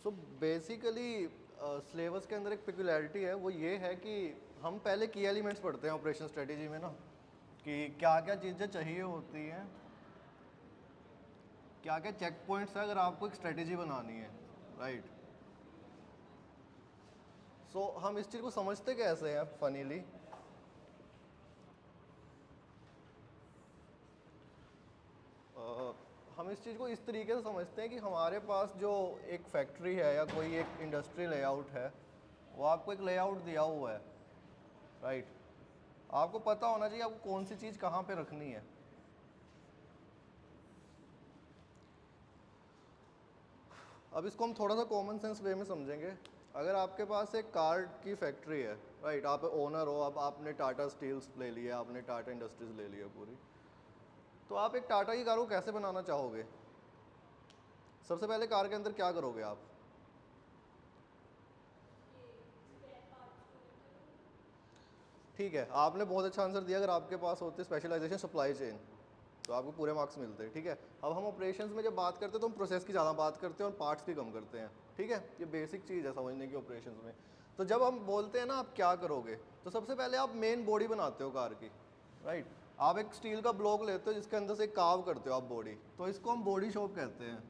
So basically syllabus के अंदर एक पिकुलैरिटी है, वो ये है कि हम पहले की एलिमेंट्स पढ़ते हैं ऑपरेशन स्ट्रेटेजी में ना, कि क्या क्या चीज़ें चाहिए होती हैं, क्या क्या चेक पॉइंट्स है अगर आपको एक स्ट्रेटेजी बनानी है, राइट। सो हम इस चीज़ को समझते कैसे हैं फनीली, हम इस चीज़ को इस तरीके से समझते हैं कि हमारे पास जो एक फैक्ट्री है या कोई एक इंडस्ट्री लेआउट है, वो आपको एक लेआउट दिया हुआ है, राइट। आपको पता होना चाहिए आपको कौन सी चीज़ कहाँ पे रखनी है। अब इसको हम थोड़ा सा कॉमन सेंस वे में समझेंगे। अगर आपके पास एक कार की फैक्ट्री है, राइट, आप ओनर हो, अब आपने टाटा स्टील्स ले लिया, आपने टाटा इंडस्ट्रीज ले लिया पूरी, तो आप एक टाटा की कार को कैसे बनाना चाहोगे? सबसे पहले कार के अंदर क्या करोगे आप? ठीक है, आपने बहुत अच्छा आंसर दिया। अगर आपके पास होते स्पेशलाइजेशन सप्लाई चेन, तो आपको पूरे मार्क्स मिलते हैं। ठीक है, अब हम ऑपरेशंस में जब बात करते हैं तो हम प्रोसेस की ज़्यादा बात करते हैं और पार्ट्स की कम करते हैं। ठीक है, ये बेसिक चीज़ है समझने की ऑपरेशंस में। तो जब हम बोलते हैं ना आप क्या करोगे, तो सबसे पहले आप मेन बॉडी बनाते हो कार की, राइट। आप एक स्टील का ब्लॉक लेते हो जिसके अंदर से कार्व करते हो आप बॉडी, तो इसको हम बॉडी शॉप कहते हैं।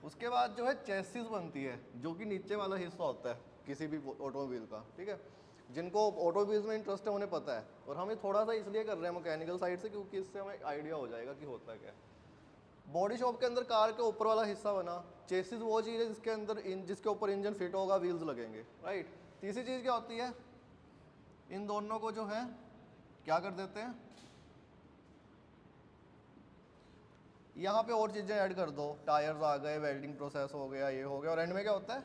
उसके बाद जो है चेसिस बनती है, जो कि नीचे वाला हिस्सा होता है किसी भी ऑटोमोबाइल का। ठीक है, जिनको ऑटोमोबाइल्स में इंटरेस्ट है उन्हें पता है, और हम ये थोड़ा सा इसलिए कर रहे हैं मैकेनिकल साइड से क्योंकि इससे हमें आइडिया हो जाएगा कि होता क्या है। बॉडी शॉप के अंदर कार के ऊपर वाला हिस्सा बना। चेसिस वो चीज़ है जिसके अंदर जिसके ऊपर इंजन फिट होगा, व्हील्स लगेंगे, राइट। तीसरी चीज़ क्या होती है, इन दोनों को जो है क्या कर देते हैं, यहाँ पे और चीज़ें ऐड कर दो, टायर्स आ गए, वेल्डिंग प्रोसेस हो गया, ये हो गया, और एंड में क्या होता है,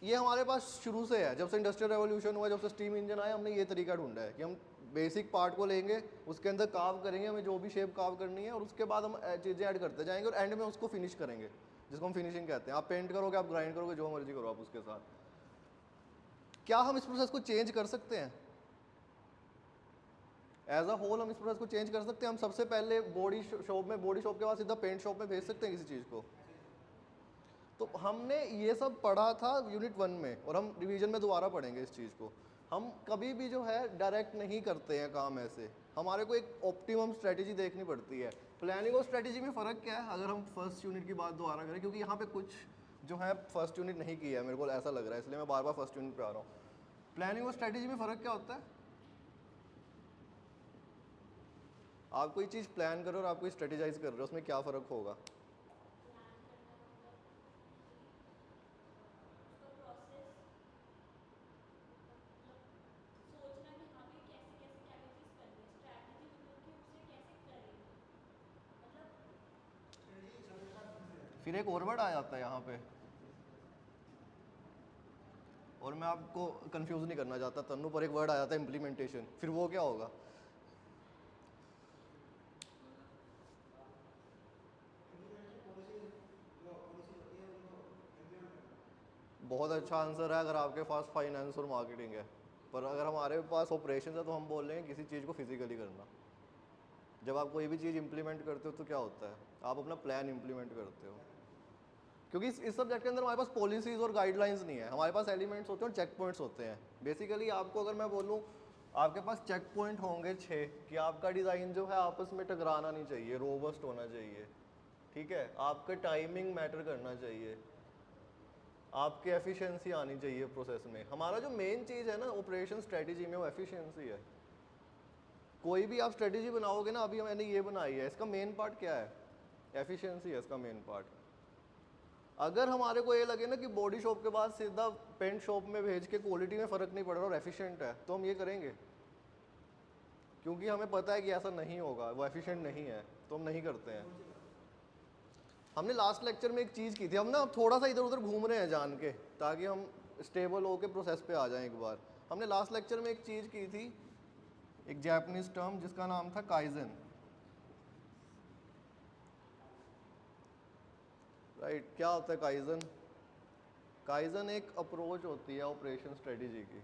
ये हमारे पास शुरू से है। जब से इंडस्ट्रियल रेवोल्यूशन हुआ, जब से स्टीम इंजन आया, हमने ये तरीका ढूंढा है कि हम बेसिक पार्ट को लेंगे, उसके अंदर कार्व करेंगे, हमें जो भी शेप कार्व करनी है, और उसके बाद हम चीज़ें ऐड करते जाएंगे और एंड में उसको फिनिश करेंगे, जिसको हम फिनिशिंग कहते हैं। आप पेंट करोगे, आप ग्राइंड करोगे, जो मर्जी करो आप उसके साथ। क्या हम इस प्रोसेस को चेंज कर सकते हैं? एज अ होल हम इस प्रोसेस को चेंज कर सकते हैं। हम सबसे पहले बॉडी शॉप में, बॉडी शॉप के बाद सीधा पेंट शॉप में भेज सकते हैं किसी चीज़ को? तो हमने ये सब पढ़ा था यूनिट 1 में, और हम रिवीजन में दोबारा पढ़ेंगे इस चीज़ को। हम कभी भी जो है डायरेक्ट नहीं करते हैं काम ऐसे, हमारे को एक ऑप्टिमम स्ट्रेटेजी देखनी पड़ती है। प्लानिंग और स्ट्रेटेजी में फ़र्क क्या है, अगर हम फर्स्ट यूनिट की बात दोबारा करें, क्योंकि यहाँ पे कुछ जो है फर्स्ट यूनिट नहीं किया है, मेरे को ऐसा लग रहा है, इसलिए मैं बार बार फर्स्ट यूनिट पे आ रहा हूँ। प्लानिंग और स्ट्रेटेजी में फ़र्क क्या होता है? आप कोई चीज़ प्लान कर रहे हो और आप कोई स्ट्रेटेजाइज कर रहे हो, उसमें क्या फ़र्क होगा? फिर एक और वर्ड आ जाता है यहाँ पे, और मैं आपको कंफ्यूज नहीं करना चाहता तन्नू, पर एक वर्ड आ जाता है इम्प्लीमेंटेशन। फिर वो क्या होगा? बहुत अच्छा आंसर है अगर आपके पास फाइनेंस और मार्केटिंग है, पर अगर हमारे पास ऑपरेशन है तो हम बोल रहे हैं किसी चीज़ को फिजिकली करना। जब आप कोई भी चीज़ इंप्लीमेंट करते हो तो क्या होता है, आप अपना प्लान इंप्लीमेंट करते हो। क्योंकि इस सब्जेक्ट के अंदर हमारे पास पॉलिसीज़ और गाइडलाइंस नहीं है, हमारे पास एलिमेंट्स होते हैं और चेक पॉइंट्स होते हैं। बेसिकली आपको अगर मैं बोलूँ, आपके पास चेक पॉइंट होंगे 6, कि आपका डिज़ाइन जो है आपस में टकराना नहीं चाहिए, रोबस्ट होना चाहिए, ठीक है, आपका टाइमिंग मैटर करना चाहिए, आपकी एफिशिएंसी आनी चाहिए प्रोसेस में। हमारा जो मेन चीज़ है ना ऑपरेशन स्ट्रेटेजी में, वो एफिशिएंसी है। कोई भी आप स्ट्रेटेजी बनाओगे ना, अभी मैंने ये बनाई है, इसका मेन पार्ट क्या है? एफिशिएंसी है इसका मेन पार्ट। अगर हमारे को ये लगे ना कि बॉडी शॉप के बाद सीधा पेंट शॉप में भेज के क्वालिटी में फ़र्क नहीं पड़ रहा और एफिशिएंट है, तो हम ये करेंगे, क्योंकि हमें पता है कि ऐसा नहीं होगा, वो एफिशिएंट नहीं है, तो हम नहीं करते हैं। हमने लास्ट लेक्चर में एक चीज़ की थी, हम ना थोड़ा सा इधर उधर घूम रहे हैं जान के, ताकि हम स्टेबल होके प्रोसेस पे आ जाएं एक बार। हमने लास्ट लेक्चर में एक चीज़ की थी, एक जापानीज टर्म जिसका नाम था काइजन, राइट। क्या होता है काइजन? काइजन एक अप्रोच होती है ऑपरेशन स्ट्रेटेजी की।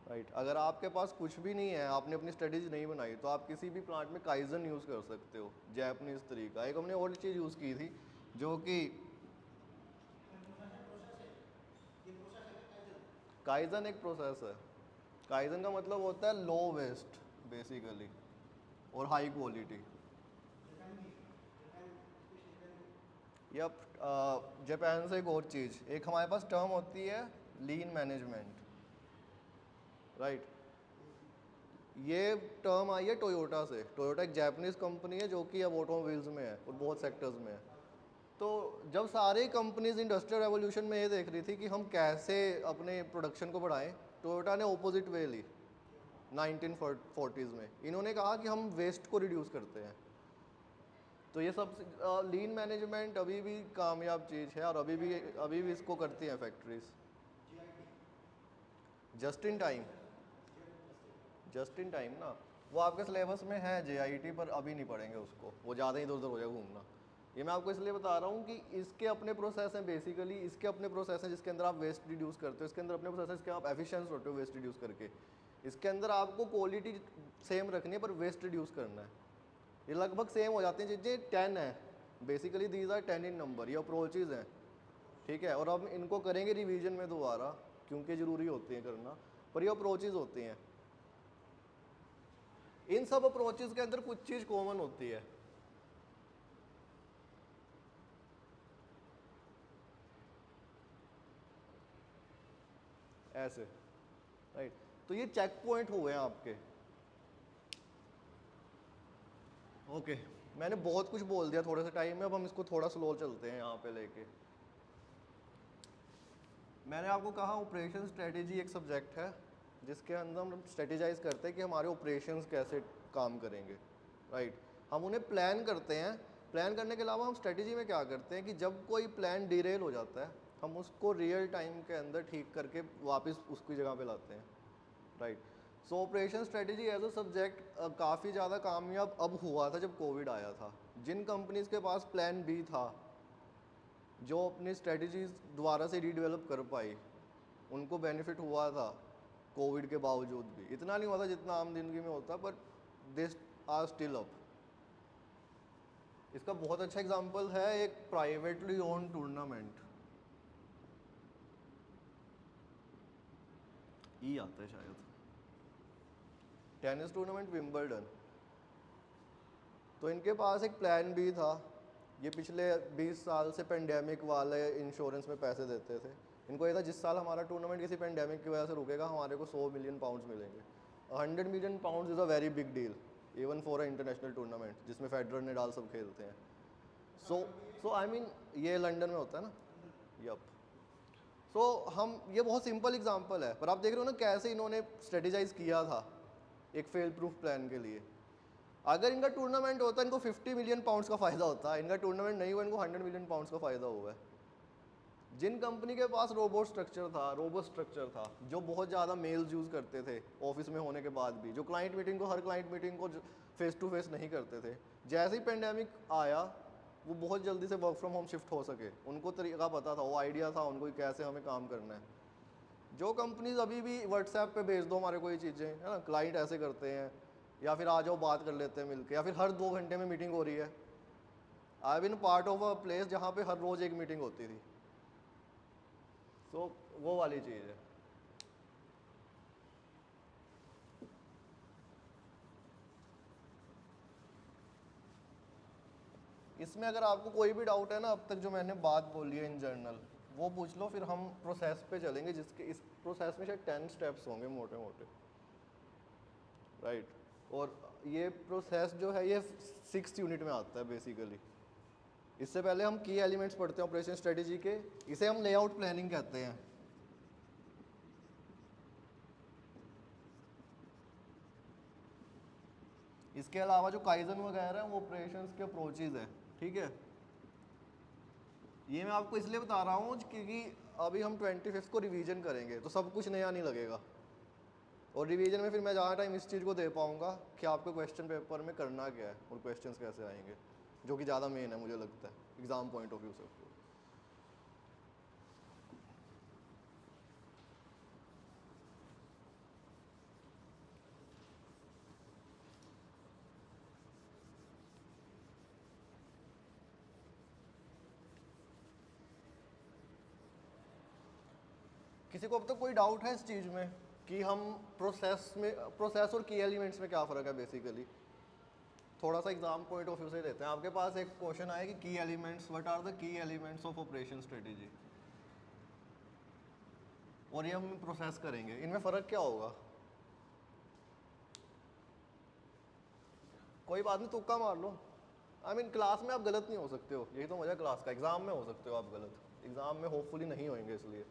राइट अगर आपके पास कुछ भी नहीं है, आपने अपनी स्ट्रेटेजी नहीं बनाई, तो आप किसी भी प्लांट में काइजन यूज़ कर सकते हो, जैपनीज तरीका। एक हमने और चीज़ यूज़ की थी जो कि काइजन एक प्रोसेस है। काइजन का मतलब होता है लो वेस्ट बेसिकली और हाई क्वालिटी। यप। जापान से एक और चीज़, एक हमारे पास टर्म होती है लीन मैनेजमेंट, राइट। ये टर्म आई है टोयोटा से। टोयोटा एक जापानीज कंपनी है जो कि अब ऑटोमोबाइल्स में है और बहुत सेक्टर्स में है। तो जब सारी कंपनीज इंडस्ट्रियल रेवोल्यूशन में ये देख रही थी कि हम कैसे अपने प्रोडक्शन को बढ़ाएं, टोयोटा ने ऑपोजिट वे ली 1940s में। इन्होंने कहा कि हम वेस्ट को रिड्यूस करते हैं। तो ये सब लीन मैनेजमेंट अभी भी कामयाब चीज़ है और अभी भी इसको करती हैं factories. Just in time, just in time ना, वो आपके सिलेबस में है JIT, पर अभी नहीं पढ़ेंगे उसको, वो ज़्यादा इधर उधर हो जाएगा घूमना। ये मैं आपको इसलिए बता रहा हूँ कि इसके अपने प्रोसेस हैं, बेसिकली इसके अपने प्रोसेस हैं जिसके अंदर आप वेस्ट रिड्यूस करते हो, इसके अंदर अपने प्रोसेस है जिसके आप एफिशिएंट होते हो वेस्ट रिड्यूस करके। इसके अंदर आपको क्वालिटी सेम रखनी है पर वेस्ट रिड्यूस करना है। ये लगभग सेम हो जाती हैं चीज़ें, 10 है basically, these are 10 in number, ये अप्रोचेज हैं, ठीक है। और अब इनको करेंगे रिवीजन में दोबारा क्योंकि ज़रूरी होती है करना, पर ये अप्रोचेज होती हैं। इन सब अप्रोचेज के अंदर कुछ चीज़ कॉमन होती है। ऐसे, राइट। तो ये चेक पॉइंट हुए हैं आपके। ओके, मैंने बहुत कुछ बोल दिया थोड़े से टाइम में, अब हम इसको थोड़ा स्लो चलते हैं यहाँ पे लेके। मैंने आपको कहा ऑपरेशन स्ट्रेटेजी एक सब्जेक्ट है जिसके अंदर हम स्ट्रेटेजाइज करते हैं कि हमारे ऑपरेशंस कैसे काम करेंगे, राइट। हम उन्हें प्लान करते हैं। प्लान करने के अलावा हम स्ट्रेटेजी में क्या करते हैं कि जब कोई प्लान डिरेल हो जाता है, हम उसको रियल टाइम के अंदर ठीक करके वापस उसकी जगह पे लाते हैं, right. So operation strategy as a subject काफ़ी ज़्यादा कामयाब अब हुआ था जब कोविड आया था। जिन कंपनीज के पास प्लान बी था, जो अपनी स्ट्रेटजीज दोबारा से रीडेवलप कर पाई, उनको बेनिफिट हुआ था कोविड के बावजूद भी। इतना नहीं हुआ था जितना आम जिंदगी में होता, but this are still up. इसका बहुत अच्छा एग्जांपल है एक प्राइवेटली ओन टूर्नामेंट, ई आता है शायद, टेनिस टूर्नामेंट विंबलडन। तो इनके पास एक प्लान भी था। ये पिछले 20 साल से पेंडेमिक वाले इंश्योरेंस में पैसे देते थे। इनको ये था जिस साल हमारा टूर्नामेंट किसी पेंडेमिक की वजह से रुकेगा, हमारे को 100 मिलियन पाउंड्स मिलेंगे। 100 million pounds is a very big deal even for a international tournament जिसमें फेडरर नडाल सब खेलते हैं। सो आई मीन ये लंदन में होता है ना। यप। सो हम, ये बहुत सिंपल एग्जांपल है, पर आप देख रहे हो ना कैसे इन्होंने स्ट्रेटेजाइज किया था एक फेल प्रूफ प्लान के लिए। अगर इनका टूर्नामेंट होता इनको 50 मिलियन पाउंड्स का फ़ायदा होता, इनका टूर्नामेंट नहीं हुआ, इनको 100 मिलियन पाउंड्स का फ़ायदा हुआ है। जिन कंपनी के पास रोबोट स्ट्रक्चर था जो बहुत ज़्यादा मेल्स यूज़ करते थे ऑफिस में होने के बाद भी, जो क्लाइंट मीटिंग को, हर क्लाइंट मीटिंग को फेस टू फेस नहीं करते थे, जैसे ही पेंडेमिक आया वो बहुत जल्दी से वर्क फ्रॉम होम शिफ्ट हो सके। उनको तरीका पता था, वो आइडिया था उनको कि कैसे हमें काम करना है। जो कंपनीज अभी भी व्हाट्सएप पे भेज दो हमारे कोई चीज़ें, है ना, क्लाइंट ऐसे करते हैं, या फिर आ जाओ बात कर लेते हैं मिलके, या फिर हर 2 घंटे में मीटिंग हो रही है। I been part of a place जहाँ पे हर रोज़ एक मीटिंग होती थी। तो वो वाली चीज़ है। इसमें अगर आपको कोई भी डाउट है ना, अब तक जो मैंने बात बोली है इन जनरल, वो पूछ लो, फिर हम प्रोसेस पे चलेंगे जिसके इस प्रोसेस में शायद 10 स्टेप्स होंगे मोटे मोटे, राइट। और ये प्रोसेस जो है ये 6th यूनिट में आता है बेसिकली। इससे पहले हम की एलिमेंट्स पढ़ते हैं ऑपरेशन स्ट्रेटेजी के, इसे हम लेआउट प्लानिंग कहते हैं। इसके अलावा जो काइजन वगैरह है वो ऑपरेशंस के अप्रोचेज है, ठीक है। ये मैं आपको इसलिए बता रहा हूँ क्योंकि अभी हम 25th को रिवीजन करेंगे तो सब कुछ नया नहीं लगेगा, और रिवीजन में फिर मैं ज़्यादा टाइम इस चीज़ को दे पाऊँगा कि आपको क्वेश्चन पेपर में करना क्या है और क्वेश्चंस कैसे आएंगे, जो कि ज़्यादा मेन है मुझे लगता है एग्ज़ाम पॉइंट ऑफ व्यू से। किसी को अब तक कोई डाउट है इस चीज़ में कि हम प्रोसेस और की एलिमेंट्स में क्या फ़र्क है बेसिकली? थोड़ा सा एग्जाम पॉइंट ऑफ व्यू से देते हैं। आपके पास एक क्वेश्चन आया कि key elements, what are the key elements of operation strategy, और ये हम प्रोसेस करेंगे, इनमें फ़र्क क्या होगा? कोई बात नहीं, तुक्का मार लो। आई मीन क्लास में आप गलत नहीं हो सकते हो, यही तो मजा क्लास का। एग्जाम में हो सकते हो आप गलत, एग्जाम में होपफुली नहीं होंगे इसलिए।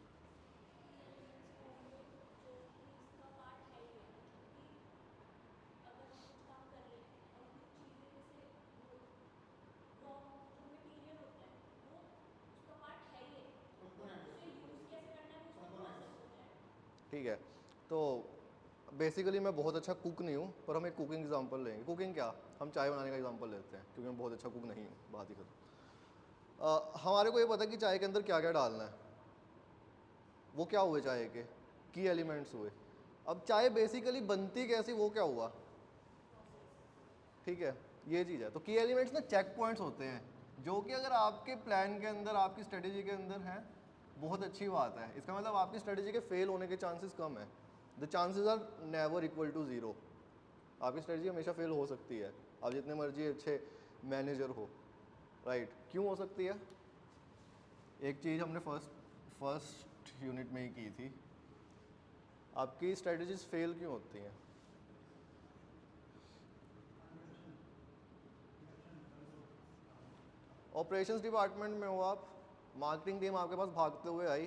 ठीक है, तो बेसिकली मैं बहुत अच्छा कुक नहीं हूँ, पर हम एक कुकिंग एग्जांपल लेंगे। कुकिंग क्या, हम चाय बनाने का एग्जांपल लेते हैं, क्योंकि मैं बहुत अच्छा कुक नहीं हूँ, बात ही खत्म। हमारे को ये पता है कि चाय के अंदर क्या क्या डालना है। वो क्या हुए चाय के की एलिमेंट्स हुए। अब चाय बेसिकली बनती कैसी, वो क्या हुआ, ठीक है, ये चीज़ है। तो की एलिमेंट्स ना चेक पॉइंट्स होते हैं, जो कि अगर आपके प्लान के अंदर, आपकी स्ट्रेटेजी के अंदर है, बहुत अच्छी बात है। इसका मतलब आपकी स्ट्रेटेजी के फेल होने के चांसेस कम है। The chances are never equal to zero. आपकी स्ट्रेटजी हमेशा फेल हो सकती है, आप जितने मर्जी अच्छे मैनेजर हो, राइट। क्यों हो सकती है? एक चीज़ हमने फर्स्ट यूनिट में ही की थी, आपकी स्ट्रेटजीज फेल क्यों होती हैं? ऑपरेशंस डिपार्टमेंट में हो आप, मार्केटिंग टीम आपके पास भागते हुए आई,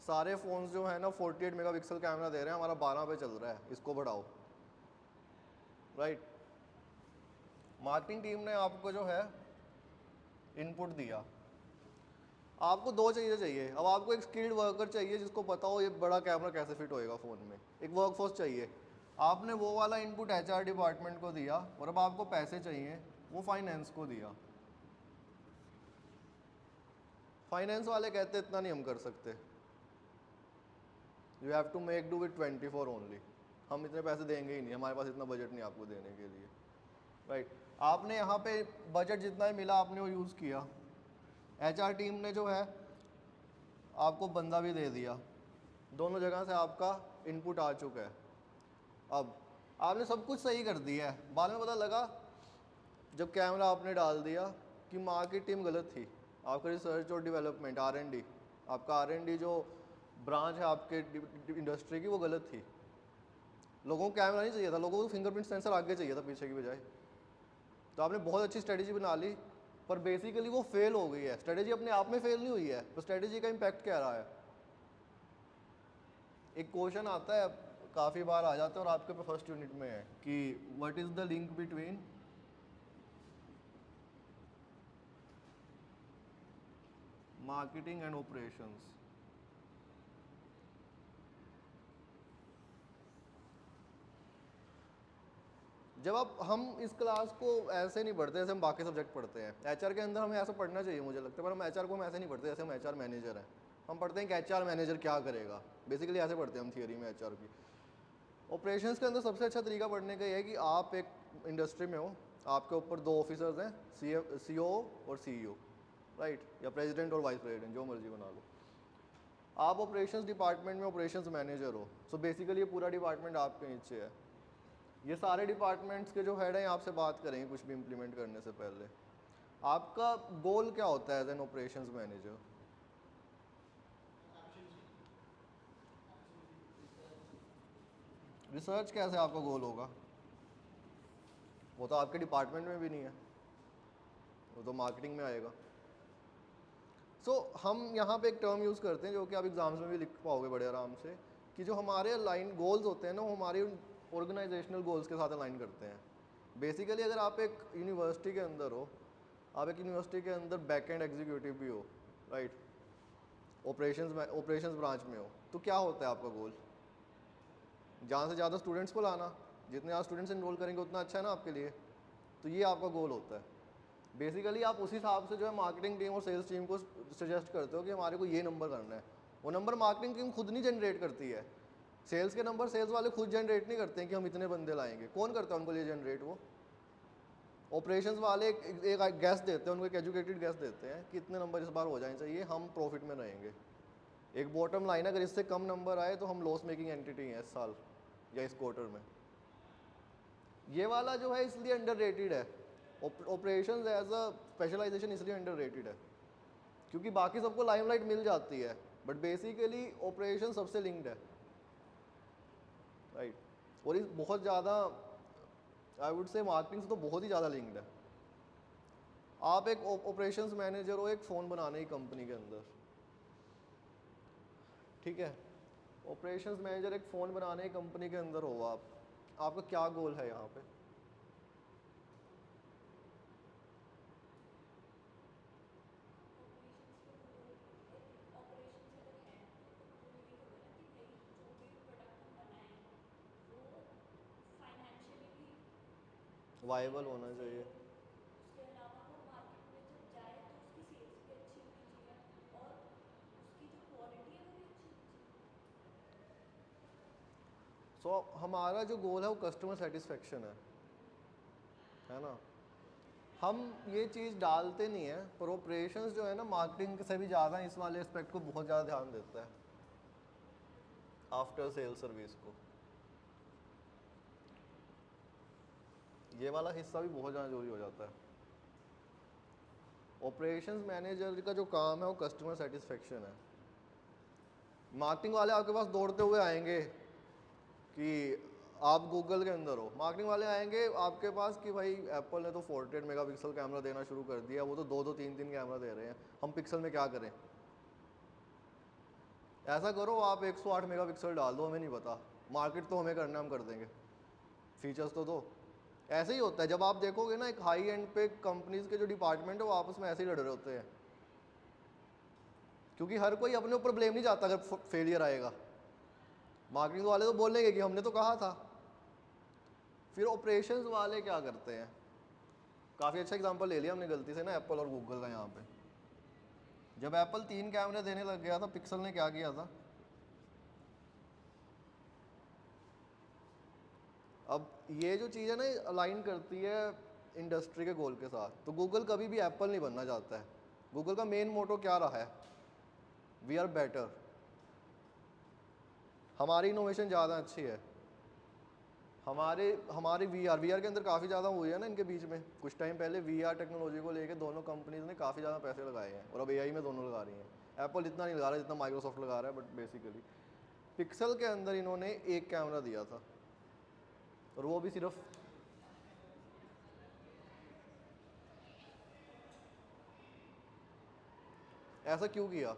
सारे फ़ोन्स जो है ना 48 मेगापिक्सल कैमरा दे रहे हैं, हमारा 12 पे चल रहा है, इसको बढ़ाओ, राइट। मार्केटिंग टीम ने आपको जो है इनपुट दिया, आपको दो चीज़ें चाहिए। अब आपको एक स्किल्ड वर्कर चाहिए जिसको पता हो ये बड़ा कैमरा कैसे फिट होएगा फ़ोन में, एक वर्कफोर्स चाहिए। आपने वो वाला इनपुट एचआर डिपार्टमेंट को दिया, और अब आपको पैसे चाहिए, वो फाइनेंस को दिया। फाइनेंस वाले कहते इतना नहीं हम कर सकते, you have to make do with 24 only, हम इतने पैसे देंगे ही नहीं, हमारे पास इतना बजट नहीं आपको देने के लिए, राइट। आपने यहाँ पे बजट जितना ही मिला आपने वो यूज़ किया। एचआर टीम ने जो है आपको बंदा भी दे दिया, दोनों जगह से आपका इनपुट आ चुका है। अब आपने सब कुछ सही कर दिया है, बाद में पता लगा जब कैमरा आपने डाल दिया कि मार्केट टीम गलत थी। आपका रिसर्च और डेवलपमेंट R&D, आपका R&D जो ब्रांच है आपके इंडस्ट्री की, वो गलत थी। लोगों को कैमरा नहीं चाहिए था, लोगों को फिंगरप्रिंट सेंसर आगे चाहिए था पीछे की बजाय। तो आपने बहुत अच्छी स्ट्रेटेजी बना ली, पर बेसिकली वो फेल हो गई है। स्ट्रेटेजी अपने आप में फेल नहीं हुई है, तो स्ट्रेटेजी का इम्पैक्ट क्या रहा है? एक क्वेश्चन आता है, काफ़ी बार आ जाता है, और आपके पे फर्स्ट यूनिट में है कि what is the link between marketing and operations. जब आप हम इस क्लास को ऐसे नहीं पढ़ते जैसे हम बाकी सब्जेक्ट पढ़ते हैं। एचआर के अंदर हमें ऐसा पढ़ना चाहिए मुझे लगता है, पर हम एचआर को हम ऐसे नहीं पढ़ते जैसे हम एचआर मैनेजर हैं। हम पढ़ते हैं कि एचआर मैनेजर क्या करेगा, बेसिकली ऐसे पढ़ते हैं हम थियरी में एचआर की। ऑपरेशंस के अंदर सबसे अच्छा तरीका पढ़ने का ये है कि आप एक इंडस्ट्री में हो, आपके ऊपर दो ऑफिसर्स हैं, CEO और CEO, राइट, या प्रेसिडेंट और वाइस प्रेसिडेंट, जो मर्जी बना लो। आप ऑपरेशंस डिपार्टमेंट में ऑपरेशंस मैनेजर हो, सो बेसिकली ये पूरा डिपार्टमेंट आपके नीचे है। ये सारे डिपार्टमेंट्स के जो हेड हैं आपसे बात करेंगे कुछ भी इम्प्लीमेंट करने से पहले। आपका गोल क्या होता है as an operations manager? Research कैसे आपका गोल होगा? वो तो आपके डिपार्टमेंट में भी नहीं है, वो तो मार्केटिंग में आएगा। हम यहाँ पे एक टर्म यूज़ करते हैं जो कि आप एग्जाम्स में भी लिख पाओगे बड़े आराम से, कि जो हमारे अलाइन गोल्स होते हैं ना, वो हमारे ऑर्गेनाइजेशनल गोल्स के साथ अलाइन करते हैं। बेसिकली अगर आप एक यूनिवर्सिटी के अंदर हो, आप एक यूनिवर्सिटी के अंदर बैक एंड एग्जीक्यूटिव भी हो, राइट, ऑपरेशंस ब्रांच में हो, तो क्या होता है आपका गोल? ज़्यादा से ज़्यादा स्टूडेंट्स को लाना, जितने ज़्यादा स्टूडेंट्स इनरोल करेंगे उतना अच्छा है ना आपके लिए। तो ये आपका गोल होता है। बेसिकली आप उसी हिसाब से जो है मार्केटिंग टीम और सेल्स टीम को सजेस्ट करते हो कि हमारे को ये नंबर करना है। वो नंबर मार्केटिंग टीम खुद नहीं जनरेट करती है, सेल्स के नंबर सेल्स वाले खुद जनरेट नहीं करते हैं कि हम इतने बंदे लाएंगे। कौन करता है उनको लिए जनरेट? वो ऑपरेशंस वाले एक गैस देते हैं उनको, एक एजुकेटेड गैस देते हैं कि इतने नंबर इस बार हो जाने चाहिए, हम प्रॉफिट में रहेंगे। एक बॉटम लाइन, अगर इससे कम नंबर आए तो हम लॉस मेकिंग एंटिटी हैं इस साल या इस क्वार्टर में। ये वाला जो है इसलिए अंडररेटेड है, ऑपरेशंस एज अ स्पेशलाइजेशन इसलिए अंडररेटेड है क्योंकि बाकी सबको लाइमलाइट मिल जाती है, बट बेसिकली ऑपरेशन सबसे लिंक्ड है, राइट। और इस बहुत ज़्यादा, आई वुड से मार्केटिंग से तो बहुत ही ज़्यादा लिंक्ड है। आप एक ऑपरेशंस मैनेजर हो एक फ़ोन बनाने की कंपनी के अंदर, ठीक है, ऑपरेशंस मैनेजर एक फ़ोन बनाने की कंपनी के अंदर हो आप, आपका क्या गोल है यहाँ पे? वाइबल होना चाहिए। सो हमारा जो गोल है वो कस्टमर सेटिस्फेक्शन है ना। हम ये चीज़ डालते नहीं है, पर ऑपरेशंस जो है ना मार्केटिंग से भी ज़्यादा इस वाले एस्पेक्ट को बहुत ज़्यादा ध्यान देता है, आफ्टर सेल सर्विस को। ये वाला हिस्सा भी बहुत ज़्यादा जरूरी हो जाता है। ऑपरेशंस मैनेजर का जो काम है वो कस्टमर सेटिस्फेक्शन है। मार्केटिंग वाले आपके पास दौड़ते हुए आएंगे कि आप गूगल के अंदर हो, मार्केटिंग वाले आएंगे आपके पास कि भाई एप्पल ने तो 48 मेगापिक्सल कैमरा देना शुरू कर दिया, वो तो 2-2 3-3 कैमरा दे रहे हैं, हम पिक्सल में क्या करें। ऐसा करो आप 108 मेगापिक्सल डाल दो, हमें नहीं पता, मार्केट तो हमें करना, हम कर देंगे, फीचर्स तो दो। ऐसे ही होता है, जब आप देखोगे ना एक हाई एंड पे कंपनीज के जो डिपार्टमेंट है वो आपस में ऐसे ही लड़ रहे होते हैं, क्योंकि हर कोई अपने ऊपर ब्लेम नहीं चाहता अगर फेलियर आएगा। मार्केटिंग वाले तो बोलेंगे कि हमने तो कहा था। फिर ऑपरेशंस वाले क्या करते हैं, काफ़ी अच्छा एग्जांपल ले लिया हमने गलती से ना एप्पल और गूगल का यहाँ पे। जब एप्पल 3 कैमरे देने लग गया था, पिक्सल ने क्या किया था, अब ये जो चीज़ है ना अलाइन करती है इंडस्ट्री के गोल के साथ, तो गूगल कभी भी एप्पल नहीं बनना चाहता है। गूगल का मेन मोटो क्या रहा है, वी आर बेटर, हमारी इनोवेशन ज़्यादा अच्छी है। हमारे वी आर के अंदर काफ़ी ज़्यादा हुई है ना इनके बीच में, कुछ टाइम पहले वी आर टेक्नोलॉजी को लेके दोनों कंपनीज ने काफ़ी ज़्यादा पैसे लगाए हैं, और अब एआई में दोनों लगा रही हैं। एप्पल इतना नहीं लगा रहा जितना माइक्रोसॉफ्ट लगा रहा है, बट बेसिकली पिक्सल के अंदर इन्होंने एक कैमरा दिया था, और वो भी सिर्फ, ऐसा क्यों किया?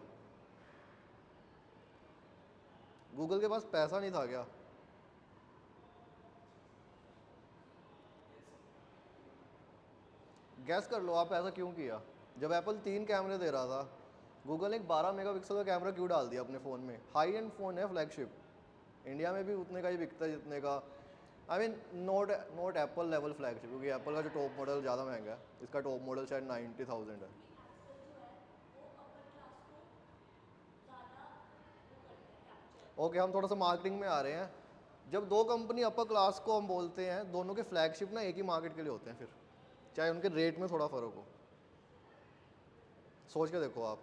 गूगल के पास पैसा नहीं था क्या? गैस कर लो आप, ऐसा क्यों किया? जब एप्पल 3 कैमरे दे रहा था, गूगल ने एक 12 मेगापिक्सल का कैमरा क्यों डाल दिया अपने फ़ोन में? हाई एंड फ़ोन है, फ्लैगशिप, इंडिया में भी उतने का ही बिकता है जितने का, I mean note Apple level flagship, क्योंकि एप्पल का जो टॉप मॉडल ज़्यादा महंगा है, इसका टॉप मॉडल शायद 90,000 है। ओके, हम थोड़ा सा मार्केटिंग में आ रहे हैं। जब दो कंपनी अपर क्लास को हम बोलते हैं, दोनों के फ्लैगशिप ना एक ही मार्केट के लिए होते हैं, फिर चाहे उनके रेट में थोड़ा फ़र्क हो। सोच के देखो आप,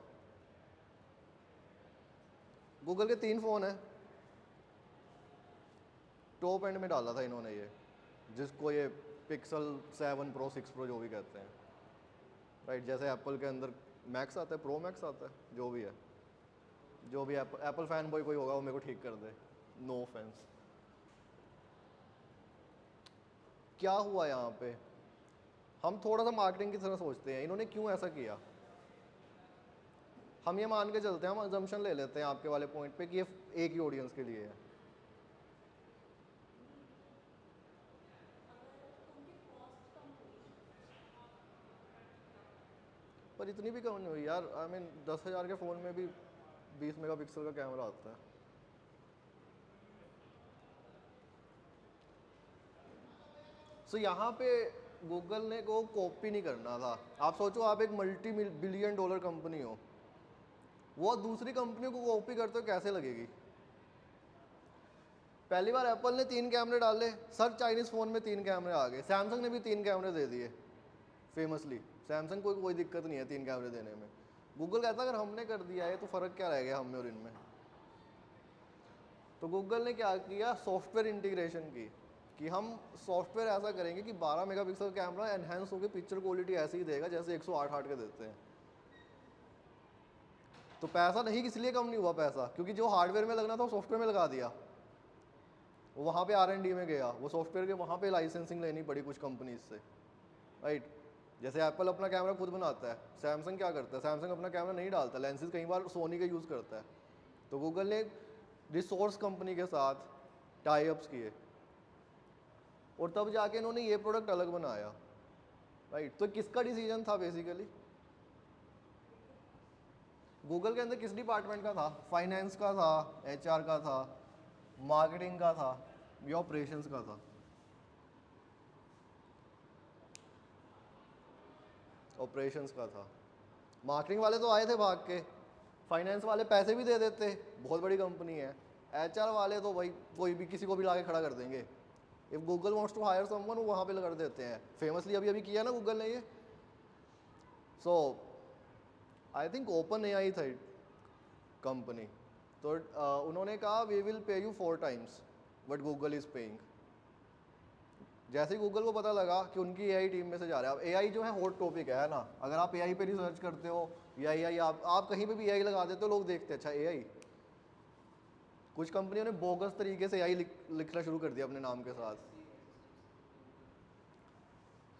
गूगल के 3 फ़ोन हैं, टॉप एंड में डाला था इन्होंने ये, जिसको ये पिक्सल 7 प्रो 6 प्रो जो भी कहते हैं, राइट। जैसे एप्पल के अंदर मैक्स आता है, प्रो मैक्स आता है, जो भी है, जो भी एप्पल फैन बॉय कोई होगा वो मेरे को ठीक कर दे, नो ऑफेंस। क्या हुआ यहाँ पे, हम थोड़ा सा मार्केटिंग की तरह सोचते हैं, इन्होंने क्यों ऐसा किया? हम ये मान के चलते हैं, हम अजम्पशन ले लेते हैं आपके वाले पॉइंट पे कि ये एक ही ऑडियंस के लिए है। पर इतनी भी कम नहीं हुई यार, आई मीन 10,000 के फ़ोन में भी 20 मेगापिक्सल का कैमरा आता है। सो यहाँ पे गूगल ने को कॉपी नहीं करना था। आप सोचो, आप एक मल्टी बिलियन डॉलर कंपनी हो, वो दूसरी कंपनी को कॉपी करते हो कैसे लगेगी? पहली बार एप्पल ने 3 कैमरे डाले, सर चाइनीज़ फ़ोन में 3 कैमरे आ गए, सैमसंग ने भी 3 कैमरे दे दिए फेमसली, सैमसंग को कोई दिक्कत नहीं है 3 कैमरे देने में। गूगल कहता है अगर हमने कर दिया है तो फ़र्क क्या रह गया हम में और इनमें। तो गूगल ने क्या किया, सॉफ्टवेयर इंटीग्रेशन की, कि हम सॉफ्टवेयर ऐसा करेंगे कि 12 मेगापिक्सल कैमरा एनहेंस होकर पिक्चर क्वालिटी ऐसी ही देगा जैसे 108 के देते हैं। तो पैसा नहीं किस लिए कम नहीं हुआ पैसा, क्योंकि जो हार्डवेयर में लगना था वो सॉफ्टवेयर में लगा दिया, वो वहाँ पे R&D में गया, वो सॉफ्टवेयर के वहाँ पे लाइसेंसिंग लेनी पड़ी कुछ कंपनीज से, राइट। जैसे एप्पल अपना कैमरा खुद बनाता है, सैमसंग क्या करता है, सैमसंग अपना कैमरा नहीं डालता, लेंसेज कई बार सोनी का यूज़ करता है। तो गूगल ने रिसोर्स कंपनी के साथ टाई अप्स किए और तब जाके इन्होंने ये प्रोडक्ट अलग बनाया, राइट। तो किसका डिसीजन था बेसिकली, गूगल के अंदर किस डिपार्टमेंट का था, फाइनेंस का था, HR का था, मार्केटिंग का था, या ऑपरेशंस का था? ऑपरेशंस का था। मार्केटिंग वाले तो आए थे भाग के, फाइनेंस वाले पैसे भी दे देते, बहुत बड़ी कंपनी है। HR वाले तो भाई कोई भी किसी को भी ला के खड़ा कर देंगे, if Google wants to hire someone वो वहाँ पे कर देते हैं। फेमसली अभी अभी किया ना गूगल ने ये। So I think open AI था कंपनी, तो उन्होंने कहा we will pay you 4 times but Google is paying. जैसे ही गूगल को पता लगा कि उनकी AI टीम में से जा रहा है, अब AI जो है हॉट टॉपिक है ना, अगर आप AI पे रिसर्च करते हो या AI आप कहीं पे भी AI लगा देते हो, लोग देखते हैं अच्छा AI। कुछ कंपनियों ने बोगस तरीके से AI लिखना शुरू कर दिया अपने नाम के साथ।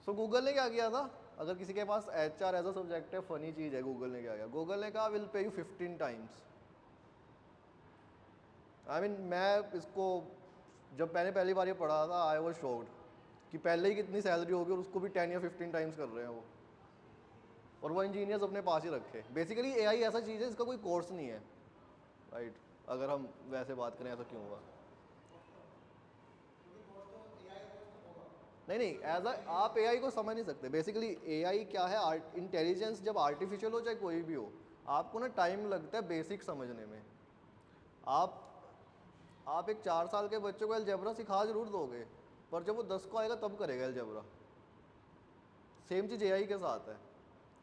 सो गूगल ने क्या किया था, अगर किसी के पास HR एज अ सब्जेक्ट है, फनी चीज़ है, गूगल ने क्या किया, गूगल ने कहा will pay you 15 times। I mean मैं इसको जब मैंने पहली बार ये पढ़ा था आई वॉज शॉक्ड कि पहले ही कितनी सैलरी होगी और उसको भी 10 या 15 टाइम्स कर रहे हैं वो, और वो इंजीनियर्स अपने पास ही रखे। बेसिकली AI ऐसा चीज़ है इसका कोई कोर्स नहीं है, राइट। अगर हम वैसे बात करें ऐसा क्यों हुआ, नहीं नहीं एज आप AI को समझ नहीं सकते। बेसिकली AI क्या है, इंटेलिजेंस जब आर्टिफिशियल हो चाहे कोई भी हो, आपको ना टाइम लगता है बेसिक समझने में। आप आप एक 4 साल के बच्चे को अलजेब्रा सिखा जरूर दोगे, पर जब वो 10 को आएगा तब करेगा अलजेब्रा। सेम चीज़ AI के साथ है।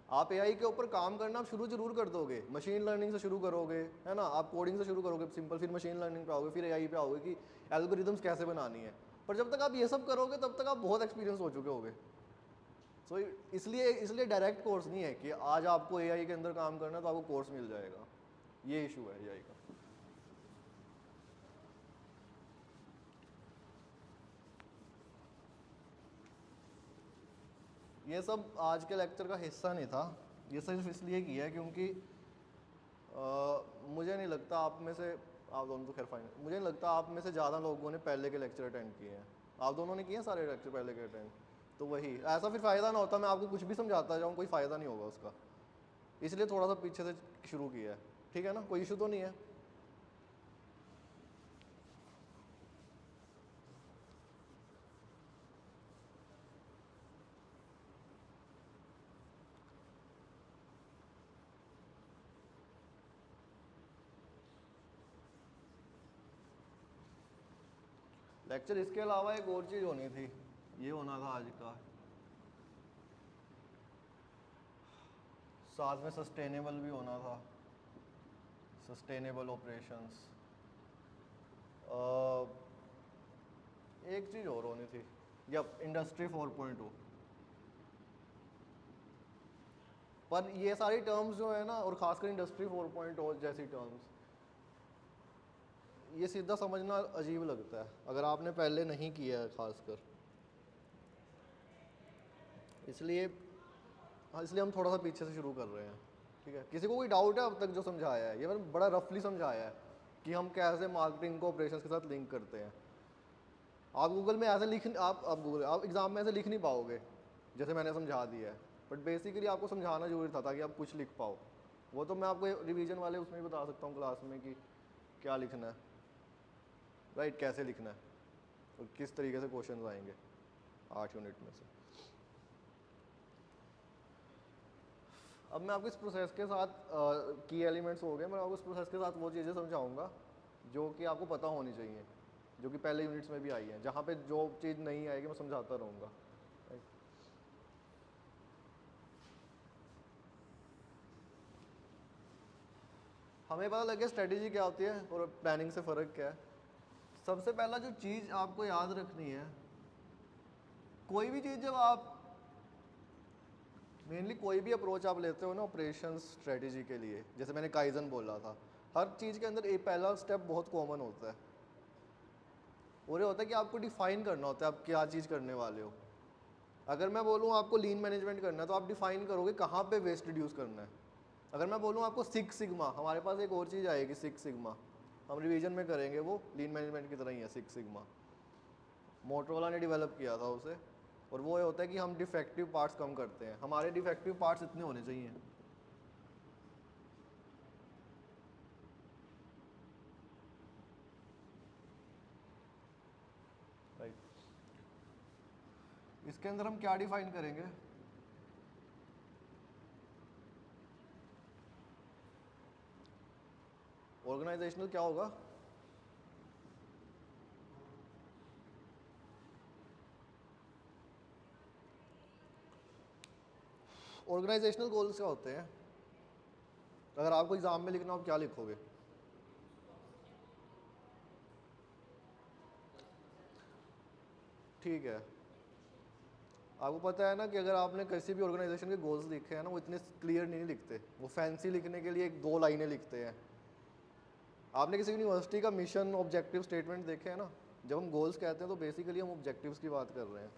आप AI के ऊपर काम करना आप शुरू जरूर कर दोगे, मशीन लर्निंग से शुरू करोगे, है ना, आप कोडिंग से शुरू करोगे सिंपल, फिर मशीन लर्निंग पे आओगे, फिर AI पे आओगे कि एल्गोरिदम्स कैसे बनानी है। पर जब तक आप ये सब करोगे तब तक आप बहुत एक्सपीरियंस हो चुके होगे। सो इसलिए इसलिए डायरेक्ट कोर्स नहीं है कि आज आपको AI के अंदर काम करना है तो आपको कोर्स मिल जाएगा, ये इशू है AI का। ये सब आज के लेक्चर का हिस्सा नहीं था, ये सिर्फ इसलिए किया है क्योंकि मुझे नहीं लगता आप में से, आप दोनों तो खैर फाइन, मुझे नहीं लगता आप में से ज़्यादा लोगों ने पहले के लेक्चर अटेंड किए हैं। आप दोनों ने किए हैं सारे लेक्चर पहले के अटेंड, तो वही ऐसा फिर फ़ायदा ना होता, मैं आपको कुछ भी समझाता जाऊँ कोई फ़ायदा नहीं होगा उसका, इसलिए थोड़ा सा पीछे से शुरू किया है। ठीक है ना, कोई इशू तो नहीं है। लेक्चर इसके अलावा एक और चीज़ होनी थी, ये होना था आज का, साथ में सस्टेनेबल भी होना था, सस्टेनेबल ऑपरेशंस। एक चीज़ और होनी थी, या इंडस्ट्री 4.2। पर ये सारी टर्म्स जो है ना, और खासकर इंडस्ट्री 4.0 जैसी टर्म्स, ये सीधा समझना अजीब लगता है अगर आपने पहले नहीं किया है खासकर, इसलिए हाँ, इसलिए हम थोड़ा सा पीछे से शुरू कर रहे हैं। ठीक है, किसी को कोई डाउट है अब तक जो समझाया है, ये मैंने बड़ा रफली समझाया है कि हम कैसे मार्केटिंग को ऑपरेशंस के साथ लिंक करते हैं। आप गूगल में ऐसे लिख आप गूगल आप एग्ज़ाम में ऐसे लिख नहीं पाओगे जैसे मैंने समझा दिया है, बट बेसिकली आपको समझाना जरूरी था ताकि आप कुछ लिख पाओ। वो तो मैं आपको रिवीजन वाले उसमें भी बता सकता हूँ क्लास में कि क्या लिखना है, राइट, कैसे लिखना है और किस तरीके से क्वेश्चन आएंगे 8 यूनिट में से। अब मैं आपको इस प्रोसेस के साथ की एलिमेंट्स हो गए, मैं आपको इस प्रोसेस के साथ वो चीज़ें समझाऊंगा जो कि आपको पता होनी चाहिए, जो कि पहले यूनिट्स में भी आई हैं, जहाँ पे जो चीज़ नहीं आएगी मैं समझाता रहूँगा। राइट, हमें पता लग गया स्ट्रेटेजी क्या होती है और प्लानिंग से फ़र्क क्या है। सबसे पहला जो चीज़ आपको याद रखनी है, कोई भी चीज़ जब आप मेनली कोई भी अप्रोच आप लेते हो ना ऑपरेशन स्ट्रेटेजी के लिए, जैसे मैंने काइजन बोला था, हर चीज़ के अंदर एक पहला स्टेप बहुत कॉमन होता है, और ये होता है कि आपको डिफाइन करना होता है आप क्या चीज़ करने वाले हो। अगर मैं बोलूँ आपको लीन मैनेजमेंट करना है तो आप डिफाइन करोगे कहाँ पे वेस्ट रिड्यूस करना है। अगर मैं बोलूँ आपको सिक्स सिग्मा, हमारे पास एक और चीज़ आएगी सिक्स सिग्मा, हम रिवीजन में करेंगे, वो लीन मैनेजमेंट की तरह ही है सिक्स सिग्मा, मोटरोला ने डेवलप किया था उसे, और वो ये होता है कि हम डिफेक्टिव पार्ट्स कम करते हैं, हमारे डिफेक्टिव पार्ट्स इतने होने चाहिए। राइट, इसके अंदर हम क्या डिफाइन करेंगे, ऑर्गेनाइजेशनल क्या होगा, ऑर्गेनाइजेशनल गोल्स क्या होते हैं, अगर आपको एग्जाम में लिखना हो आप क्या लिखोगे। ठीक है, आपको पता है ना कि अगर आपने किसी भी ऑर्गेनाइजेशन के गोल्स लिखे हैं ना, वो इतने क्लियर नहीं लिखते, वो फैंसी लिखने के लिए एक दो लाइनें लिखते हैं। आपने किसी यूनिवर्सिटी का मिशन ऑब्जेक्टिव स्टेटमेंट देखे हैं ना, जब हम गोल्स कहते हैं तो बेसिकली हम ऑब्जेक्टिव्स की बात कर रहे हैं।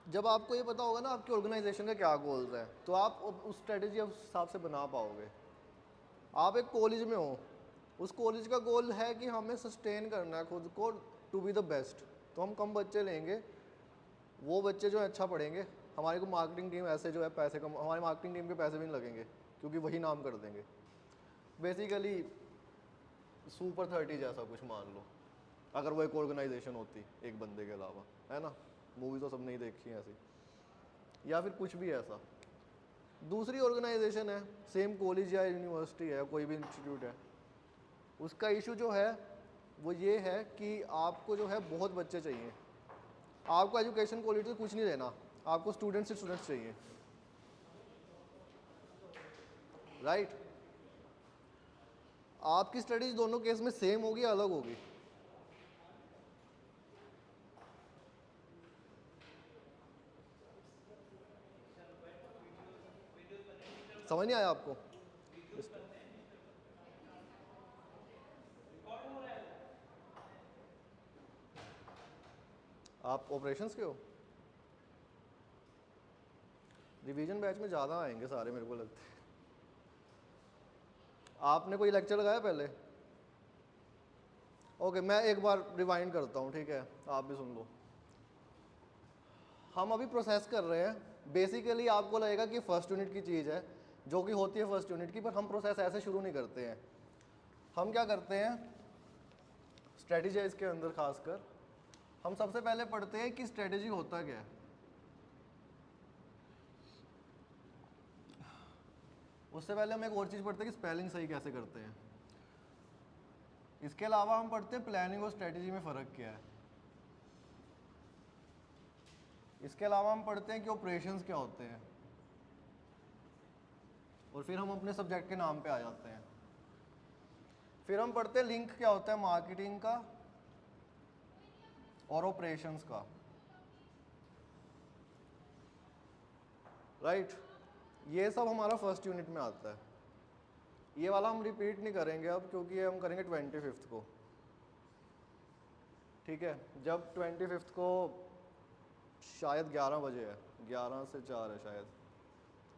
जब आपको ये पता होगा ना आपकी ऑर्गेनाइजेशन का क्या गोल्स है, तो आप उस स्ट्रेटेजी उस हिसाब से बना पाओगे। आप एक कॉलेज में हो, उस कॉलेज का गोल है कि हमें सस्टेन करना है खुद को टू बी द बेस्ट, तो हम कम बच्चे लेंगे, वो बच्चे जो है अच्छा पढ़ेंगे, हमारे को मार्केटिंग टीम ऐसे जो है पैसे कम, हमारी मार्केटिंग टीम के पैसे भी नहीं लगेंगे क्योंकि वही नाम कर देंगे। बेसिकली सुपर 30 जैसा कुछ मान लो, अगर वो एक ऑर्गेनाइजेशन होती एक बंदे के अलावा, है ना, मूवी तो सब नहीं देखी है ऐसी, या फिर कुछ भी ऐसा। दूसरी ऑर्गेनाइजेशन है, सेम कॉलेज या यूनिवर्सिटी है, कोई भी इंस्टीट्यूट है, उसका इशू जो है वो ये है कि आपको जो है बहुत बच्चे चाहिए, आपको एजुकेशन क्वालिटी से कुछ नहीं लेना, आपको स्टूडेंट्स से स्टूडेंट्स चाहिए। राइट, आपकी स्टडीज दोनों केस में सेम होगी या अलग होगी। समझ नहीं आया आपको। आप ऑपरेशंस के हो, रिवीजन बैच में ज़्यादा आएंगे सारे मेरे को लगता है। आपने कोई लेक्चर लगाया पहले? ओके, मैं एक बार रिवाइंड करता हूँ, ठीक है, आप भी सुन लो। हम अभी प्रोसेस कर रहे हैं, बेसिकली आपको लगेगा कि फर्स्ट यूनिट की चीज़ है, जो कि होती है फर्स्ट यूनिट की, पर हम प्रोसेस ऐसे शुरू नहीं करते हैं। हम क्या करते हैं, स्ट्रेटेजी इसके अंदर खासकर हम सबसे पहले पढ़ते हैं कि स्ट्रेटेजी होता क्या है। उससे पहले हम एक और चीज़ पढ़ते हैं कि स्पेलिंग सही कैसे करते हैं। इसके अलावा हम पढ़ते हैं प्लानिंग और स्ट्रेटेजी में फ़र्क क्या है। इसके अलावा हम पढ़ते हैं कि ऑपरेशंस क्या होते हैं, और फिर हम अपने सब्जेक्ट के नाम पे आ जाते हैं। फिर हम पढ़ते हैं लिंक क्या होता है मार्केटिंग का और ऑपरेशंस का। राइट, ये सब हमारा फर्स्ट यूनिट में आता है। ये वाला हम रिपीट नहीं करेंगे अब, क्योंकि ये हम करेंगे 25 को। ठीक है, जब 25 को शायद 11 बजे है, 11 से 4 है शायद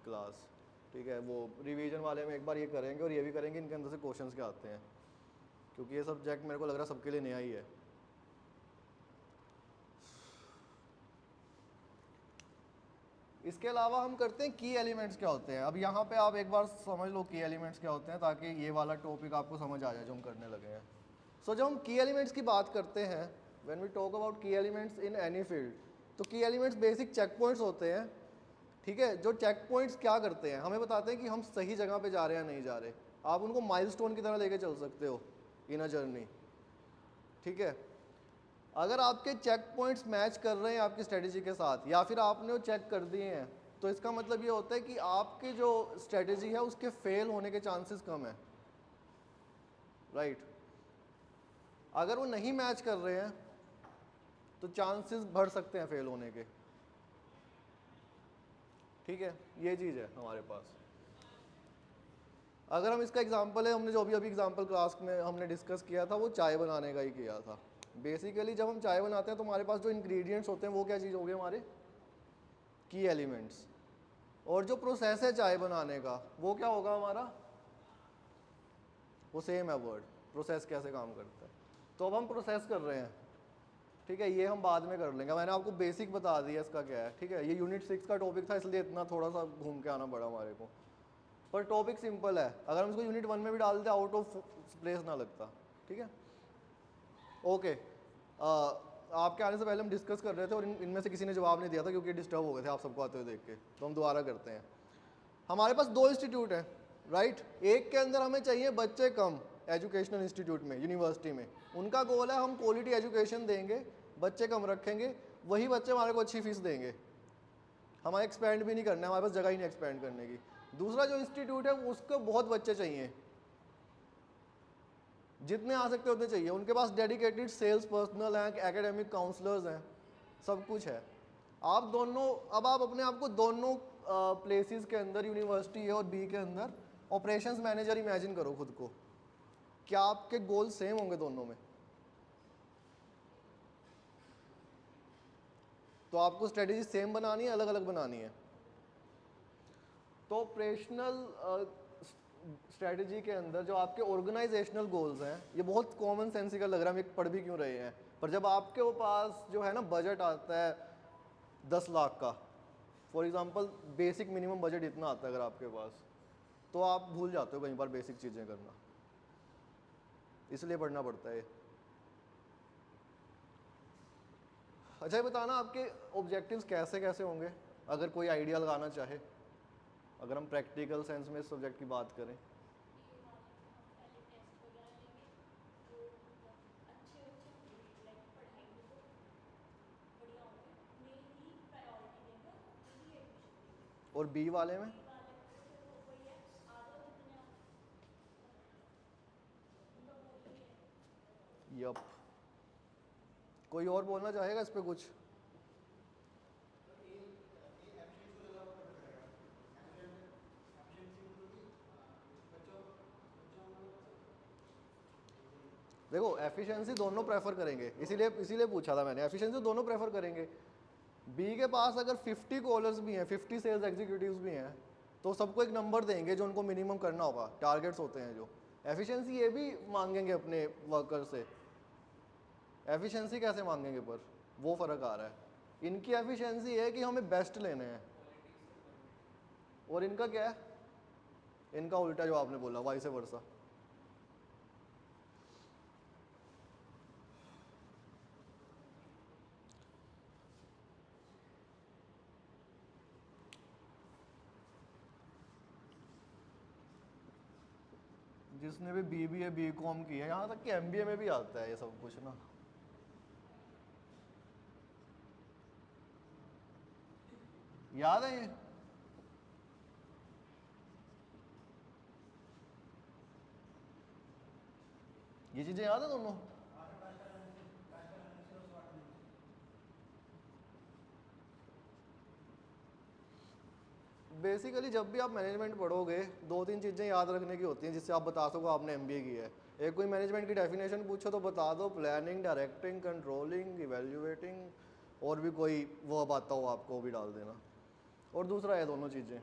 क्लास। ठीक है, वो रिवीजन वाले में एक बार ये करेंगे और ये भी करेंगे इनके अंदर से क्वेश्चंस क्या आते हैं, क्योंकि ये सब्जेक्ट मेरे को लग रहा है सबके लिए नया ही है। इसके अलावा हम करते हैं की एलिमेंट्स क्या होते हैं। अब यहाँ पे आप एक बार समझ लो की एलिमेंट्स क्या होते हैं, ताकि ये वाला टॉपिक आपको समझ आ जाए जो हम करने लगे हैं। सो जब हम की एलिमेंट्स की बात करते हैं, व्हेन वी टॉक अबाउट की एलिमेंट्स इन एनी फील्ड, तो की एलिमेंट्स बेसिक चेक पॉइंट्स होते हैं। ठीक है, जो चेक पॉइंट्स क्या करते हैं, हमें बताते हैं कि हम सही जगह पे जा रहे हैं या नहीं जा रहे। आप उनको माइलस्टोन की तरह लेके चल सकते हो इन अ जर्नी। ठीक है, अगर आपके चेक पॉइंट्स मैच कर रहे हैं आपकी स्ट्रेटेजी के साथ या फिर आपने वो चेक कर दिए हैं, तो इसका मतलब ये होता है कि आपकी जो स्ट्रेटेजी है उसके फेल होने के चांसेस कम है, राइट। अगर वो नहीं मैच कर रहे हैं तो चांसेस बढ़ सकते हैं फेल होने के, ठीक है। ये चीज़ है हमारे पास। अगर हम इसका एग्जांपल है, हमने जो अभी एग्जांपल क्लास में हमने डिस्कस किया था वो चाय बनाने का ही किया था। बेसिकली जब हम चाय बनाते हैं तो हमारे पास जो इंग्रेडिएंट्स होते हैं वो क्या चीज़ हो गए, हमारे की एलिमेंट्स। और जो प्रोसेस है चाय बनाने का वो क्या होगा हमारा, वो सेम है वर्ड, प्रोसेस कैसे काम करता है। तो अब हम प्रोसेस कर रहे हैं, ठीक है, ये हम बाद में कर लेंगे, मैंने आपको बेसिक बता दिया इसका क्या है, ठीक है। ये यूनिट 6 का टॉपिक था इसलिए इतना थोड़ा सा घूम के आना पड़ा हमारे को, पर टॉपिक सिंपल है। अगर हम इसको यूनिट 1 में भी डाल दें आउट ऑफ प्लेस ना लगता, ठीक है। ओके, आपके आने से पहले हम डिस्कस कर रहे थे और इनमें से किसी ने जवाब नहीं दिया था क्योंकि डिस्टर्ब हो गए थे आप सबको आते हुए देख के, तो हम दोबारा करते हैं। हमारे पास 2 इंस्टीट्यूट हैं, राइट। एक के अंदर हमें चाहिए बच्चे कम, एजुकेशनल इंस्टीट्यूट में, यूनिवर्सिटी में उनका गोल है हम क्वालिटी एजुकेशन देंगे, बच्चे कम रखेंगे, वही बच्चे हमारे को अच्छी फीस देंगे, हमें एक्सपेंड भी नहीं करना है, हमारे पास जगह ही नहीं एक्सपेंड करने की। दूसरा जो इंस्टीट्यूट है उसको बहुत बच्चे चाहिए, जितने आ सकते उतने चाहिए, उनके पास डेडिकेटेड सेल्स पर्सनल हैं, एकेडमिक काउंसलर्स हैं, सब कुछ है। आप दोनों, अब आप अपने आप को दोनों प्लेसेस के अंदर, यूनिवर्सिटी ए और बी के अंदर ऑपरेशंस मैनेजर इमेजिन करो खुद को, क्या आपके गोल सेम होंगे दोनों में? तो आपको स्ट्रेटेजी सेम बनानी है, अलग अलग बनानी है? तो ऑपरेशनल स्ट्रेटेजी के अंदर जो आपके ऑर्गेनाइजेशनल गोल्स हैं, ये बहुत कॉमन सेंसिकल लग रहा है, हम ये पढ़ भी क्यों रहे हैं, पर जब आपके पास जो है ना बजट आता है 10 लाख का, for example basic minimum budget इतना आता है अगर आपके पास, तो आप भूल जाते हो कई बार बेसिक चीज़ें करना, इसलिए पढ़ना पड़ता है। अच्छा ये बताना आपके ऑब्जेक्टिव्स कैसे कैसे होंगे अगर कोई आइडिया लगाना चाहे, अगर हम प्रैक्टिकल सेंस में इस सब्जेक्ट की बात करें। और बी वाले में यप, कोई और बोलना चाहेगा इस पे कुछ? देखो एफिशिएंसी दोनों प्रेफर करेंगे, इसीलिए इसीलिए पूछा था मैंने, एफिशिएंसी दोनों प्रेफर करेंगे। बी के पास अगर 50 कॉलर्स भी हैं, 50 सेल्स एग्जीक्यूटिव्स भी हैं, तो सबको एक नंबर देंगे जो उनको मिनिमम करना होगा, टारगेट्स होते हैं जो। एफिशिएंसी ये भी मांगेंगे अपने वर्कर से, एफिशिएंसी कैसे मांगेंगे, पर वो फ़र्क आ रहा है। इनकी एफिशिएंसी है कि हमें बेस्ट लेने हैं, और इनका क्या है, इनका उल्टा जो आपने बोला, वाइस वर्सा। जिसने भी BBA BCom की है, यहाँ तक कि MBA में भी आता है ये सब कुछ ना। याद है ये चीज़ें याद है दोनों? बेसिकली जब भी आप मैनेजमेंट पढ़ोगे 2-3 चीज़ें याद रखने की होती हैं जिससे आप बता सको आपने MBA की है। एक कोई मैनेजमेंट की डेफिनेशन पूछो तो बता दो, प्लानिंग, डायरेक्टिंग, कंट्रोलिंग, इवेल्युएटिंग, और भी कोई वो आता हो आपको वो भी डाल देना। और दूसरा है दोनों चीज़ें,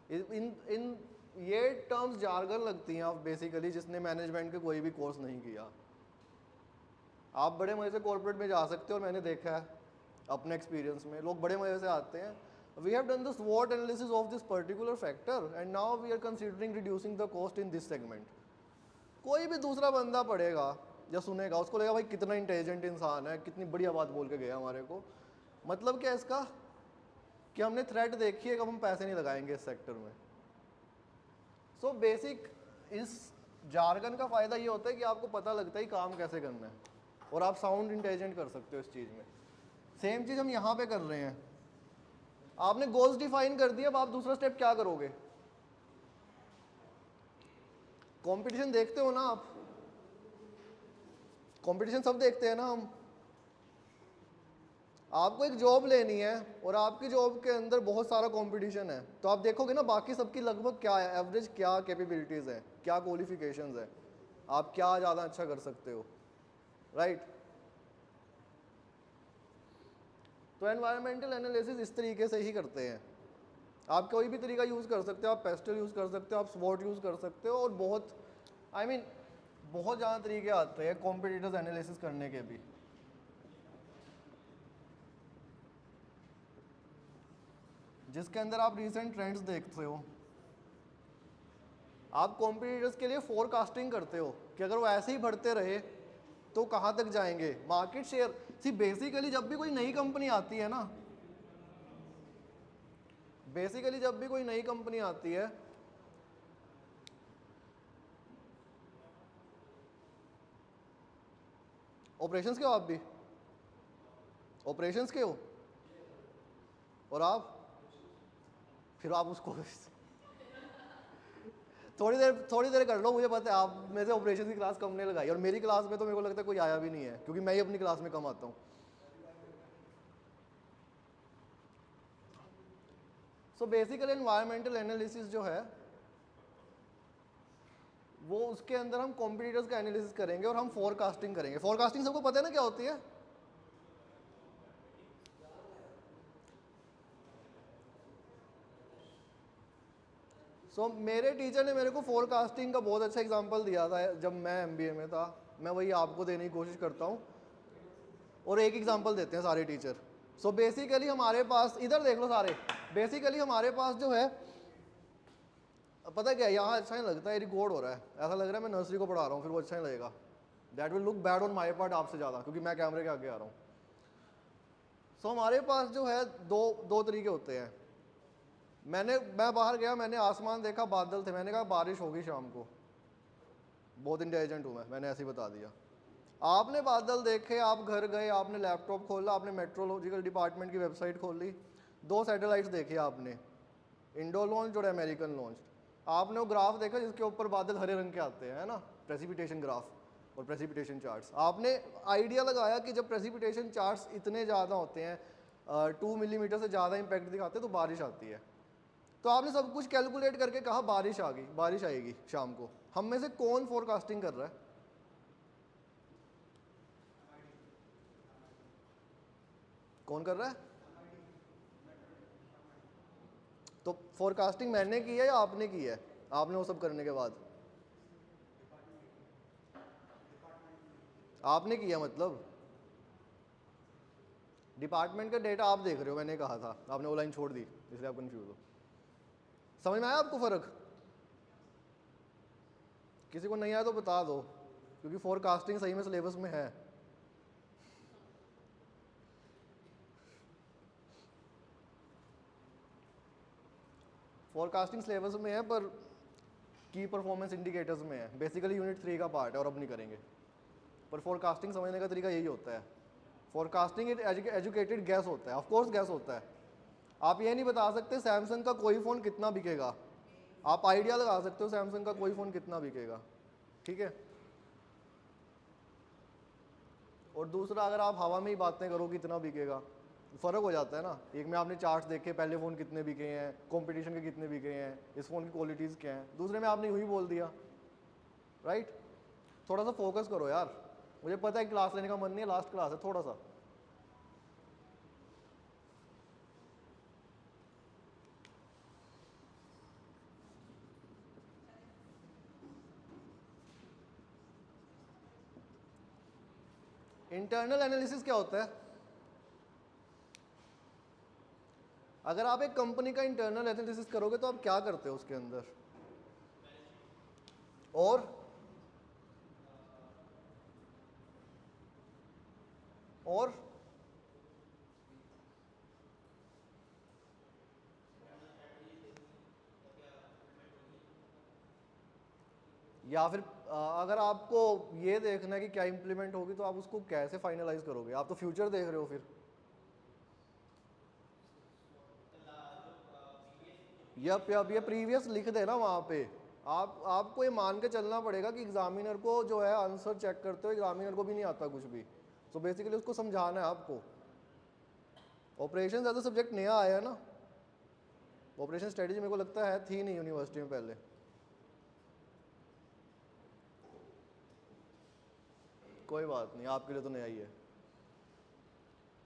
इन इन ये टर्म्स जार्गन लगती हैं आप बेसिकली जिसने मैनेजमेंट के कोई भी कोर्स नहीं किया। आप बड़े मज़े से कॉर्पोरेट में जा सकते हो, और मैंने देखा है अपने एक्सपीरियंस में लोग बड़े मज़े से आते हैं, वी हैव डन द स्वॉट analysis of this particular factor and now we are considering reducing the cost in this segment. कोई भी दूसरा बंदा पढ़ेगा या सुनेगा उसको लगेगा भाई कितना इंटेलिजेंट इंसान है, कितनी बढ़िया बात बोल के गया हमारे को। मतलब क्या इसका कि हमने थ्रेट देखी है, कब हम पैसे नहीं लगाएंगे इस सेक्टर में। सो बेसिक इस जार्गन का फ़ायदा ये होता है कि आपको पता लगता है कि काम कैसे करना है और आप साउंड इंटेलिजेंट कर सकते हो इस चीज़ में। सेम चीज़ हम यहाँ पे कर रहे हैं। आपने गोल्स डिफाइन कर दिया, अब आप दूसरा स्टेप क्या करोगे? कंपटीशन देखते हो ना आप, कंपटीशन सब देखते हैं ना हम। आपको एक जॉब लेनी है और आपकी जॉब के अंदर बहुत सारा कंपटीशन है, तो आप देखोगे ना बाकी सबकी लगभग क्या है, एवरेज क्या कैपेबिलिटीज़ है, क्या क्वालिफिकेशंस है, आप क्या ज़्यादा अच्छा कर सकते हो, राइट? तो एनवायरमेंटल एनालिसिस इस तरीके से ही करते हैं। आप कोई भी तरीका यूज़ कर सकते हो, आप पेस्टल यूज़ कर सकते हो, आप स्वॉट यूज़ कर सकते हो, और बहुत बहुत ज़्यादा तरीके आते हैं कॉम्पिटिटर्स एनालिसिस करने के भी। जिसके अंदर आप रीसेंट ट्रेंड्स देखते हो, आप कॉम्पिटिटर्स के लिए फोरकास्टिंग करते हो कि अगर वो ऐसे ही बढ़ते रहे तो कहाँ तक जाएंगे, मार्केट शेयर। सी बेसिकली जब भी कोई नई कंपनी आती है ना, बेसिकली जब भी कोई नई कंपनी आती है, ऑपरेशंस के हो आप भी, ऑपरेशंस के हो, और आप फिर आप उसको थोड़ी देर कर लो, मुझे पता है आप में से ऑपरेशन की क्लास कम ने लगाई, और मेरी क्लास में तो मेरे को लगता है कोई आया भी नहीं है, क्योंकि मैं ही अपनी क्लास में कम आता हूँ। सो बेसिकली एनवायरमेंटल एनालिसिस जो है वो, उसके अंदर हम कॉम्पिटिटर्स का एनालिसिस करेंगे और हम फोरकास्टिंग करेंगे। फोरकास्टिंग सबको पता है ना क्या होती है? मेरे टीचर ने मेरे को फोरकास्टिंग का बहुत अच्छा एग्जांपल दिया था जब मैं एमबीए में था, मैं वही आपको देने की कोशिश करता हूँ, और एक एग्जांपल देते हैं सारे टीचर। बेसिकली हमारे पास, इधर देख लो सारे, बेसिकली हमारे पास जो है, पता क्या, यहाँ अच्छा नहीं लगता है, रिकॉर्ड हो रहा है, ऐसा लग रहा है मैं नर्सरी को पढ़ा रहा हूँ, फिर वो अच्छा नहीं लगेगा। That will look bad on my part आपसे ज़्यादा, क्योंकि मैं कैमरे के आगे आ रहा हूँ। हमारे पास जो है दो तरीके होते हैं। मैं बाहर गया, मैंने आसमान देखा, बादल थे, मैंने कहा बारिश होगी शाम को। बहुत इंटेलिजेंट हूँ मैंने ऐसे ही बता दिया। आपने बादल देखे, आप घर गए, आपने लैपटॉप खोला, आपने मेट्रोलॉजिकल डिपार्टमेंट की वेबसाइट खोल ली, 2 सैटेलाइट्स देखे आपने, इंडो लॉन्च और अमेरिकन लॉन्च। आपने वो ग्राफ देखा जिसके ऊपर बादल हरे रंग के आते हैं, है ना, प्रेसिपिटेशन ग्राफ और प्रेसिपिटेशन चार्ट्स। आपने आइडिया लगाया कि जब प्रेसिपिटेशन चार्ट्स इतने ज़्यादा होते हैं, 2 मिलीमीटर से ज़्यादा इम्पैक्ट दिखाते हैं, तो बारिश आती है। तो आपने सब कुछ कैलकुलेट करके कहा बारिश आ गई, बारिश आएगी शाम को। हम में से कौन फोरकास्टिंग कर रहा है? कौन कर रहा है? तो फोरकास्टिंग मैंने की है या आपने की है? आपने वो सब करने के बाद आपने किया, मतलब डिपार्टमेंट का डेटा आप देख रहे हो, मैंने कहा था, आपने वो लाइन छोड़ दी, इसलिए आप कंफ्यूज हो। समझ में आया आपको फ़र्क? किसी को नहीं आया तो बता दो, क्योंकि फोरकास्टिंग सही में सिलेबस में है। फोरकास्टिंग सिलेबस में है, पर की परफॉर्मेंस इंडिकेटर्स में है, बेसिकली यूनिट 3 का पार्ट है, और अब नहीं करेंगे। पर फोरकास्टिंग समझने का तरीका यही होता है। फोरकास्टिंग एक एजुकेटेड गैस होता है, ऑफ कोर्स गैस होता है। आप ये नहीं बता सकते सैमसंग का कोई फ़ोन कितना बिकेगा, आप आइडिया लगा सकते हो सैमसंग का कोई फ़ोन कितना बिकेगा, ठीक है। और दूसरा, अगर आप हवा में ही बातें करो कितना बिकेगा, फ़र्क हो जाता है ना। एक में आपने चार्ट्स देखे, पहले फ़ोन कितने बिके हैं, कंपटीशन के कितने बिके हैं, इस फ़ोन की क्वालिटीज़ क्या हैं, दूसरे में आपने यूँ ही बोल दिया, राइट। थोड़ा सा फोकस करो यार, मुझे पता है क्लास लेने का मन नहीं है, लास्ट क्लास है, थोड़ा सा। इंटरनल एनालिसिस क्या होता है? अगर आप एक कंपनी का इंटरनल एनालिसिस करोगे तो आप क्या करते हो उसके अंदर? और और या फिर अगर आपको ये देखना है कि क्या इम्प्लीमेंट होगी तो आप उसको कैसे फाइनलाइज करोगे? आप तो फ्यूचर देख रहे हो फिर। यप ये प्रीवियस लिख देना वहाँ पे। आपको ये मान के चलना पड़ेगा कि एग्जामिनर को जो है आंसर चेक करते हो, एग्जामिनर को भी नहीं आता कुछ भी, तो बेसिकली उसको समझाना है आपको। ऑपरेशन एज अ सब्जेक्ट नया आया है ना, ऑपरेशन स्ट्रेटेजी मेरे को लगता है थी नहीं यूनिवर्सिटी में पहले। कोई बात नहीं, आपके लिए तो नया ही है।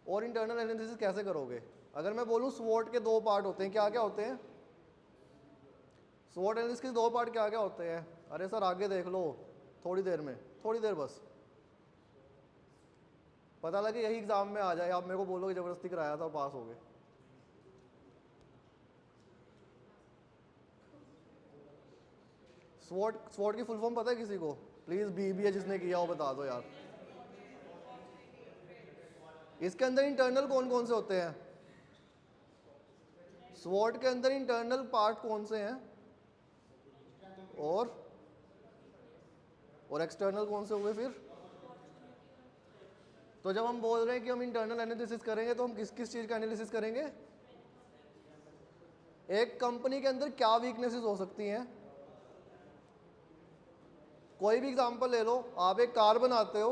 और इंटरनल एनालिसिस कैसे करोगे? अगर मैं बोलूँ स्वॉट के दो पार्ट होते हैं, क्या क्या होते हैं? स्वॉट एनालिसिस के दो पार्ट क्या क्या होते हैं? अरे सर आगे देख लो, थोड़ी देर में, थोड़ी देर बस, पता लगे यही एग्जाम में आ जाए, आप मेरे को बोलोगे जबरदस्ती कराया था और पास हो गए। स्वॉट की फुल फॉर्म पता है किसी को? प्लीज बीबीए जिसने किया हो बता दो यार। इसके अंदर इंटरनल कौन कौन से होते हैं? स्वॉट के अंदर इंटरनल पार्ट कौन से हैं? और एक्सटर्नल कौन से हुए फिर? तो जब हम बोल रहे हैं कि हम इंटरनल एनालिसिस करेंगे तो हम किस किस चीज़ का एनालिसिस करेंगे? एक कंपनी के अंदर क्या वीकनेसेस हो सकती हैं? कोई भी एग्जांपल ले लो, आप एक कार बनाते हो,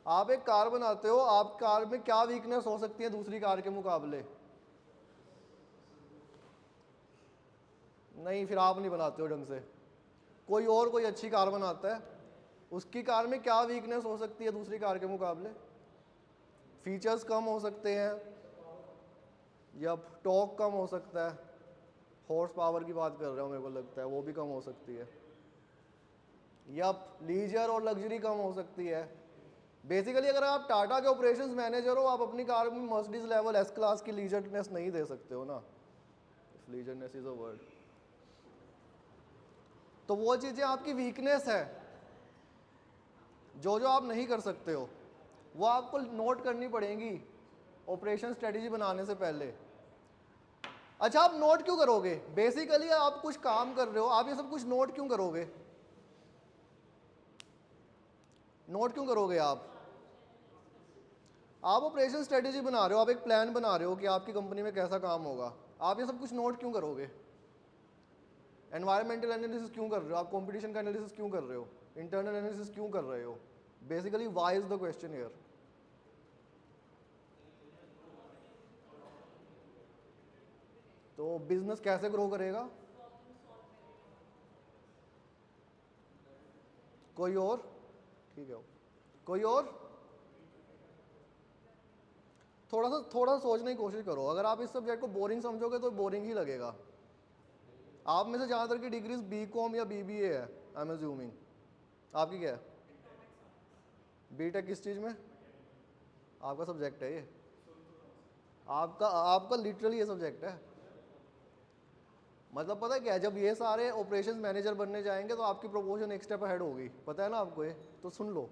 आप कार में क्या वीकनेस हो सकती है दूसरी कार के मुकाबले? नहीं, फिर आप नहीं बनाते हो ढंग से। कोई अच्छी कार बनाता है, उसकी कार में क्या वीकनेस हो सकती है दूसरी कार के मुकाबले? फीचर्स कम हो सकते हैं, या टॉर्क कम हो सकता है, हॉर्स पावर की बात कर रहा हूँ, मेरे को लगता है वो भी कम हो सकती है, या लीजर और लग्जरी कम हो सकती है। बेसिकली अगर आप टाटा के ऑपरेशंस मैनेजर हो, आप अपनी कार में मर्सिडीज लेवल एस क्लास की लीजरनेस नहीं दे सकते हो ना, लीजरनेस इज अ वर्ड। तो वो चीज़ें आपकी वीकनेस है, जो आप नहीं कर सकते हो वो आपको नोट करनी पड़ेगी ऑपरेशन स्ट्रेटेजी बनाने से पहले। अच्छा, आप नोट क्यों करोगे? बेसिकली आप कुछ काम कर रहे हो, आप ये सब कुछ नोट क्यों करोगे? नोट क्यों करोगे आप ऑपरेशन स्ट्रेटेजी बना रहे हो, आप एक प्लान बना रहे हो कि आपकी कंपनी में कैसा काम होगा, आप ये सब कुछ नोट क्यों करोगे? एनवायरमेंटल एनालिसिस क्यों कर रहे हो? आप कंपटीशन का एनालिसिस क्यों कर रहे हो? इंटरनल एनालिसिस क्यों कर रहे हो? Basically why is the question here. तो बिजनेस कैसे ग्रो करेगा? कोई और? ठीक है, कोई और? थोड़ा सा सोचने की कोशिश करो। अगर आप इस सब्जेक्ट को बोरिंग समझोगे तो बोरिंग ही लगेगा। आप में से ज़्यादातर की डिग्रीज बीकॉम या बीबीए है, आई एम अज्यूमिंग। आपकी क्या है? बीटेक किस चीज़ में? आपका सब्जेक्ट है ये? आपका आपका लिटरली ये सब्जेक्ट है? मतलब पता है क्या है, जब ये सारे ऑपरेशंस मैनेजर बनने जाएंगे तो आपकी प्रमोशन एक स्टेप अहेड होगी, पता है ना आपको ये? तो सुन लो।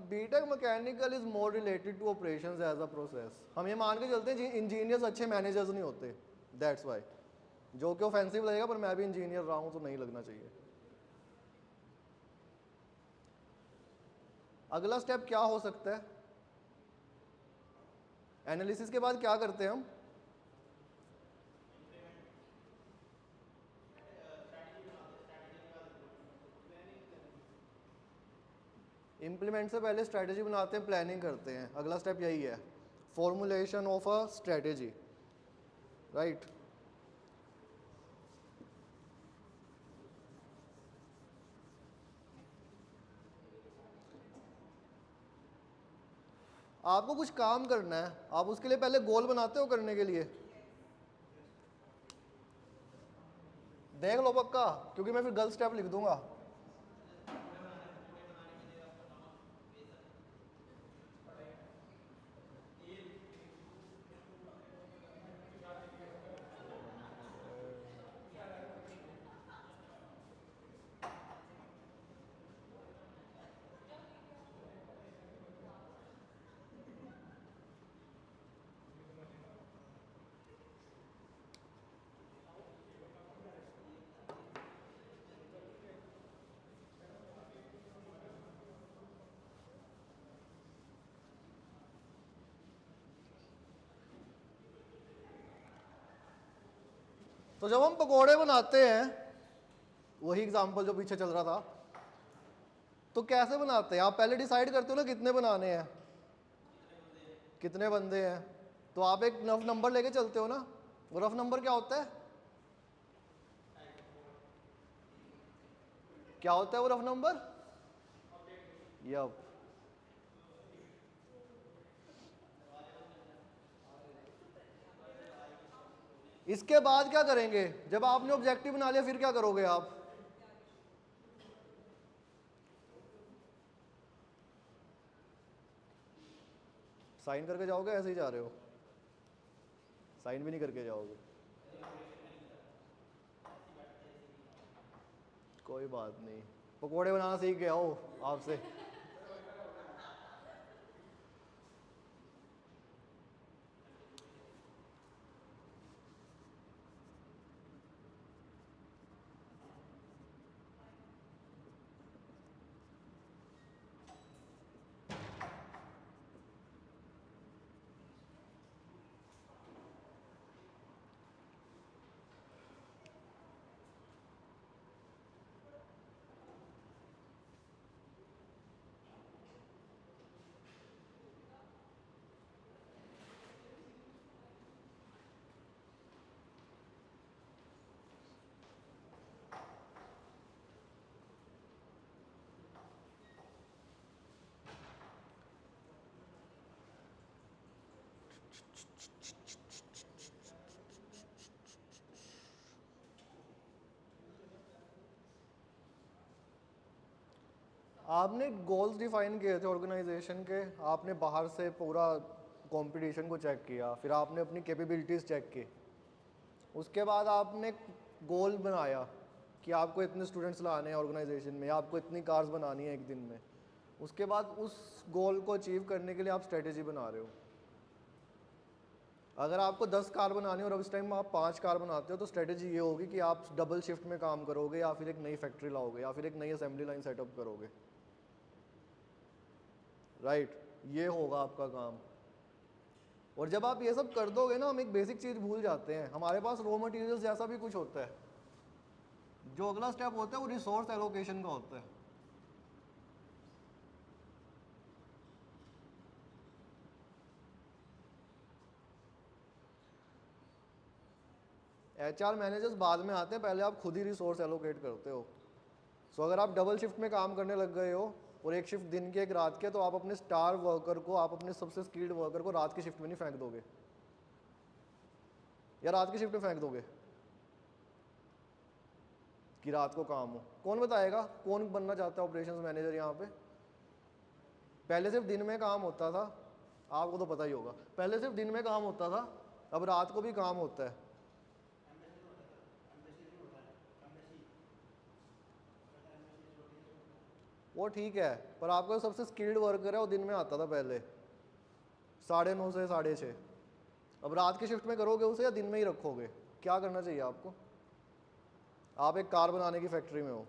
BTech mechanical is more related to operations as a process. हम ये मान के चलते हैं इंजीनियर्स अच्छे मैनेजर्स नहीं होते, दैट्स वाई। जो कि ऑफेंसिव लगेगा, पर मैं भी इंजीनियर रहा हूँ तो नहीं लगना चाहिए। अगला स्टेप क्या हो सकता है? एनालिसिस के बाद क्या करते हैं हम? इम्प्लीमेंट से पहले स्ट्रैटेजी बनाते हैं, प्लानिंग करते हैं। अगला स्टेप यही है, formulation of a strategy, right. आपको कुछ काम करना है, आप उसके लिए पहले गोल बनाते हो करने के लिए? देख लो पक्का, क्योंकि मैं फिर गलत स्टेप लिख दूंगा। तो जब हम पकोड़े बनाते हैं, वही एग्जाम्पल जो पीछे चल रहा था, तो कैसे बनाते हैं? आप पहले डिसाइड करते हो ना कितने बनाने हैं, कितने बंदे हैं, तो आप एक रफ नंबर लेके चलते हो ना। वो रफ नंबर क्या होता है? क्या होता है वो रफ नंबर? यप। इसके बाद क्या करेंगे? जब आपने ऑब्जेक्टिव बना लिया फिर क्या करोगे आप? साइन करके जाओगे, ऐसे ही जा रहे हो? साइन भी नहीं करके जाओगे? कोई बात नहीं, पकोड़े बनाना सीख गया हो आपसे। आपने गोल्स डिफाइन किए थे ऑर्गेनाइजेशन के, आपने बाहर से पूरा कंपटीशन को चेक किया, फिर आपने अपनी कैपेबिलिटीज़ चेक की, उसके बाद आपने गोल बनाया कि आपको इतने स्टूडेंट्स लाने हैं ऑर्गेनाइजेशन में, आपको इतनी कार्स बनानी है एक दिन में। उसके बाद उस गोल को अचीव करने के लिए आप स्ट्रेटेजी बना रहे हो। अगर आपको 10 कार बनानी हो और इस टाइम आप 5 कार बनाते हो, तो स्ट्रेटेजी ये होगी कि आप डबल शिफ्ट में काम करोगे, या फिर एक नई फैक्ट्री लाओगे, या फिर एक नई असेंबली लाइन सेटअप करोगे। राइट, ये होगा आपका काम। और जब आप ये सब कर दोगे ना, हम एक बेसिक चीज़ भूल जाते हैं, हमारे पास रॉ मटेरियल्स जैसा भी कुछ होता है। जो अगला स्टेप होता है वो रिसोर्स एलोकेशन का होता है। एचआर मैनेजर्स बाद में आते हैं, पहले आप खुद ही रिसोर्स एलोकेट करते हो। सो अगर आप डबल शिफ्ट में काम करने लग गए हो, और एक शिफ्ट दिन की एक रात के, तो आप अपने स्टार वर्कर को, आप अपने सबसे स्किल्ड वर्कर को रात की शिफ्ट में नहीं फेंक दोगे, या रात की शिफ्ट में फेंक दोगे कि रात को काम हो? कौन बताएगा कौन बनना चाहता है ऑपरेशंस मैनेजर यहाँ पे? पहले सिर्फ दिन में काम होता था, आपको तो पता ही होगा, पहले सिर्फ दिन में काम होता था, अब रात को भी काम होता है। वो ठीक है, पर आपका जो सबसे स्किल्ड वर्कर है वो दिन में आता था पहले 9:30 से 6:30। अब रात की शिफ्ट में करोगे उसे, या दिन में ही रखोगे? क्या करना चाहिए आपको? आप एक कार बनाने की फैक्ट्री में हो,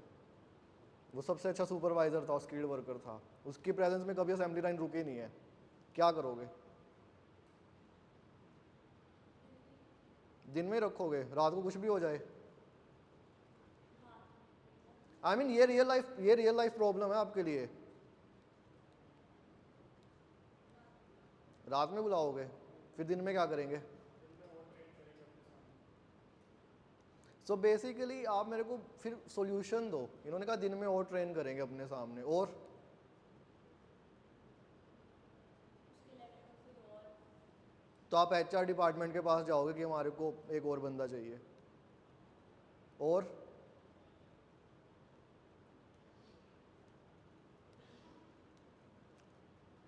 वो सबसे अच्छा सुपरवाइजर था, स्किल्ड वर्कर था, उसकी प्रेजेंस में कभी असेंबली लाइन रुकी नहीं है, क्या करोगे? दिन में ही रखोगे, रात को कुछ भी हो जाए? आई मीन ये रियल लाइफ प्रॉब्लम है आपके लिए। रात में बुलाओगे, फिर दिन में क्या करेंगे? सो बेसिकली आप मेरे को फिर सॉल्यूशन दो। इन्होंने कहा दिन में और ट्रेन करेंगे अपने सामने, और तो आप एचआर डिपार्टमेंट के पास जाओगे कि हमारे को एक और बंदा चाहिए, और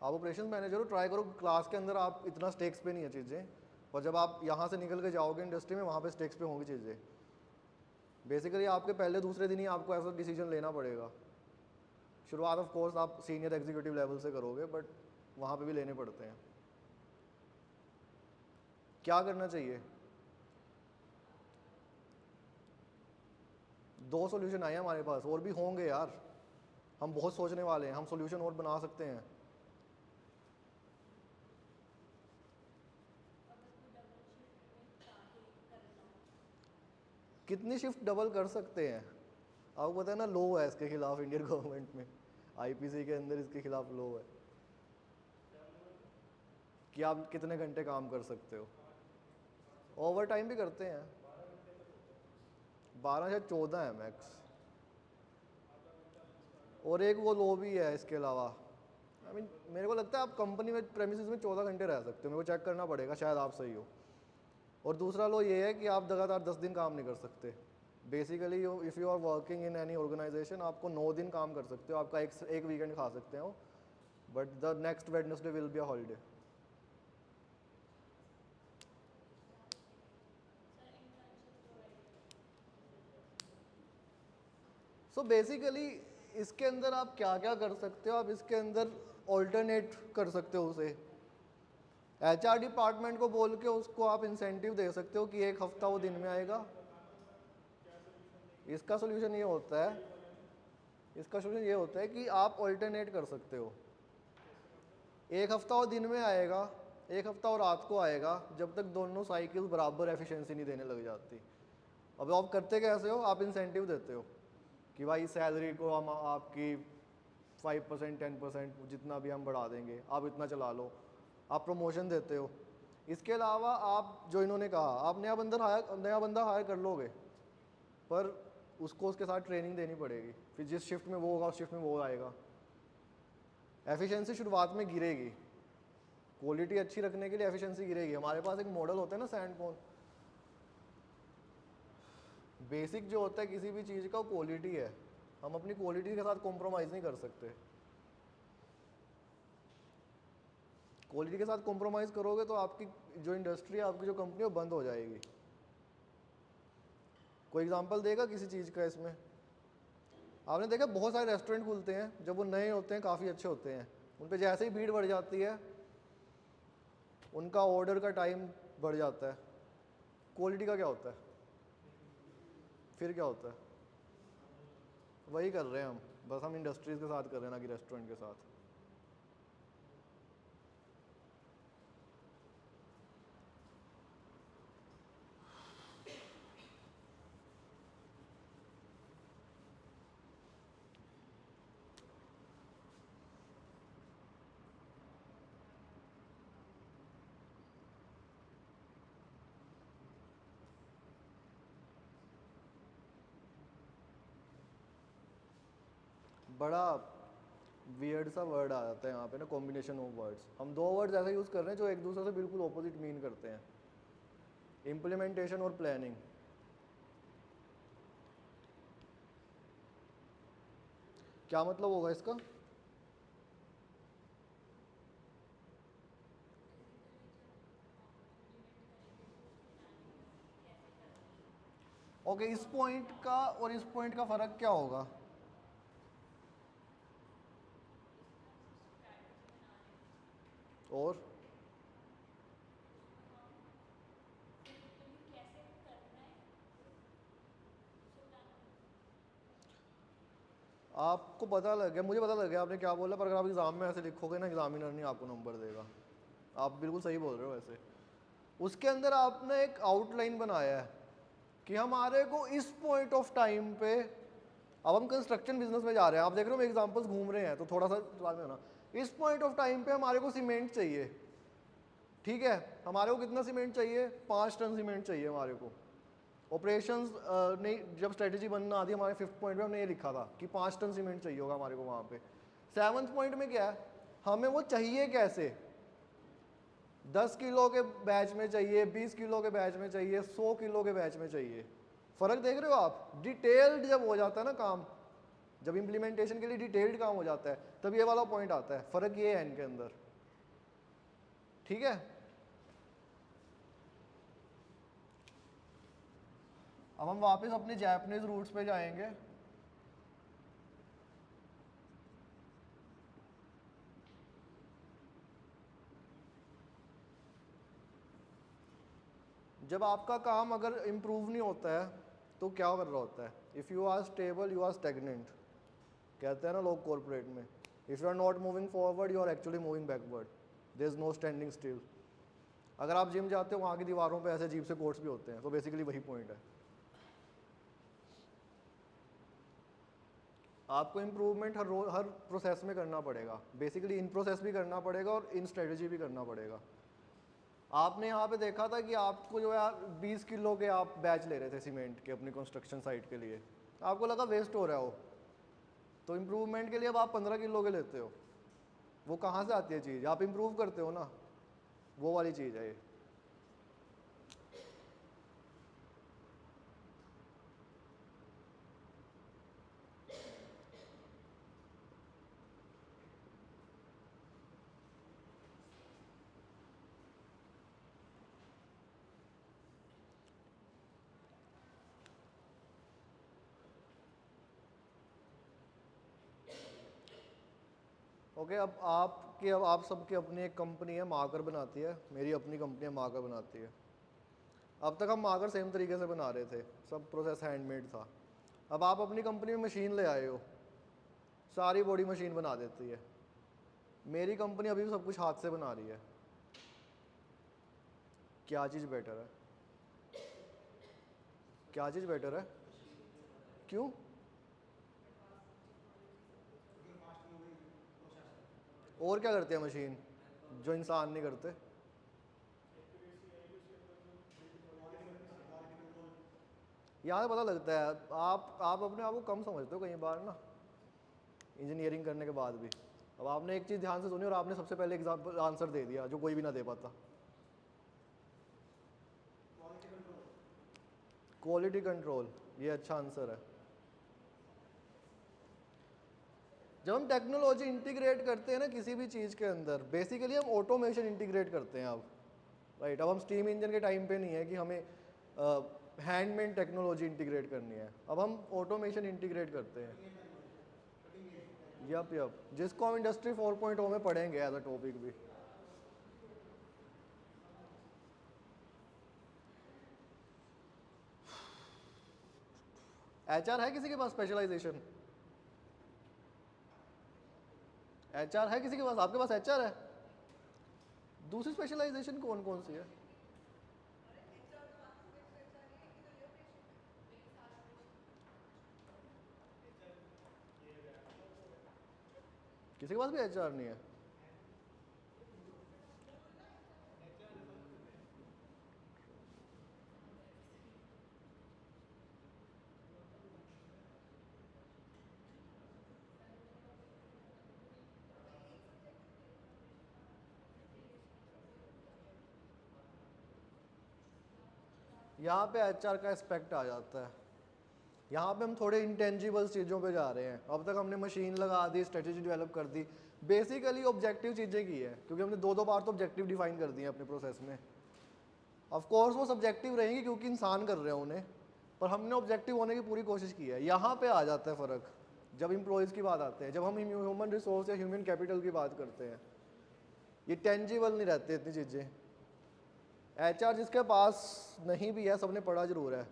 आप ऑपरेशन मैनेजर हो, ट्राई करो क्लास के अंदर आप इतना स्टेक्स पे नहीं है चीज़ें, और जब आप यहाँ से निकल के जाओगे इंडस्ट्री में, वहाँ पे स्टेक्स पे होंगी चीज़ें। बेसिकली आपके पहले दूसरे दिन ही आपको ऐसा डिसीजन लेना पड़ेगा। शुरुआत ऑफ कोर्स आप सीनियर एग्जीक्यूटिव लेवल से करोगे, बट वहाँ पे भी लेने पड़ते हैं। क्या करना चाहिए? 2 सॉल्यूशन आए हैं हमारे पास, और भी होंगे यार, हम बहुत सोचने वाले हैं, हम सॉल्यूशन और बना सकते हैं। कितनी शिफ्ट डबल कर सकते हैं? आपको पता है ना, लो है इसके खिलाफ इंडियन गवर्नमेंट में, आईपीसी के अंदर इसके खिलाफ लो है कि आप कितने घंटे काम कर सकते हो। ओवर टाइम भी करते हैं, 12 या 14 है मैक्स। और एक वो लो भी है इसके अलावा। आई मीन मेरे को लगता है आप कंपनी में प्रेमिसेस में 14 घंटे रह सकते हो, मेरे को चेक करना पड़ेगा, शायद आप सही हो। और दूसरा लो ये है कि आप लगातार 10 दिन काम नहीं कर सकते। Basically if you are working in any organisation, आपको 9 दिन काम कर सकते हो, आपका एक वीकेंड खा सकते हो, but the next Wednesday will be a holiday. So basically इसके अंदर आप क्या क्या कर सकते हो, आप इसके अंदर ऑल्टरनेट कर सकते हो उसे। एचआर डिपार्टमेंट को बोल के उसको आप इंसेंटिव दे सकते हो कि एक हफ्ता वो दिन में आएगा। इसका सोल्यूशन ये होता है, इसका सोल्यूशन ये होता है कि आप ऑल्टरनेट कर सकते हो। एक हफ्ता वो दिन में आएगा, एक हफ्ता वो रात को आएगा, जब तक दोनों साइकिल बराबर एफिशिएंसी नहीं देने लग जाती। अब आप करते कैसे हो, आप इंसेंटिव देते हो कि भाई सैलरी को हम आपकी 5% 10% जितना भी हम बढ़ा देंगे, आप इतना चला लो। आप प्रमोशन देते हो। इसके अलावा आप जो इन्होंने कहा, आप नया बंदा हायर कर लोगे, पर उसको उसके साथ ट्रेनिंग देनी पड़ेगी, फिर जिस शिफ्ट में वो होगा उस शिफ्ट में वो आएगा। एफिशिएंसी शुरुआत में गिरेगी, क्वालिटी अच्छी रखने के लिए एफिशिएंसी गिरेगी। हमारे पास एक मॉडल होता है ना सैंडपोन, बेसिक जो होता है किसी भी चीज़ का क्वालिटी है। हम अपनी क्वालिटी के साथ कॉम्प्रोमाइज़ नहीं कर सकते। क्वालिटी के साथ कॉम्प्रोमाइज़ करोगे तो आपकी जो इंडस्ट्री है, आपकी जो कंपनी है, वो बंद हो जाएगी। कोई एग्जांपल देगा किसी चीज़ का इसमें? आपने देखा बहुत सारे रेस्टोरेंट खुलते हैं, जब वो नए होते हैं काफ़ी अच्छे होते हैं, उन पे जैसे ही भीड़ बढ़ जाती है उनका ऑर्डर का टाइम बढ़ जाता है। क्वालिटी का क्या होता है? फिर क्या होता है? वही कर रहे हैं हम, बस हम इंडस्ट्रीज़ के साथ कर रहे हैं, ना कि रेस्टोरेंट के साथ। बड़ा वियर्ड सा वर्ड आ जाता है यहाँ पे ना, कॉम्बिनेशन ऑफ वर्ड्स। हम दो वर्ड्स ऐसे यूज़ कर रहे हैं जो एक दूसरे से बिल्कुल ऑपोजिट मीन करते हैं, इम्प्लीमेंटेशन और प्लानिंग। क्या मतलब होगा इसका? ओके, इस पॉइंट का और इस पॉइंट का फ़र्क क्या होगा? और आपको पता लग गया, मुझे पता लग गया आपने क्या बोला, पर अगर आप एग्ज़ाम में ऐसे लिखोगे ना, एग्जामिनर नहीं आपको नंबर देगा। आप बिल्कुल सही बोल रहे हो वैसे। उसके अंदर आपने एक आउटलाइन बनाया है कि हमारे को इस पॉइंट ऑफ टाइम पे, अब हम कंस्ट्रक्शन बिजनेस में जा रहे हैं, आप देख रहे हो एग्जांपल्स घूम रहे हैं, तो थोड़ा सा बाद में होना। इस पॉइंट ऑफ टाइम पे हमारे को सीमेंट चाहिए, ठीक है? हमारे को कितना सीमेंट चाहिए? 5 टन सीमेंट चाहिए हमारे को। ऑपरेशंस नहीं, जब स्ट्रेटेजी बनना आती है हमारे 5th पॉइंट में हमने ये लिखा था कि 5 टन सीमेंट चाहिए होगा हमारे को वहाँ पे। 7th पॉइंट में क्या है, हमें वो चाहिए कैसे? 10 किलो के बैच में चाहिए, 20 किलो के बैच में चाहिए, 100 किलो के बैच में चाहिए। फर्क देख रहे हो आप? डिटेल्ड जब हो जाता है ना काम, जब इम्प्लीमेंटेशन के लिए डिटेल्ड काम हो जाता है, तब ये वाला पॉइंट आता है। फर्क ये है इनके अंदर, ठीक है? अब हम वापस अपने जापानीज रूट्स पे जाएंगे। जब आपका काम अगर इम्प्रूव नहीं होता है तो क्या कर रहा होता है? If you are stable you are stagnant, कहते हैं ना लोग कॉर्पोरेट में। If you are not moving forward you are actually moving backward, there is no standing still. अगर आप जिम जाते हो वहाँ की दीवारों पे ऐसे अजीब से कोट्स भी होते हैं, तो बेसिकली वही पॉइंट है। आपको इम्प्रूवमेंट हर प्रोसेस में करना पड़ेगा, बेसिकली इन प्रोसेस भी करना पड़ेगा और इन स्ट्रेटजी भी करना पड़ेगा। आपने यहाँ पे देखा था कि आपको जो है 20 किलो के आप बैच ले रहे थे सीमेंट के अपनी कंस्ट्रक्शन साइट के लिए, आपको लगा वेस्ट हो रहा हो, तो इम्प्रूवमेंट के लिए अब आप 15 किलो के लेते हो। वो कहाँ से आती है चीज़? आप इम्प्रूव करते हो ना, वो वाली चीज़ है ये। ओके, अब आप सबकी अपनी एक कंपनी है, मार्कर बनाती है, मेरी अपनी कंपनी है, मार्कर बनाती है। अब तक हम मार्कर सेम तरीके से बना रहे थे, सब प्रोसेस हैंडमेड था। अब आप अपनी कंपनी में मशीन ले आए हो, सारी बॉडी मशीन बना देती है। मेरी कंपनी अभी भी सब कुछ हाथ से बना रही है। क्या चीज़ बेटर है? क्या चीज़ बेटर है? क्यों? और क्या करती है मशीन जो इंसान नहीं करते? यहाँ से पता लगता है आप अपने आप को कम समझते हो कई बार ना, इंजीनियरिंग करने के बाद भी। अब आपने एक चीज़ ध्यान से सुनी और आपने सबसे पहले एग्जाम्पल आंसर दे दिया जो कोई भी ना दे पाता। क्वालिटी कंट्रोल, ये अच्छा आंसर है। जब हम टेक्नोलॉजी इंटीग्रेट करते हैं ना किसी भी चीज़ के अंदर, बेसिकली हम ऑटोमेशन इंटीग्रेट करते हैं अब, राइट। अब हम स्टीम इंजन के टाइम पे नहीं है कि हमें हैंडमेड टेक्नोलॉजी इंटीग्रेट करनी है, अब हम ऑटोमेशन इंटीग्रेट करते हैं। यप, जिसको हम इंडस्ट्री 4.0 में पढ़ेंगे एज अ टॉपिक भी। एचआर है किसी के पास स्पेशलाइजेशन? एचआर है किसी के पास? आपके पास एचआर है? दूसरी स्पेशलाइजेशन कौन कौन सी है? किसी के पास भी एचआर नहीं है? यहाँ पे एचआर का एस्पेक्ट आ जाता है। यहाँ पे हम थोड़े इंटेंजिबल चीज़ों पे जा रहे हैं। अब तक हमने मशीन लगा दी, स्ट्रेटेजी डेवलप कर दी, बेसिकली ऑब्जेक्टिव चीज़ें की है, क्योंकि हमने दो बार तो ऑब्जेक्टिव डिफाइन कर दिए अपने प्रोसेस में। ऑफ कोर्स वो सब्जेक्टिव रहेंगी क्योंकि इंसान कर रहे हैं उन्हें, पर हमने ऑब्जेक्टिव होने की पूरी कोशिश की है। यहाँ पे आ जाता है फ़र्क जब एम्प्लॉयज़ की बात आते हैं, जब हम ह्यूमन रिसोर्स या ह्यूमन कैपिटल की बात करते हैं। ये टेंजिबल नहीं रहते इतनी चीज़ें। एचआर जिसके पास नहीं भी है, सबने पढ़ा जरूर है,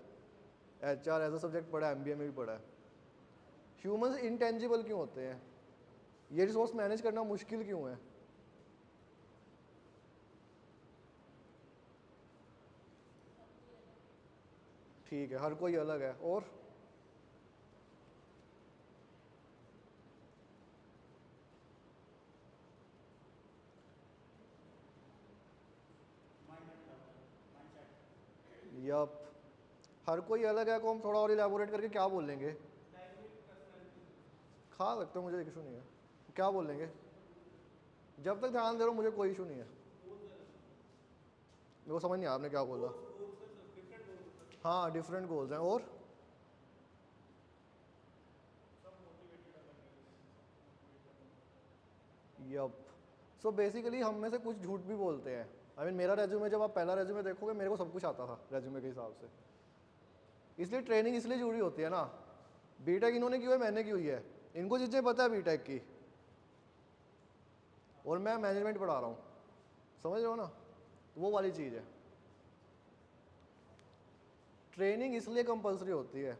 एचआर एज अ सब्जेक्ट पढ़ा है, एमबीए में भी पढ़ा है। ह्यूमंस इंटेंजिबल क्यों होते हैं? ये रिसोर्स मैनेज करना मुश्किल क्यों है? ठीक है, हर कोई अलग है। और यप, हर कोई अलग है को हम थोड़ा और इलेबोरेट करके क्या बोलेंगे? खा सकते हो, मुझे इशू नहीं है। क्या बोलेंगे? जब तक ध्यान दे रहा हूँ मुझे कोई इशू नहीं है। मेरे को समझ नहीं आया आपने क्या बोला। हाँ, डिफरेंट गोल्स हैं। और यप, सो बेसिकली हम में से कुछ झूठ भी बोलते हैं। आई मीन मेरा रेज्यूमे, जब आप पहला रेज्यूमे देखोगे, मेरे को सब कुछ आता था रेज्यूमे के हिसाब से। इसलिए ट्रेनिंग इसलिए जुड़ी होती है ना। बीटेक इन्होंने की हुई है, मैंने की हुई है, इनको चीज़ें पता है बीटेक की, और मैं मैनेजमेंट पढ़ा रहा हूँ, समझ रहे हो ना? तो वो वाली चीज़ है। ट्रेनिंग इसलिए कंपलसरी होती है,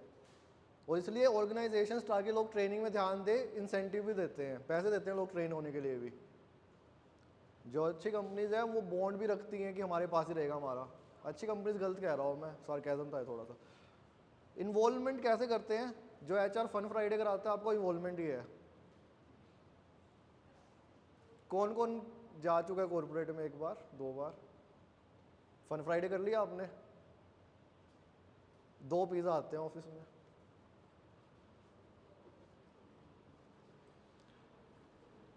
और इसलिए ऑर्गेनाइजेशन ताकि लोग ट्रेनिंग में ध्यान दे, इंसेंटिव भी देते हैं, पैसे देते हैं लोग ट्रेन होने के लिए भी। जो अच्छी कंपनीज हैं वो बॉन्ड भी रखती हैं कि हमारे पास ही रहेगा हमारा। अच्छी कंपनीज, गलत कह रहा हूँ मैं, सार्केज़म था थोड़ा सा। इन्वॉल्वमेंट कैसे करते हैं? जो HR फन फ्राइडे कराता है आपको इन्वॉल्वमेंट ही है। कौन कौन जा चुका है कॉर्पोरेट में, एक बार 2 बार? फन फ्राइडे कर लिया आपने? 2 पिज़्ज़ा आते हैं ऑफिस में।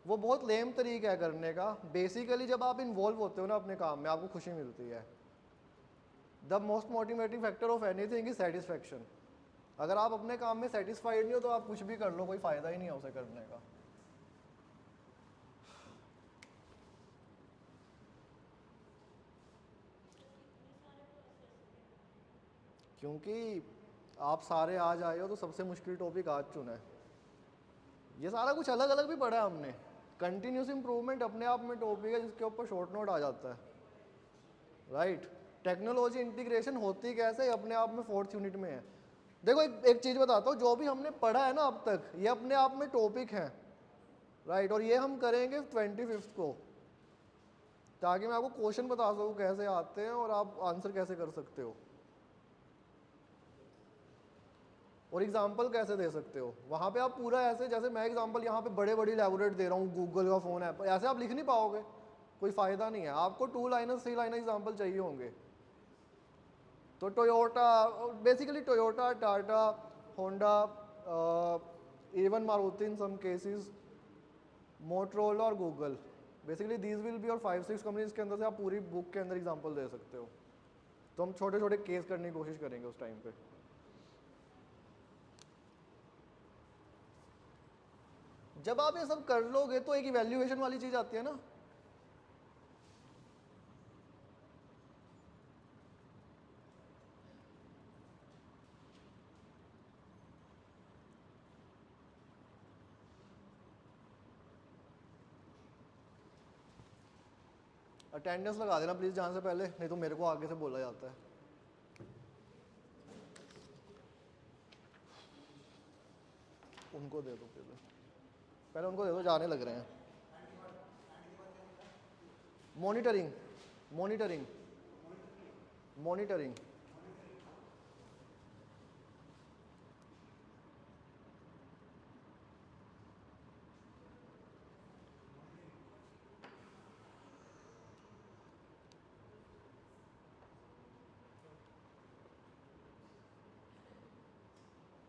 वो बहुत लेम तरीका है करने का। बेसिकली जब आप इन्वॉल्व होते हो ना अपने काम में, आपको खुशी मिलती है। The most motivating factor of anything is satisfaction. अगर आप अपने काम में सेटिस्फाइड नहीं हो तो आप कुछ भी कर लो, कोई फायदा ही नहीं है उसे करने का। क्योंकि आप सारे आज आए हो तो सबसे मुश्किल टॉपिक आज चुना है। ये सारा कुछ अलग अलग भी पढ़ा है हमने। कंटिन्यूस इंप्रूवमेंट अपने आप में टॉपिक है जिसके ऊपर शॉर्ट नोट आ जाता है, राइट। टेक्नोलॉजी इंटीग्रेशन होती कैसे, अपने आप में 4th यूनिट में है। देखो एक चीज़ बताता हूँ, जो भी हमने पढ़ा है ना अब तक, ये अपने आप में टॉपिक है, राइट। और ये हम करेंगे 25th को, ताकि मैं आपको क्वेश्चन बता सकूँ कैसे आते हैं और आप आंसर कैसे कर सकते हो और एग्जाम्पल कैसे दे सकते हो। वहाँ पे आप पूरा ऐसे, जैसे मैं एग्जाम्पल यहाँ पे बड़े बड़ी इलैबोरेट दे रहा हूँ, गूगल का फ़ोन है, ऐसे आप लिख नहीं पाओगे, कोई फ़ायदा नहीं है। आपको 2 लाइनर 3 लाइनर एग्जाम्पल चाहिए होंगे। तो Toyota, basically Toyota, Tata, Honda, even Maruti in some cases, Motorola और Google, basically these will be और 5-6 कंपनीज के अंदर से आप पूरी बुक के अंदर एग्जांपल दे सकते हो। तो हम छोटे छोटे केस करने की कोशिश करेंगे उस टाइम पे। जब आप ये सब कर लोगे तो एक इवैल्यूएशन वाली चीज आती है ना। अटेंडेंस लगा देना प्लीज जाने से पहले, नहीं तो मेरे को आगे से बोला जाता है। उनको दे दो पहले, पहले उनको दे दो, जाने लग रहे हैं। Monitoring, monitoring, monitoring.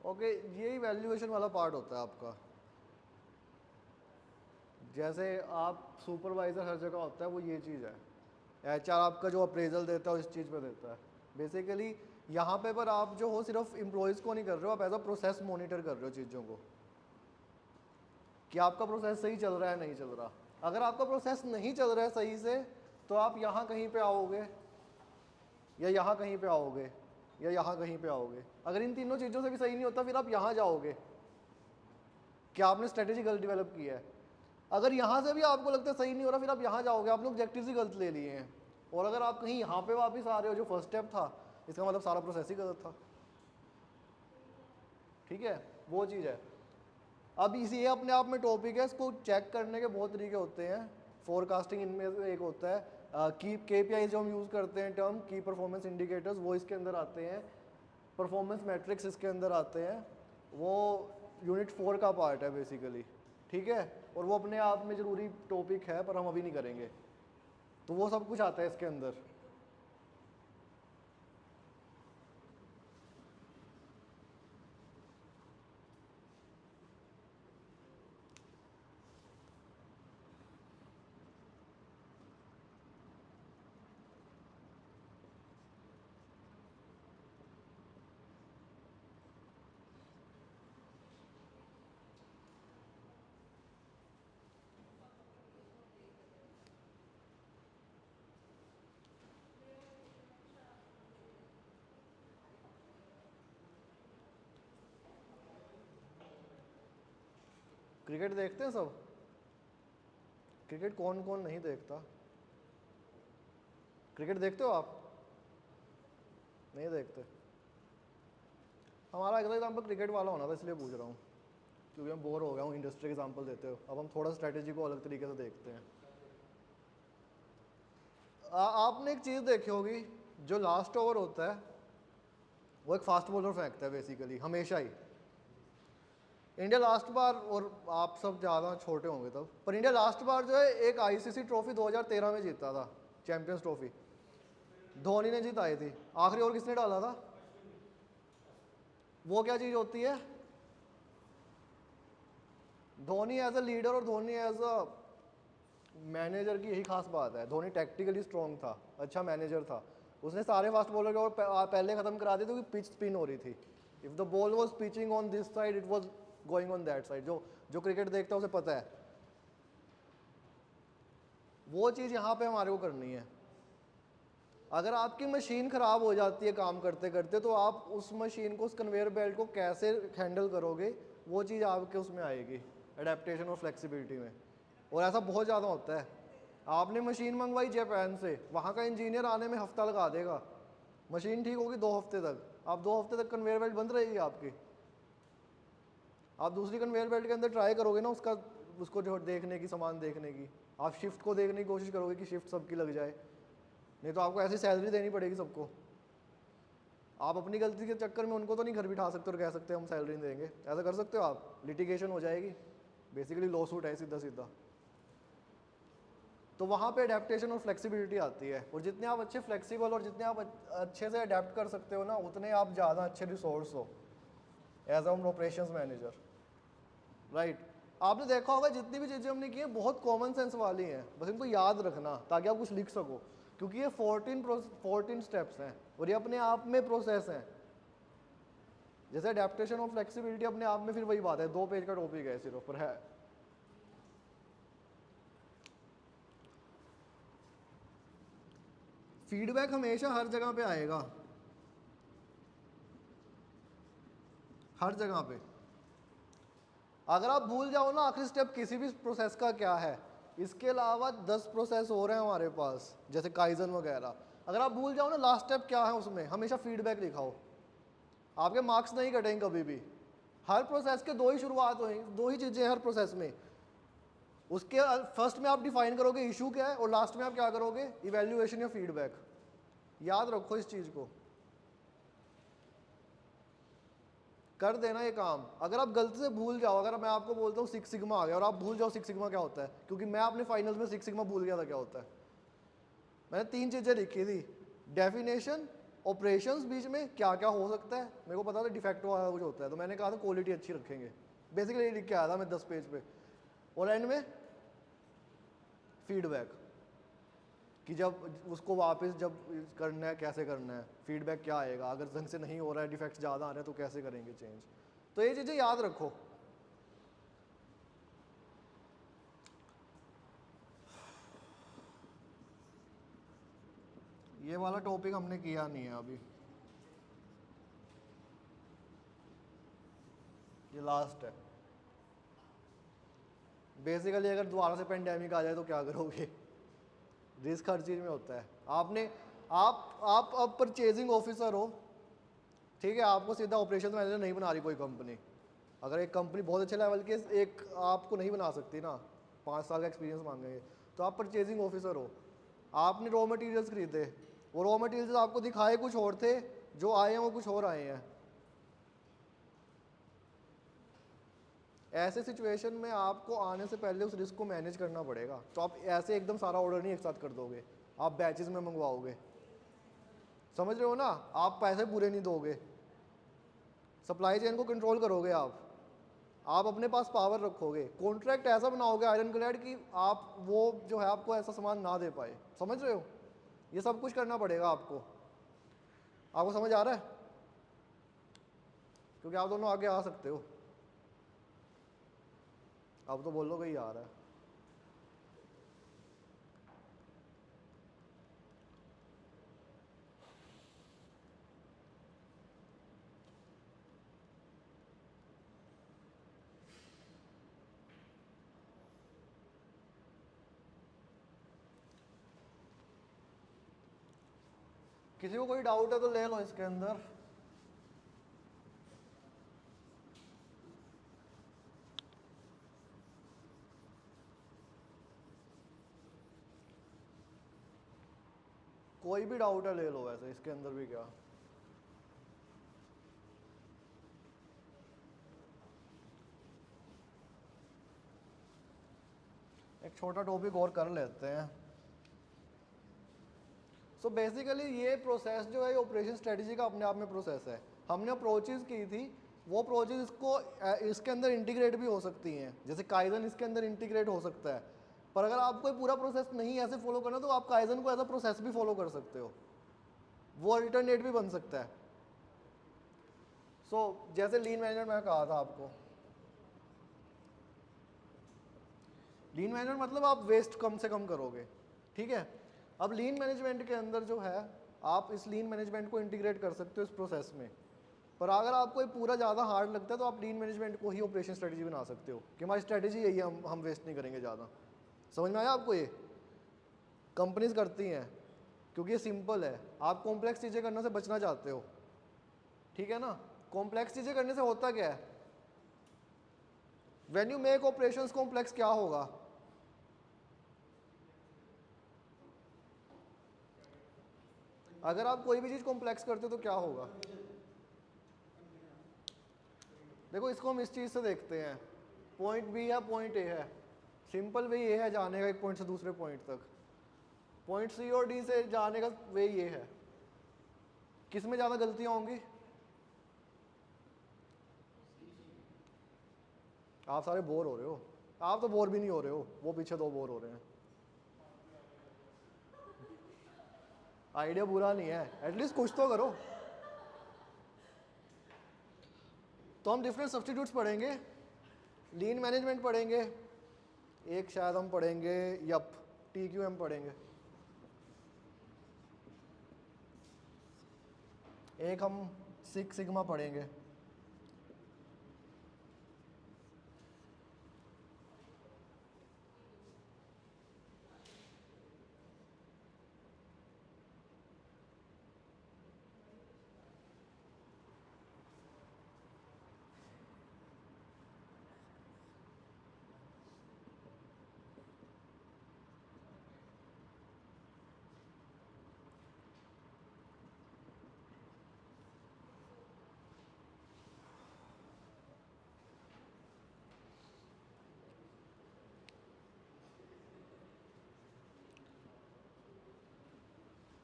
ओके, ये इवैल्यूएशन वाला पार्ट होता है आपका। जैसे आप सुपरवाइज़र हर जगह होता है, वो ये चीज़ है। HR आपका जो अप्रेजल देता है इस चीज़ पे देता है बेसिकली। यहाँ पे पर आप जो हो सिर्फ एम्प्लॉयज़ को नहीं कर रहे हो, आप एज अ प्रोसेस मॉनिटर कर रहे हो चीज़ों को, कि आपका प्रोसेस सही चल रहा है नहीं चल रहा। अगर आपका प्रोसेस नहीं चल रहा है सही से तो आप यहाँ कहीं पे आओगे, या यहाँ कहीं पे आओगे, या यहाँ कहीं पे आओगे। अगर इन तीनों चीज़ों से भी सही नहीं होता फिर आप यहाँ जाओगे कि आपने स्ट्रेटेजी गलत डेवलप की है। अगर यहाँ से भी आपको लगता है सही नहीं हो रहा फिर आप यहाँ जाओगे, आपने ऑब्जेक्टिव्स ही गलत ले लिए हैं। और अगर आप कहीं यहाँ पे वापस आ रहे हो जो फर्स्ट स्टेप था, इसका मतलब सारा प्रोसेस ही गलत था। ठीक है, वो चीज़ है। अब इसी ये अपने आप में टॉपिक है, इसको चेक करने के बहुत तरीके होते हैं। फोरकास्टिंग इनमें से एक होता है। की KPI जो हम यूज़ करते हैं टर्म, की परफॉर्मेंस इंडिकेटर्स, वो इसके अंदर आते हैं। परफॉर्मेंस मैट्रिक्स इसके अंदर आते हैं। वो यूनिट 4 का पार्ट है बेसिकली, ठीक है। और वो अपने आप में ज़रूरी टॉपिक है पर हम अभी नहीं करेंगे। तो वो सब कुछ आता है इसके अंदर। क्रिकेट देखते हैं सब? क्रिकेट कौन कौन नहीं देखता? क्रिकेट देखते हो आप? नहीं देखते? हमारा अगला एग्जाम्पल क्रिकेट वाला होना था इसलिए पूछ रहा हूँ, क्योंकि मैं बोर हो गया हूँ इंडस्ट्री एग्जाम्पल देते हो। अब हम थोड़ा स्ट्रैटेजी को अलग तरीके से देखते हैं। आपने एक चीज़ देखी होगी, जो लास्ट ओवर होता है वो एक फास्ट बॉलर फेंकता है बेसिकली हमेशा ही। इंडिया लास्ट बार, और आप सब ज़्यादा छोटे होंगे तब, पर इंडिया लास्ट बार जो है एक आईसीसी ट्रॉफी 2013 में जीता था, चैंपियंस ट्रॉफी धोनी ने जिताई थी। आखिरी ओवर किसने डाला था? वो क्या चीज़ होती है? धोनी एज अ लीडर और धोनी एज अ मैनेजर की यही खास बात है। धोनी टैक्टिकली स्ट्रॉन्ग था, अच्छा मैनेजर था, उसने सारे फास्ट बॉलर के ओवर पहले खत्म करा दिए थे क्योंकि पिच स्पिन हो रही थी। If the ball was pitching on this side it was going on that side. जो जो क्रिकेट देखता है उसे पता है। वो चीज़ यहाँ पे हमारे को करनी है। अगर आपकी मशीन ख़राब हो जाती है काम करते करते, तो आप उस मशीन को, उस कन्वेयर बेल्ट को कैसे हैंडल करोगे, वो चीज़ आपके उसमें आएगी, एडेप्टेशन और फ्लेक्सिबिलिटी में। और ऐसा बहुत ज़्यादा होता है। आपने मशीन मंगवाई जापान से, वहाँ का इंजीनियर आने में हफ्ता लगा देगा, मशीन ठीक होगी 2 हफ्ते तक। आप 2 हफ्ते तक कन्वेयर बेल्ट बंद रहेगी आपकी। आप दूसरी कन्वेयर बेल्ट के अंदर ट्राई करोगे ना उसका, उसको जो देखने की, सामान देखने की, आप शिफ्ट को देखने की कोशिश करोगे कि शिफ्ट सबकी लग जाए, नहीं तो आपको ऐसी सैलरी देनी पड़ेगी सबको। आप अपनी गलती के चक्कर में उनको तो नहीं घर बिठा सकते और कह सकते हम सैलरी नहीं देंगे। ऐसा कर सकते हो आप? लिटिगेशन हो जाएगी, बेसिकली लॉ सूट है सीधा सीधा। तो वहाँ पे अडेप्टेशन और फ्लेक्सिबिलिटी आती है। और जितने आप अच्छे फ्लेक्सिबल और जितने आप अच्छे से अडेप्ट कर सकते हो ना, उतने आप ज़्यादा अच्छे रिसोर्स हो as an operations manager, right. आपने देखा होगा जितनी भी चीज़ें हमने की हैं बहुत कॉमन सेंस वाली हैं, बस इनको याद रखना ताकि आप कुछ लिख सको, क्योंकि ये 14 स्टेप्स हैं और ये अपने आप में प्रोसेस हैं। जैसे अडेप्टेशन और फ्लेक्सिबिलिटी अपने आप में फिर वही बात है, 2 पेज का टॉपिक है सिर्फ, पर है। फीडबैक हमेशा हर जगह पे आएगा, हर जगह पे। अगर आप भूल जाओ ना आखिरी स्टेप किसी भी प्रोसेस का क्या है, इसके अलावा 10 प्रोसेस हो रहे हैं हमारे पास जैसे काइजन वगैरह, अगर आप भूल जाओ ना लास्ट स्टेप क्या है उसमें, हमेशा फीडबैक लिखाओ, आपके मार्क्स नहीं कटेंगे कभी भी। हर प्रोसेस के दो ही शुरुआत होंगी, दो ही चीज़ें हर प्रोसेस में। उसके फर्स्ट में आप डिफाइन करोगे इशू क्या है और लास्ट में आप क्या करोगे, इवैल्यूएशन या फीडबैक। याद रखो इस चीज़ को, कर देना ये काम। अगर आप गलती से भूल जाओ, अगर मैं आपको बोलता हूँ 6 सिग्मा आ गया और आप भूल जाओ 6 सिग्मा क्या होता है, क्योंकि मैं अपने फाइनल्स में 6 सिग्मा भूल गया था क्या होता है। मैंने 3 चीज़ें लिखी थी, डेफिनेशन, ऑपरेशंस, बीच में क्या क्या हो सकता है, मेरे को पता था डिफेक्ट वाला कुछ होता है, तो मैंने कहा था क्वालिटी अच्छी रखेंगे, बेसिकली ये लिख के आया था मैं 10 पेज पे। और एंड में फीडबैक, कि जब उसको वापस जब करना है कैसे करना है, फीडबैक क्या आएगा, अगर ढंग से नहीं हो रहा है, डिफेक्ट्स ज़्यादा आ रहे हैं तो कैसे करेंगे चेंज। तो ये चीज़ें याद रखो। ये वाला टॉपिक हमने किया नहीं है अभी, ये लास्ट है। बेसिकली अगर दोबारा से पेंडेमिक आ जाए तो क्या करोगे, रिस्क हर चीज़ में होता है। आपने आप अब परचेजिंग ऑफिसर हो, ठीक है, आपको सीधा ऑपरेशन मैनेजर नहीं बना रही कोई कंपनी। अगर एक कंपनी बहुत अच्छे लेवल के एक आपको नहीं बना सकती ना, 5 साल का एक्सपीरियंस मांगेंगे, तो आप परचेजिंग ऑफिसर हो। आपने रॉ मटेरियल्स खरीदे, वो रॉ मटेरियल्स आपको दिखाए कुछ और थे, जो आए हैं वो कुछ और आए हैं। ऐसे सिचुएशन में आपको आने से पहले उस रिस्क को मैनेज करना पड़ेगा। तो आप ऐसे एकदम सारा ऑर्डर नहीं एक साथ कर दोगे, आप बैचेस में मंगवाओगे, समझ रहे हो ना, आप पैसे पूरे नहीं दोगे, सप्लाई चेन को कंट्रोल करोगे आप अपने पास पावर रखोगे, कॉन्ट्रैक्ट ऐसा बनाओगे आयरन क्लैड कि आप वो जो है आपको ऐसा सामान ना दे पाए। समझ रहे हो, ये सब कुछ करना पड़ेगा आपको। आपको समझ आ रहा है? क्योंकि आप दोनों आगे आ सकते हो, आप तो बोलोगे ही आ रहा है। किसी को कोई डाउट है तो ले लो इसके अंदर। कोई भी डाउट है ले लो, वैसे इसके अंदर भी क्या। एक छोटा टॉपिक और कर लेते हैं। सो बेसिकली ये प्रोसेस जो है ये ऑपरेशन स्ट्रेटजी का अपने आप में प्रोसेस है। हमने अप्रोचेस की थी, वो अप्रोचेस इसको इसके अंदर इंटीग्रेट भी हो सकती हैं, जैसे काइजन इसके अंदर इंटीग्रेट हो सकता है। पर अगर आपको पूरा प्रोसेस नहीं ऐसे फॉलो करना तो आप काइजन को एज अ प्रोसेस भी फॉलो कर सकते हो, वो अल्टरनेट भी बन सकता है। सो जैसे लीन मैनेजमेंट मैं कहा था आपको, लीन मैनेजमेंट मतलब आप वेस्ट कम से कम करोगे, ठीक है। अब लीन मैनेजमेंट के अंदर जो है आप इस लीन मैनेजमेंट को इंटीग्रेट कर सकते हो इस प्रोसेस में। पर अगर आपको ये पूरा ज़्यादा हार्ड लगता है तो आप लीन मैनेजमेंट को ही ऑपरेशन स्ट्रेटजी बना सकते हो कि हमारी स्ट्रेटजी यही है, हम वेस्ट नहीं करेंगे ज़्यादा। समझ में आया आपको? ये कंपनीज करती हैं क्योंकि ये सिंपल है। आप कॉम्प्लेक्स चीज़ें करने से बचना चाहते हो, ठीक है ना। कॉम्प्लेक्स चीज़ें करने से होता क्या है, when you make operations complex क्या होगा, अगर आप कोई भी चीज़ कॉम्प्लेक्स करते हो तो क्या होगा। देखो इसको हम इस चीज़ से देखते हैं, पॉइंट बी है पॉइंट ए है, सिंपल वे ये है जाने का एक पॉइंट से दूसरे पॉइंट तक। पॉइंट सी और डी से जाने का वे ये है, किस में ज़्यादा गलतियाँ होंगी। आप सारे बोर हो रहे हो, आप तो बोर भी नहीं हो रहे हो, वो पीछे दो बोर हो रहे हैं। आइडिया बुरा नहीं है, एटलीस्ट कुछ तो करो। तो हम डिफरेंट सब्स्टिट्यूट्स पढ़ेंगे, लीन मैनेजमेंट पढ़ेंगे, एक शायद हम पढ़ेंगे यप TQM पढ़ेंगे, एक हम सिक्स सिग्मा पढ़ेंगे।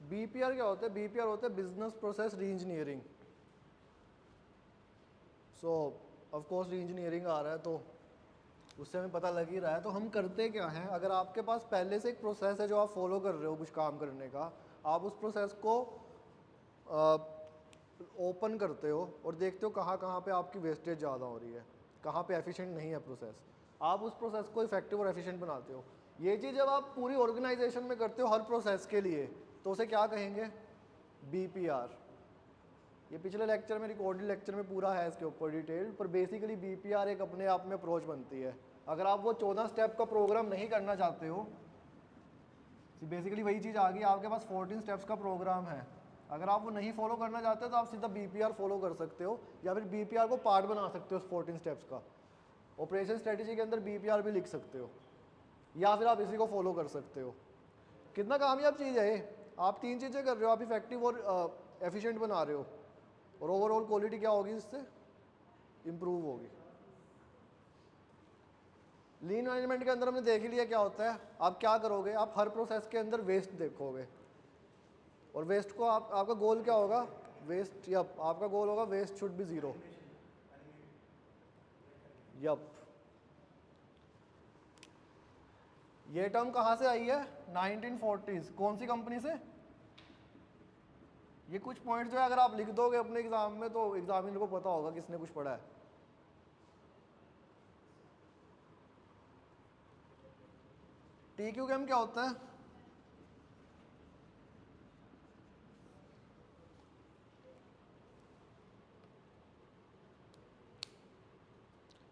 BPR क्या होता है, BPR होता है business process reengineering. So of course reengineering आ रहा है तो उससे हमें पता लग ही रहा है। तो हम करते क्या हैं, अगर आपके पास पहले से एक प्रोसेस है जो आप फॉलो कर रहे हो कुछ काम करने का, आप उस प्रोसेस को ओपन करते हो और देखते हो कहाँ कहाँ पे आपकी वेस्टेज ज़्यादा हो रही है, कहाँ पे एफिशिएंट नहीं है प्रोसेस, आप उस प्रोसेस को इफेक्टिव और एफिशिएंट बनाते हो। ये चीज़ जब आप पूरी ऑर्गेनाइजेशन में करते हो हर प्रोसेस के लिए तो उसे क्या कहेंगे, BPR। ये पिछले लेक्चर में रिकॉर्डेड लेक्चर में पूरा है इसके ऊपर डिटेल, पर बेसिकली BPR एक अपने आप में अप्रोच बनती है। अगर आप वो 14 स्टेप का प्रोग्राम नहीं करना चाहते हो, बेसिकली वही चीज़ आ गई, आपके पास 14 स्टेप्स का प्रोग्राम है, अगर आप वो नहीं फॉलो करना चाहते तो आप सीधा BPR फॉलो कर सकते हो, या फिर BPR को पार्ट बना सकते हो उस 14 स्टेप्स का। ऑपरेशन स्ट्रेटजी के अंदर BPR भी लिख सकते हो, या फिर आप इसी को फॉलो कर सकते हो। कितना कामयाब चीज़ है ये, आप तीन चीज़ें कर रहे हो, आप इफेक्टिव और एफिशिएंट बना रहे हो, और ओवरऑल क्वालिटी क्या होगी, इससे इम्प्रूव होगी। लीन मैनेजमेंट के अंदर हमने देख ही लिया क्या होता है। आप क्या करोगे, आप हर प्रोसेस के अंदर वेस्ट देखोगे, और वेस्ट को आपका गोल क्या होगा, वेस्ट, यप आपका गोल होगा waste should be zero. Yup, ये टर्म कहाँ से आई है, 1940s, कौन सी कंपनी से। ये कुछ पॉइंट जो है अगर आप लिख दोगे अपने एग्जाम में तो एग्जामिनर को पता होगा किसने कुछ पढ़ा है। TQM क्या होता है,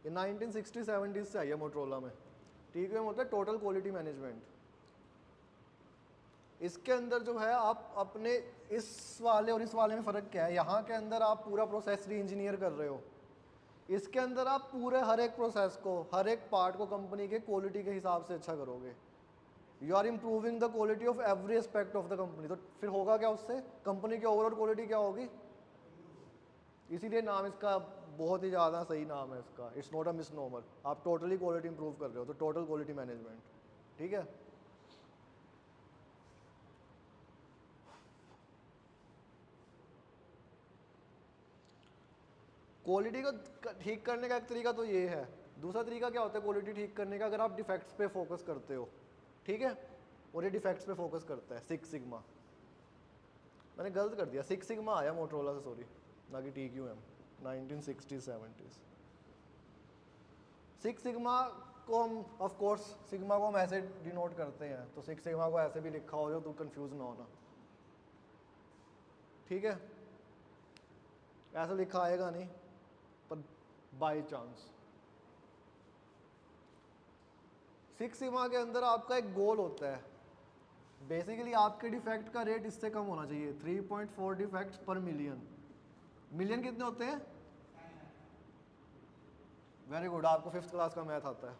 ये 1960-70s से आई है मोटरोला में। TQM होता है टोटल क्वालिटी मैनेजमेंट। इसके अंदर जो है आप अपने इस वाले और इस वाले में फ़र्क क्या है, यहाँ के अंदर आप पूरा प्रोसेस री इंजीनियर कर रहे हो, इसके अंदर आप पूरे हर एक प्रोसेस को, हर एक पार्ट को कंपनी के क्वालिटी के हिसाब से अच्छा करोगे। You are improving the quality of every aspect of the company. तो फिर होगा क्या, उससे कंपनी की ओवरऑल क्वालिटी क्या होगी। इसीलिए नाम इसका बहुत ही ज़्यादा सही नाम है इसका, इट्स नॉट अ मिसनोमर। आप टोटली क्वालिटी इंप्रूव कर रहे हो, तो टोटल क्वालिटी मैनेजमेंट। ठीक है। क्वालिटी को ठीक करने का एक तरीका तो ये है। दूसरा तरीका क्या होता है क्वालिटी ठीक करने का, अगर आप डिफेक्ट्स पे फोकस करते हो, ठीक है, और ये डिफेक्ट्स पे फोकस करता है। सिक्स सिग्मा, मैंने गलत कर दिया, सिक्स सिग्मा आया मोटरोला से, सॉरी, ना कि TQM, 1960-70s। सिक्स सिग्मा को हम ऑफ कोर्स सिग्मा को हम ऐसे डिनोट करते हैं, तो सिक्स सिग्मा को ऐसे भी लिखा हो जो तो कंफ्यूज ना होना, ठीक है। ऐसा लिखा आएगा नहीं, पर बाय चांस सिक्स सिग्मा के अंदर आपका एक गोल होता है, बेसिकली आपके डिफेक्ट का रेट इससे कम होना चाहिए, 3.4 डिफेक्ट्स पर मिलियन। मिलियन कितने होते हैं? वेरी गुड, आपको 5th क्लास का मैथ आता है।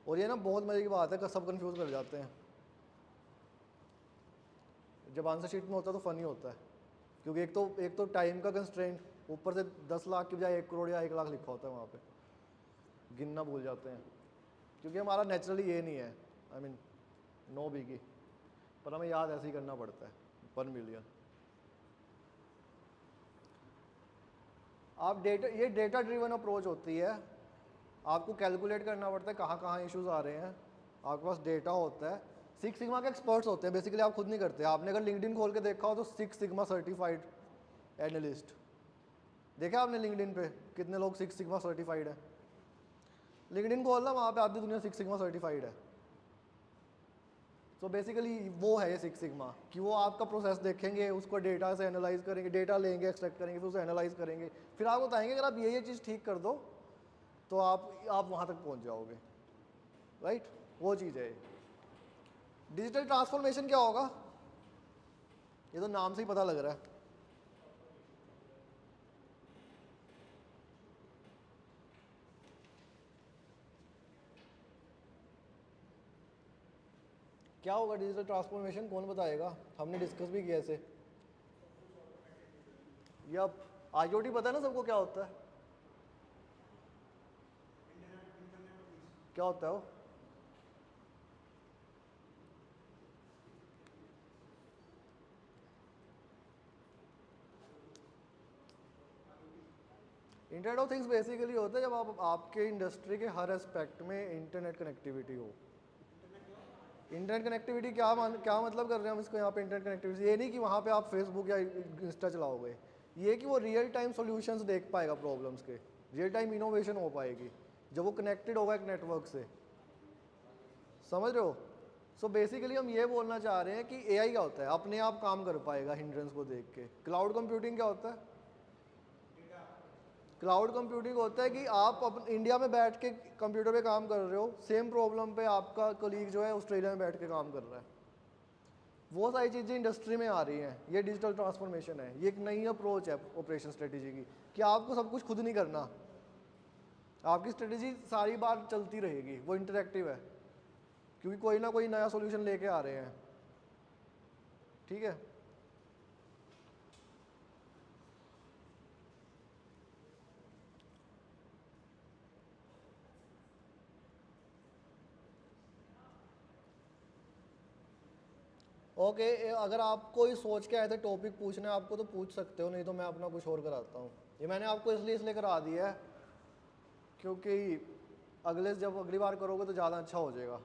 और ये ना बहुत मजे की बात है, सब कंफ्यूज कर जाते हैं। जब आंसर शीट में होता है तो फनी होता है, क्योंकि एक तो टाइम का कंस्ट्रेंट, ऊपर से 10 लाख की बजाय 1 करोड़ या 1 लाख लिखा होता है वहाँ पे, गिनना भूल जाते हैं, क्योंकि हमारा नेचुरली ये नहीं है, आई मीन नो बिगी, पर हमें याद ऐसे ही करना पड़ता है, पर मिलियन। आप डेटा, ये डेटा ड्रिवन अप्रोच होती है, आपको कैलकुलेट करना पड़ता है कहाँ कहाँ इश्यूज आ रहे हैं, आपके पास डेटा होता है। सिक्स सिग्मा के एक्सपर्ट्स होते हैं, बेसिकली आप खुद नहीं करते। आपने अगर लिंक्डइन खोल के देखा हो तो सिक्स सिग्मा सर्टिफाइड एनालिस्ट देखा आपने लिंक्डइन पे, कितने लोग सिक्स सिग्मा सर्टिफाइड है? लिंक्डइन खोलना, वहाँ पे आधी दुनिया सिक्स सिग्मा सर्टिफाइड है। तो बेसिकली वो है ये सिक्स सिग्मा, कि वो आपका प्रोसेस देखेंगे, उसको डेटा से एनालाइज करेंगे, डेटा लेंगे, एक्सट्रैक्ट करेंगे, फिर उसे एनालाइज करेंगे, फिर आपको बताएंगे अगर आप ये चीज़ ठीक कर दो तो आप वहाँ तक पहुँच जाओगे, राइट। वो चीज़ है। डिजिटल ट्रांसफॉर्मेशन क्या होगा, ये तो नाम से ही पता लग रहा है। क्या होगा डिजिटल ट्रांसफॉर्मेशन, कौन बताएगा? हमने डिस्कस भी किया इसे। या IoT पता है ना सबको क्या होता है? क्या होता है वो? इंटरनेट ऑफ थिंग्स बेसिकली होता है जब आपके इंडस्ट्री के हर एस्पेक्ट में इंटरनेट कनेक्टिविटी हो। इंटरनेट कनेक्टिविटी क्या मतलब कर रहे हैं हम इसको यहाँ पे? इंटरनेट कनेक्टिविटी ये नहीं कि वहाँ पे आप फेसबुक या इंस्टा चलाओगे, ये कि वो रियल टाइम सॉल्यूशंस देख पाएगा प्रॉब्लम्स के, रियल टाइम इनोवेशन हो पाएगी जब वो कनेक्टेड होगा एक नेटवर्क से, समझ रहे हो? सो बेसिकली हम ये बोलना चाह रहे हैं कि AI क्या होता है, अपने आप काम कर पाएगा हिंड्रेंस को देख के। क्लाउड कंप्यूटिंग क्या होता है? क्लाउड कंप्यूटिंग होता है कि आप इंडिया में बैठ के कंप्यूटर पे काम कर रहे हो, सेम प्रॉब्लम पे आपका कलीग जो है ऑस्ट्रेलिया में बैठ के काम कर रहा है। वो सारी चीज़ें इंडस्ट्री में आ रही हैं, ये डिजिटल ट्रांसफॉर्मेशन है। ये एक नई अप्रोच है ऑपरेशन स्ट्रेटेजी की, कि आपको सब कुछ खुद नहीं करना, आपकी स्ट्रेटेजी सारी बार चलती रहेगी, वो इंटरेक्टिव है, क्योंकि कोई ना कोई नया सोल्यूशन लेके आ रहे हैं, ठीक है। ओके, अगर आप कोई सोच के आए थे टॉपिक पूछने आपको तो पूछ सकते हो, नहीं तो मैं अपना कुछ और कराता हूँ। ये मैंने आपको इसलिए करा दिया है क्योंकि जब अगली बार करोगे तो ज़्यादा अच्छा हो जाएगा,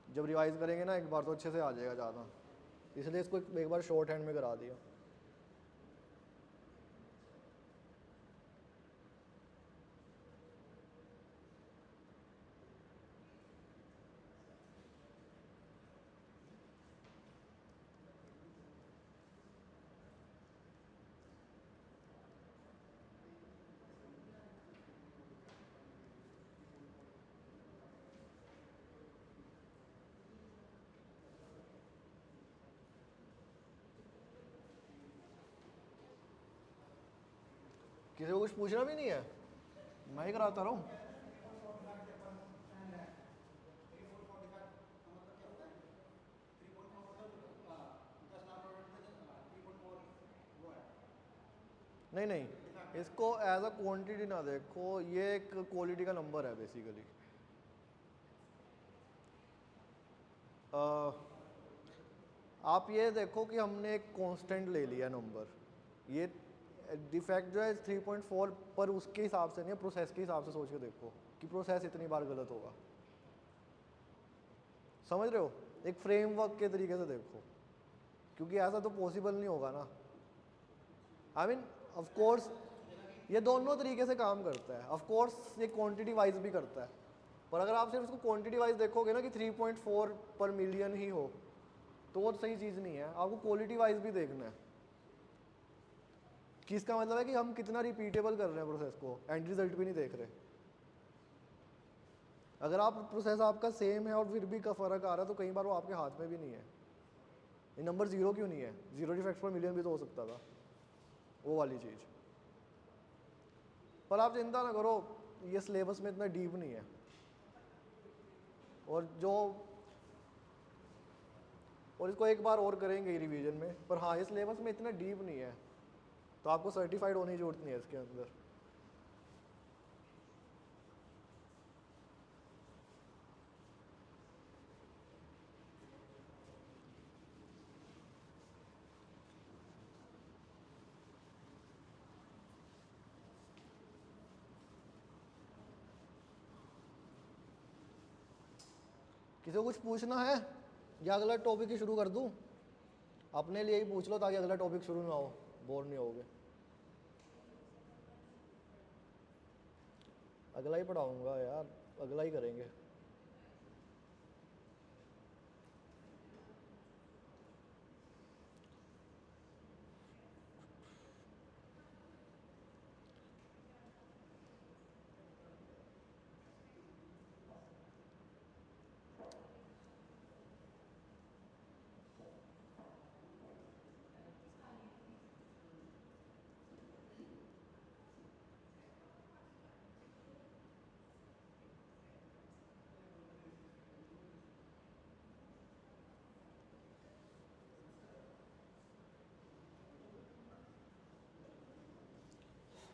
जब रिवाइज करेंगे ना एक बार तो अच्छे से आ जाएगा ज़्यादा, इसलिए इसको एक बार शॉर्ट हैंड में करा दिया। किसी को कुछ पूछना भी नहीं है, मैं ही कराता रहा हूँ। नहीं नहीं, इसको एज अ क्वांटिटी ना देखो, ये एक क्वालिटी का नंबर है बेसिकली। आप ये देखो कि हमने एक कांस्टेंट ले लिया नंबर, ये डिफेक्ट जो है 3.4 पर उसके हिसाब से नहीं, प्रोसेस के हिसाब से सोच के देखो कि प्रोसेस इतनी बार गलत होगा। समझ रहे हो? एक फ्रेमवर्क के तरीके से देखो, क्योंकि ऐसा तो पॉसिबल नहीं होगा ना। आई मीन ऑफ कोर्स ये दोनों तरीके से काम करता है। ऑफ कोर्स ये क्वांटिटी वाइज भी करता है, पर अगर आप सिर्फ उसको क्वांटिटी वाइज देखोगे ना कि 3.4 पर मिलियन ही हो, तो वो सही चीज़ नहीं है। आपको क्वालिटी वाइज भी देखना है कि इसका मतलब है कि हम कितना रिपीटेबल कर रहे हैं प्रोसेस को, एंड रिजल्ट भी नहीं देख रहे। अगर आप प्रोसेस आपका सेम है और फिर भी का फ़र्क आ रहा है, तो कई बार वो आपके हाथ में भी नहीं है। ये नंबर जीरो क्यों नहीं है? जीरो डिफेक्ट्स पर मिलियन भी तो हो सकता था, वो वाली चीज़। पर आप चिंता ना करो, ये सिलेबस में इतना डीप नहीं है। और इसको एक बार और करेंगे रिवीजन में, पर हाँ ये सिलेबस में इतना डीप नहीं है, तो आपको सर्टिफाइड होने की जरूरत नहीं है इसके अंदर। किसी को कुछ पूछना है या अगला टॉपिक ही शुरू कर दूं? अपने लिए ही पूछ लो ताकि अगला टॉपिक शुरू ना हो, बोर नहीं होगे। अगला ही पढ़ाऊंगा यार, अगला ही करेंगे।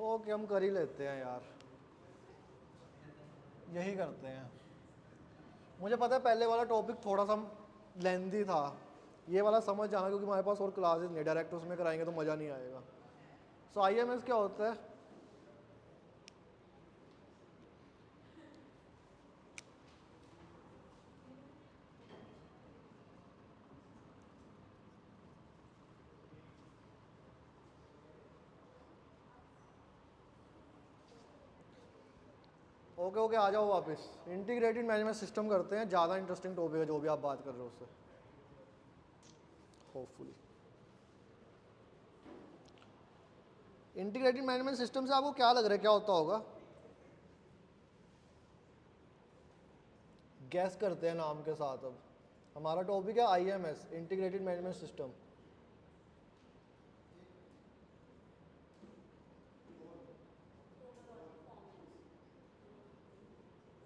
ओके, हम कर ही लेते हैं यार, यही करते हैं। मुझे पता है पहले वाला टॉपिक थोड़ा सा लेंथी था, ये वाला समझ जाना, क्योंकि हमारे पास और क्लासेस नहीं, डायरेक्ट उसमें कराएंगे तो मज़ा नहीं आएगा। सो IMS क्या होता है? ओके ओके, आ जाओ वापस। इंटीग्रेटेड मैनेजमेंट सिस्टम करते हैं, ज़्यादा इंटरेस्टिंग टॉपिक है जो भी आप बात कर रहे हो उससे, होपफुली। इंटीग्रेटेड मैनेजमेंट सिस्टम से आपको क्या लग रहा है क्या होता होगा? गैस करते हैं नाम के साथ। अब हमारा टॉपिक है IMS, इंटीग्रेटेड मैनेजमेंट सिस्टम।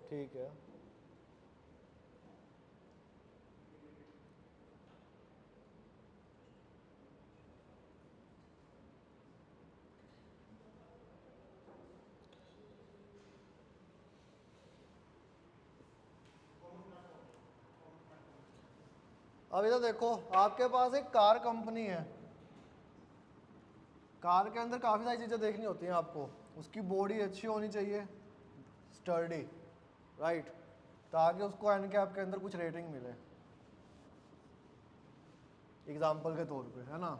ठीक है, अब इधर देखो, आपके पास एक कार कंपनी है। कार के अंदर काफ़ी सारी चीज़ें देखनी होती हैं आपको। उसकी बॉडी अच्छी होनी चाहिए, स्टर्डी, राइट, ताकि उसको एनकैप के अंदर कुछ रेटिंग मिले, एग्जाम्पल के तौर पे, है ना।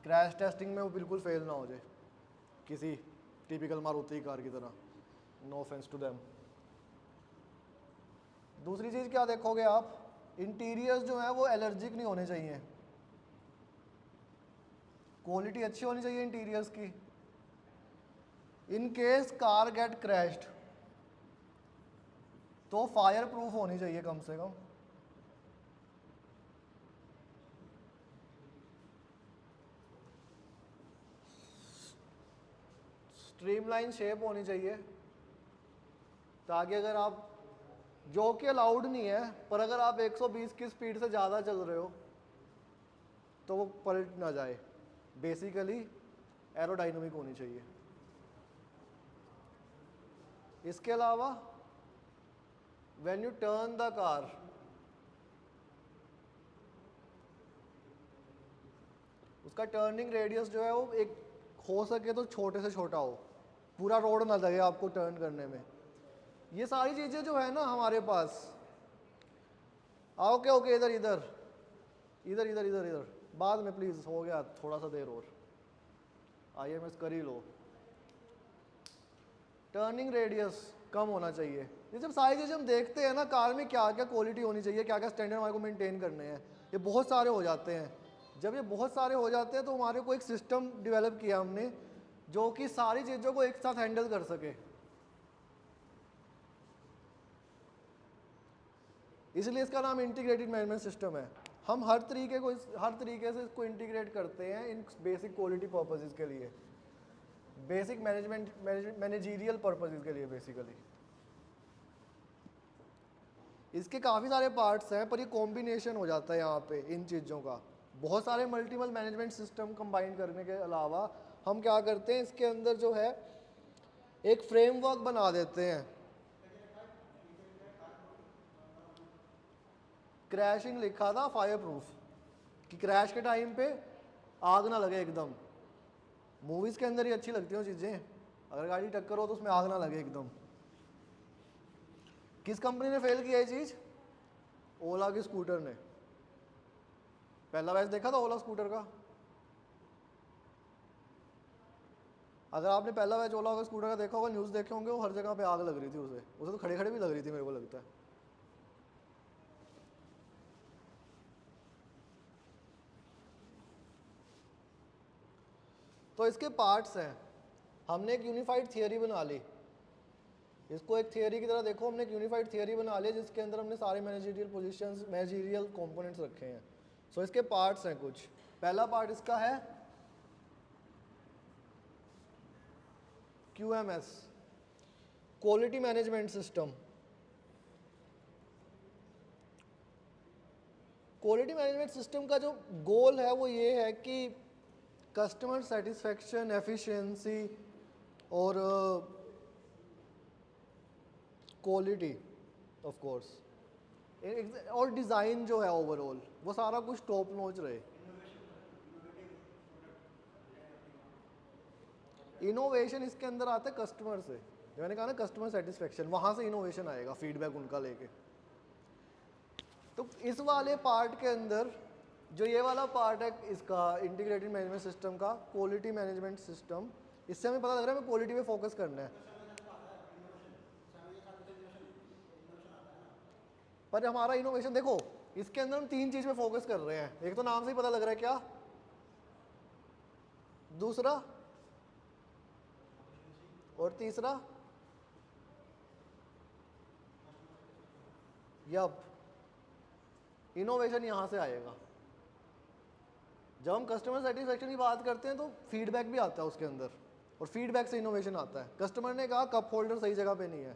क्रैश टेस्टिंग में वो बिल्कुल फेल ना हो जाए, किसी टिपिकल मारुति कार की तरह। No offence to them. दूसरी चीज़ क्या देखोगे आप? इंटीरियर्स जो है वो एलर्जिक नहीं होने चाहिए, क्वालिटी अच्छी होनी चाहिए इंटीरियर्स की। In case car get crashed तो फायर प्रूफ होनी चाहिए कम से कम। स्ट्रीमलाइन शेप होनी चाहिए, ताकि अगर आप, जो कि अलाउड नहीं है, पर अगर आप 120 की स्पीड से ज़्यादा चल रहे हो तो वो पलट ना जाए। बेसिकली एरोडाइनमिक होनी चाहिए। इसके अलावा when U turn the car, उसका टर्निंग रेडियस जो है वो एक हो सके तो छोटे से छोटा हो, पूरा रोड ना लगे आपको टर्न करने में। ये सारी चीज़ें जो है ना हमारे पास, आओ क्या ओके इधर इधर इधर इधर इधर इधर बाद में प्लीज़, हो गया थोड़ा सा देर और, IMS कर ही लो। टर्निंग रेडियस कम होना चाहिए। ये जब सारी चीज़ें हम देखते हैं ना कार में क्या क्या क्वालिटी होनी चाहिए, क्या क्या स्टैंडर्ड हमारे को मेंटेन करने हैं, ये बहुत सारे हो जाते हैं। जब ये बहुत सारे हो जाते हैं तो हमारे को एक सिस्टम डेवलप किया हमने जो कि सारी चीज़ों को एक साथ हैंडल कर सके। इसलिए इसका नाम इंटीग्रेटेड मैनेजमेंट सिस्टम है। हम हर तरीके से इसको इंटीग्रेट करते हैं इन बेसिक क्वालिटी पर्पसेस के लिए, बेसिक मैनेजरियल पर्पसेस के लिए बेसिकली। इसके काफ़ी सारे पार्ट्स हैं पर ये कॉम्बिनेशन हो जाता है यहाँ पे इन चीज़ों का। बहुत सारे मल्टीपल मैनेजमेंट सिस्टम कंबाइन करने के अलावा हम क्या करते हैं, इसके अंदर जो है एक फ्रेमवर्क बना देते हैं। क्रैशिंग लिखा था फायर प्रूफ, कि क्रैश के टाइम पे आग ना लगे एकदम। मूवीज़ के अंदर ही अच्छी लगती हैं चीज़ें, अगर गाड़ी टक्कर हो तो उसमें आग ना लगे एकदम। किस कंपनी ने फेल किया ये चीज़? ओला के स्कूटर ने। पहला बैच देखा था ओला स्कूटर का? अगर आपने पहला बैच ओला का स्कूटर का देखा होगा, न्यूज़ देखे होंगे, वो हर जगह पे आग लग रही थी उसे तो खड़े खड़े भी लग रही थी मेरे को लगता है। तो इसके पार्ट्स हैं, हमने एक यूनिफाइड थियरी बना ली। इसको एक थियरी की तरह देखो, हमने एक यूनिफाइड थियरी बना ली जिसके अंदर हमने सारे मैनेजरियल पोजीशंस, मैनेजरियल कंपोनेंट्स रखे हैं। सो इसके पार्ट्स हैं कुछ। पहला पार्ट इसका है QMS, quality management system. Quality management system का जो गोल है वो ये है कि कस्टमर सेटिस्फेक्शन, एफिशिएंसी और क्वालिटी ऑफ कोर्स, और डिज़ाइन जो है ओवरऑल वो सारा कुछ टॉप नॉच रहे। इनोवेशन इसके अंदर आता है कस्टमर से, जो मैंने कहा ना कस्टमर सेटिस्फेक्शन, वहाँ से इनोवेशन आएगा, फीडबैक उनका लेके। तो इस वाले पार्ट के अंदर जो ये वाला पार्ट है इसका इंटीग्रेटेड मैनेजमेंट सिस्टम का, क्वालिटी मैनेजमेंट सिस्टम, इससे हमें पता लग रहा है हमें क्वालिटी पे फोकस करना है। पर हमारा इनोवेशन देखो, इसके अंदर हम 3 चीज़ पे फोकस कर रहे हैं। एक तो नाम से ही पता लग रहा है क्या, दूसरा और तीसरा, यप, इनोवेशन यहाँ से आएगा। जब हम कस्टमर सेटिस्फेक्शन की बात करते हैं तो फीडबैक भी आता है उसके अंदर, और फीडबैक से इनोवेशन आता है। कस्टमर ने कहा कप होल्डर सही जगह पे नहीं है,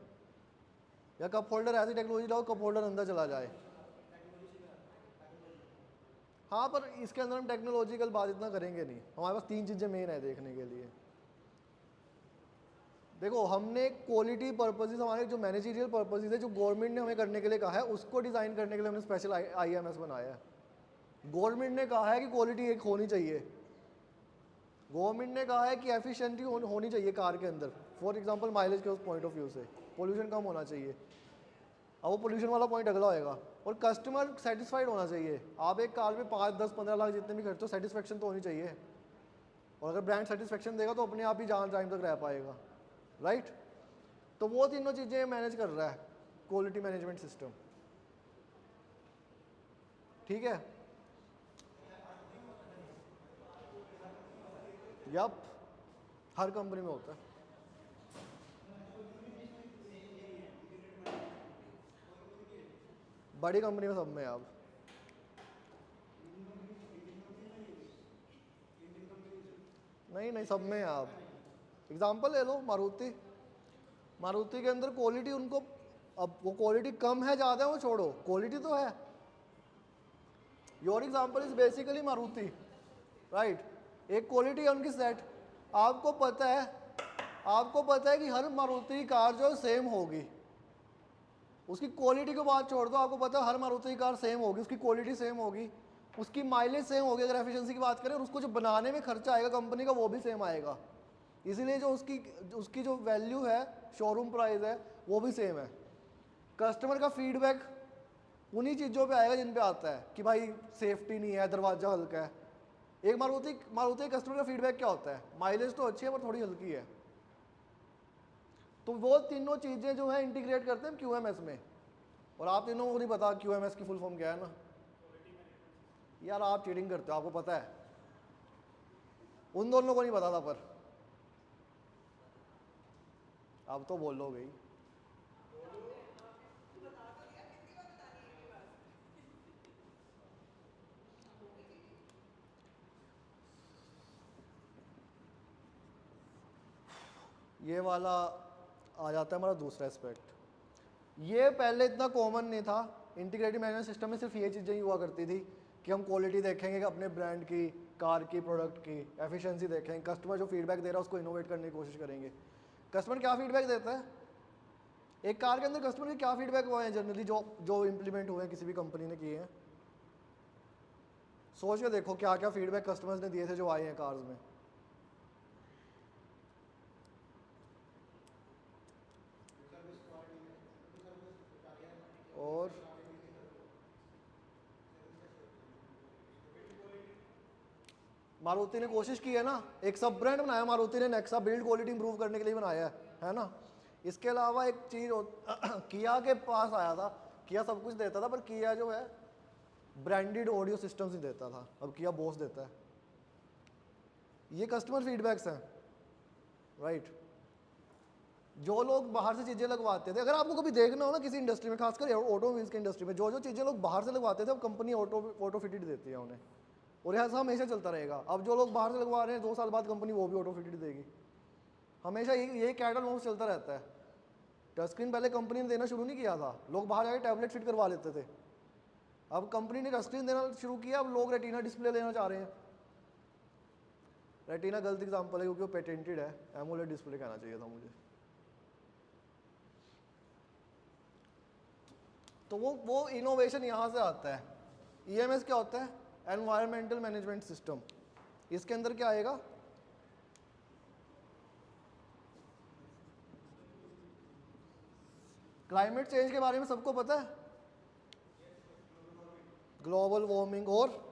या कप होल्डर ऐसी टेक्नोलॉजी लाओ कप होल्डर अंदर चला जाए। हाँ, पर इसके अंदर हम टेक्नोलॉजिकल बात इतना करेंगे नहीं, हमारे पास 3 चीज़ें मेन है देखने के लिए। देखो, हमने क्वालिटी पर्पसेस, हमारे जो मैनेजरियल पर्पसेस है जो गवर्नमेंट ने हमें करने के लिए कहा है, उसको डिज़ाइन करने के लिए हमने स्पेशल IMS बनाया है। गवर्नमेंट ने कहा है कि क्वालिटी एक होनी चाहिए, गवर्नमेंट ने कहा है कि एफिशिएंसी होनी चाहिए कार के अंदर, फॉर एग्जांपल माइलेज के उस पॉइंट ऑफ व्यू से पोल्यूशन कम होना चाहिए। अब वो पोल्यूशन वाला पॉइंट अगला होएगा, और कस्टमर सेटिस्फाइड होना चाहिए। आप एक कार में 5, 10, 15 लाख जितने भी खर्च हो, सेटिस्फेक्शन तो होनी चाहिए। और अगर ब्रांड सेटिस्फेक्शन देगा तो अपने आप ही जान टाइम तक रह पाएगा, राइट। तो वो तीनों चीज़ें मैनेज कर रहा है क्वालिटी मैनेजमेंट सिस्टम, ठीक है। यप, हर कंपनी में होता है। बड़ी कंपनी में सब में आप, नहीं नहीं सब में आप एग्जांपल ले लो, मारुति के अंदर क्वालिटी उनको, अब वो क्वालिटी कम है ज़्यादा है वो छोड़ो, क्वालिटी तो है। Your example is basically Maruti, right. एक क्वालिटी है उनकी सेट, आपको पता है कि हर मारुति कार जो है सेम होगी, उसकी क्वालिटी की बात छोड़ दो, आपको पता है हर मारुति कार सेम होगी, उसकी क्वालिटी सेम होगी, उसकी माइलेज सेम होगी अगर एफिशिएंसी की बात करें, और उसको जो बनाने में खर्चा आएगा कंपनी का वो भी सेम आएगा, इसीलिए जो उसकी जो वैल्यू है, शोरूम प्राइस है, वो भी सेम है। कस्टमर का फीडबैक उन्हीं चीज़ों पे आएगा जिन पे आता है कि भाई सेफ्टी नहीं है, दरवाज़ा हल्का है। एक मारुति कस्टमर का फीडबैक क्या होता है, माइलेज तो अच्छी है पर थोड़ी हल्की है। तो वो तीनों चीज़ें जो है इंटीग्रेट करते हैं QMS में, और आप तीनों को नहीं पता QMS की फुल फॉर्म क्या है ना यार, आप चीटिंग करते हो, आपको पता है, उन दोनों को नहीं पता था, पर अब तो बोल लो गई। ये वाला आ जाता है हमारा दूसरा एस्पेक्ट। ये पहले इतना कॉमन नहीं था, इंटीग्रेटेड मैनेजमेंट सिस्टम में सिर्फ ये चीज़ें ही हुआ करती थी कि हम क्वालिटी देखेंगे कि अपने ब्रांड की, कार की, प्रोडक्ट की एफिशिएंसी देखेंगे, कस्टमर जो फीडबैक दे रहा है उसको इनोवेट करने की कोशिश करेंगे। कस्टमर क्या फीडबैक देता है, एक कार के अंदर कस्टमर के क्या फीडबैक हुए हैं जनरली, जो इम्प्लीमेंट हुए हैं किसी भी कंपनी ने किए हैं, सोच के देखो क्या क्या फीडबैक कस्टमर्स ने दिए थे जो आए हैं कार्स में। और मारुति ने कोशिश की है ना, एक सब ब्रांड बनाया मारुति ने, नेक्सा, बिल्ड क्वालिटी इंप्रूव करने के लिए बनाया है ना। इसके अलावा एक चीज़ किया के पास आया था, किया सब कुछ देता था, पर किया जो है ब्रांडेड ऑडियो सिस्टम्स ही देता था, अब किया बॉस देता है। ये कस्टमर फीडबैक्स हैं, राइट। जो लोग बाहर से चीज़ें लगवाते थे, अगर आपको कभी देखना हो ना किसी इंडस्ट्री में, खासकर ऑटोमोबाइल्स की इंडस्ट्री में, जो चीज़ें लोग बाहर से लगवाते थे अब कंपनी ऑटो फिटेड देती है उन्हें, और ऐसा हमेशा चलता रहेगा। अब जो लोग बाहर से लगवा रहे हैं 2 साल बाद कंपनी वो भी ऑटो फिटेड देगी, हमेशा यही कैटल मोस्ट चलता रहता है। टच स्क्रीन पहले कंपनी ने देना शुरू नहीं किया था, लोग बाहर जाके टैबलेट फिट करवा लेते थे, अब कंपनी ने टच स्क्रीन देना शुरू किया, अब लोग रेटिना डिस्प्ले लेना चाह रहे हैं। रेटिना गलत एग्जाम्पल है क्योंकि वो पेटेंटेड है, एमोलेड डिस्प्ले कहना चाहिए था मुझे। तो वो इनोवेशन यहाँ से आता है। EMS क्या होता है, एनवायरमेंटल मैनेजमेंट सिस्टम। इसके अंदर क्या आएगा, क्लाइमेट चेंज के बारे में सबको पता है, ग्लोबल वार्मिंग, और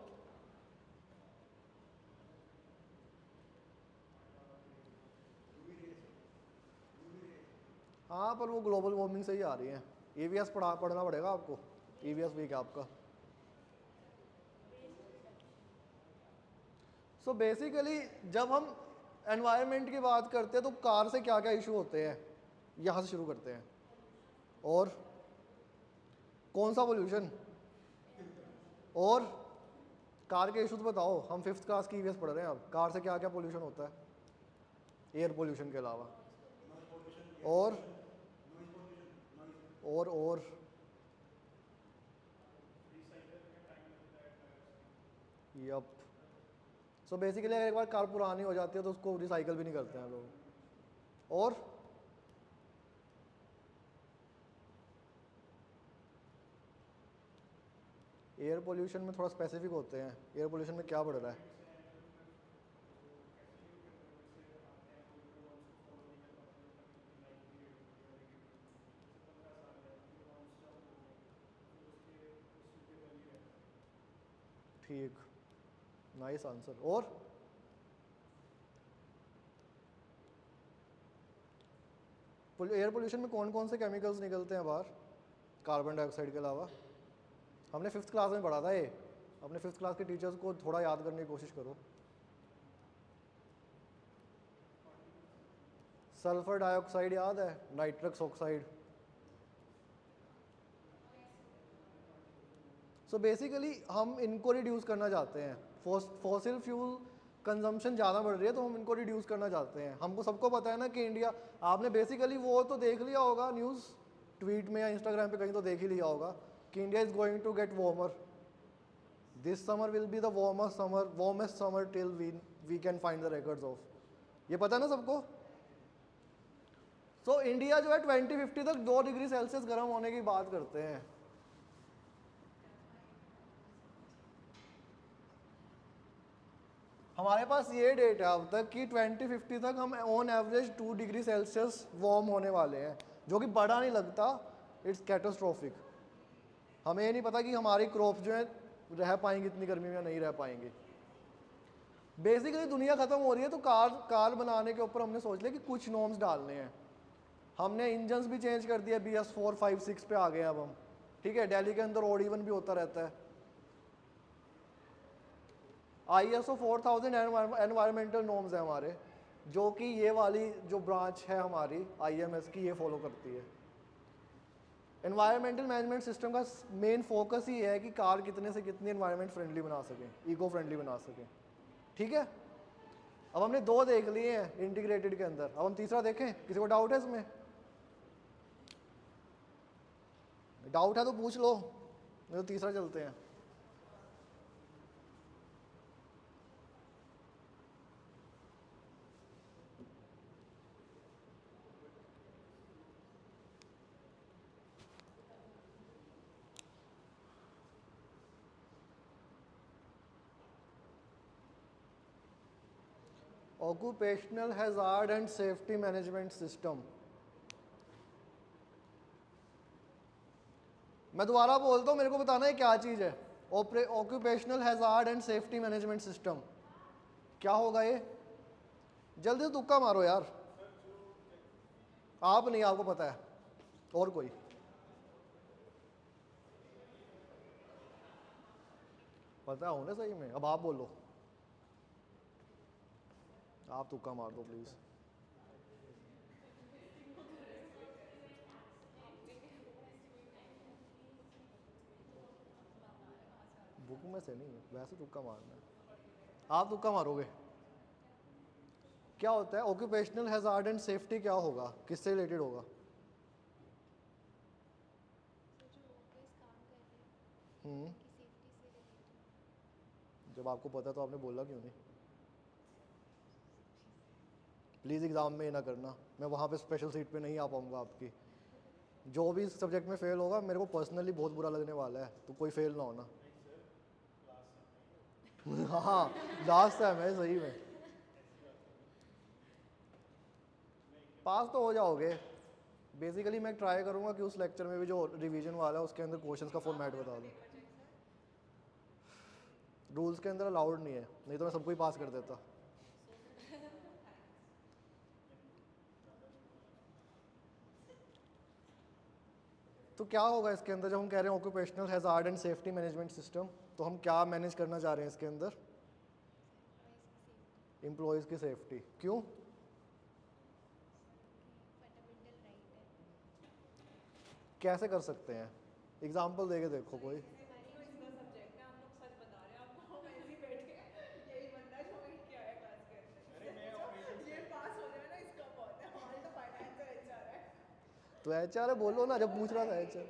हाँ, पर वो ग्लोबल वार्मिंग से ही आ रही है। EVS पढ़ना पड़ेगा आपको, EVS वीक है आपका। सो बेसिकली जब हम एनवायरनमेंट की बात करते हैं तो कार से क्या क्या इशू होते हैं, यहाँ से शुरू करते हैं। और कौन सा पोल्यूशन, और कार के इशूज बताओ, हम 5th क्लास की EVS पढ़ रहे हैं, अब कार से क्या क्या पोल्यूशन होता है एयर पोल्यूशन के अलावा, और और यप। सो बेसिकली अगर एक बार कार पुरानी हो जाती है तो उसको रिसाइकल भी नहीं करते हैं लोग। और एयर पोल्यूशन में थोड़ा स्पेसिफिक होते हैं, एयर पोल्यूशन में क्या बढ़ रहा है, ठीक, नाइस आंसर। और एयर पोल्यूशन में कौन कौन से केमिकल्स निकलते हैं बाहर कार्बन डाइऑक्साइड के अलावा, हमने 5th क्लास में पढ़ा था ये, अपने 5th क्लास के टीचर्स को थोड़ा याद करने की कोशिश करो। सल्फर डाइऑक्साइड याद है, नाइट्रस ऑक्साइड। सो बेसिकली हम इनको रिड्यूस करना चाहते हैं, फॉसिल फ्यूल कंजम्पशन ज़्यादा बढ़ रही है तो हम इनको रिड्यूस करना चाहते हैं। हमको सबको पता है ना कि इंडिया, आपने बेसिकली वो तो देख लिया होगा न्यूज़, ट्वीट में या इंस्टाग्राम पे कहीं तो देख ही लिया होगा कि India is going to get warmer, this summer will be the warmest summer till we can find the records of. ये पता ना सबको। सो इंडिया जो है 2050 तक 2 डिग्री सेल्सियस गर्म होने की बात करते हैं। हमारे पास ये डेट है अब तक कि 2050 तक हम on average 2 degree Celsius warm होने वाले हैं, जो कि बड़ा नहीं लगता, इट्स कैटास्ट्रोफिक। हमें ये नहीं पता कि हमारी क्रॉप जो है रह पाएंगी इतनी गर्मी में या नहीं रह पाएंगी। बेसिकली दुनिया ख़त्म हो रही है, तो कार कार बनाने के ऊपर हमने सोच लिया कि कुछ नॉर्म्स डालने हैं। हमने इंजन्स भी चेंज कर दिया, BS4 5 6 पे आ गए अब हम। ठीक है, दिल्ली के अंदर ऑड इवन भी होता रहता है। ISO 4000 एनवायरमेंटल नॉर्म्स है हमारे, जो कि ये वाली जो ब्रांच है हमारी IMS की, ये फॉलो करती है। एनवायरमेंटल मैनेजमेंट सिस्टम का मेन फोकस ही है कि कार कितने से कितनी एनवायरमेंट फ्रेंडली बना सकें, इको फ्रेंडली बना सकें। ठीक है, अब हमने 2 देख लिए हैं इंटीग्रेटेड के अंदर, अब हम तीसरा देखें। किसी को डाउट है इसमें? डाउट है तो पूछ लो, नहीं तो तीसरा चलते हैं। Occupational hazard and safety management system. मैं दोबारा बोलता हूँ, मेरे को बताना है क्या चीज़ है। Occupational hazard and safety management system क्या होगा ये? जल्दी से तुक्का मारो यार। आप नहीं, आपको पता है, और कोई? पता होने सही में, अब आप बोलो। आप तुक्का मार दो प्लीज़। बुक में से नहीं, वैसे तुक्का मारना है। आप तुक्का मारोगे? क्या होता है ऑक्यूपेशनल हैजार्ड एंड सेफ्टी? क्या होगा, किससे रिलेटेड होगा? जब आपको पता तो आपने बोला क्यों नहीं? प्लीज़ एग्ज़ाम में ये ना करना, मैं वहाँ पे स्पेशल सीट पे नहीं आ पाऊँगा आपकी। जो भी इस सब्जेक्ट में फ़ेल होगा मेरे को पर्सनली बहुत बुरा लगने वाला है, तो कोई फेल ना होना। हाँ, लास्ट टाइम है सही में। पास तो हो जाओगे। बेसिकली मैं ट्राई करूँगा कि उस लेक्चर में भी जो रिवीजन वाला है उसके अंदर क्वेश्चंस का फॉर्मेट बता दूँ। रूल्स के अंदर अलाउड नहीं है, नहीं तो मैं सबको ही पास कर देता। तो क्या होगा इसके अंदर जब हम कह रहे हैं occupational hazard and safety management system, तो हम क्या मैनेज करना चाह रहे हैं इसके अंदर? एम्प्लॉयज़ की सेफ्टी। क्यों? कैसे कर सकते हैं? एग्जाम्पल देके देखो कोई। तो इसका सब्जेक्ट है, हम लोग सच बता रहे हैं आपको, हम ऐसे ही बैठे यही बंदा है जो हमें किया है क्लास के अंदर। अरे मैं ये पास हो जाए ना, इसका बहुत है, हमारे तो फाइनेंस और HR है। तो HR है, बोलो ना, जब पूछ रहा था HR।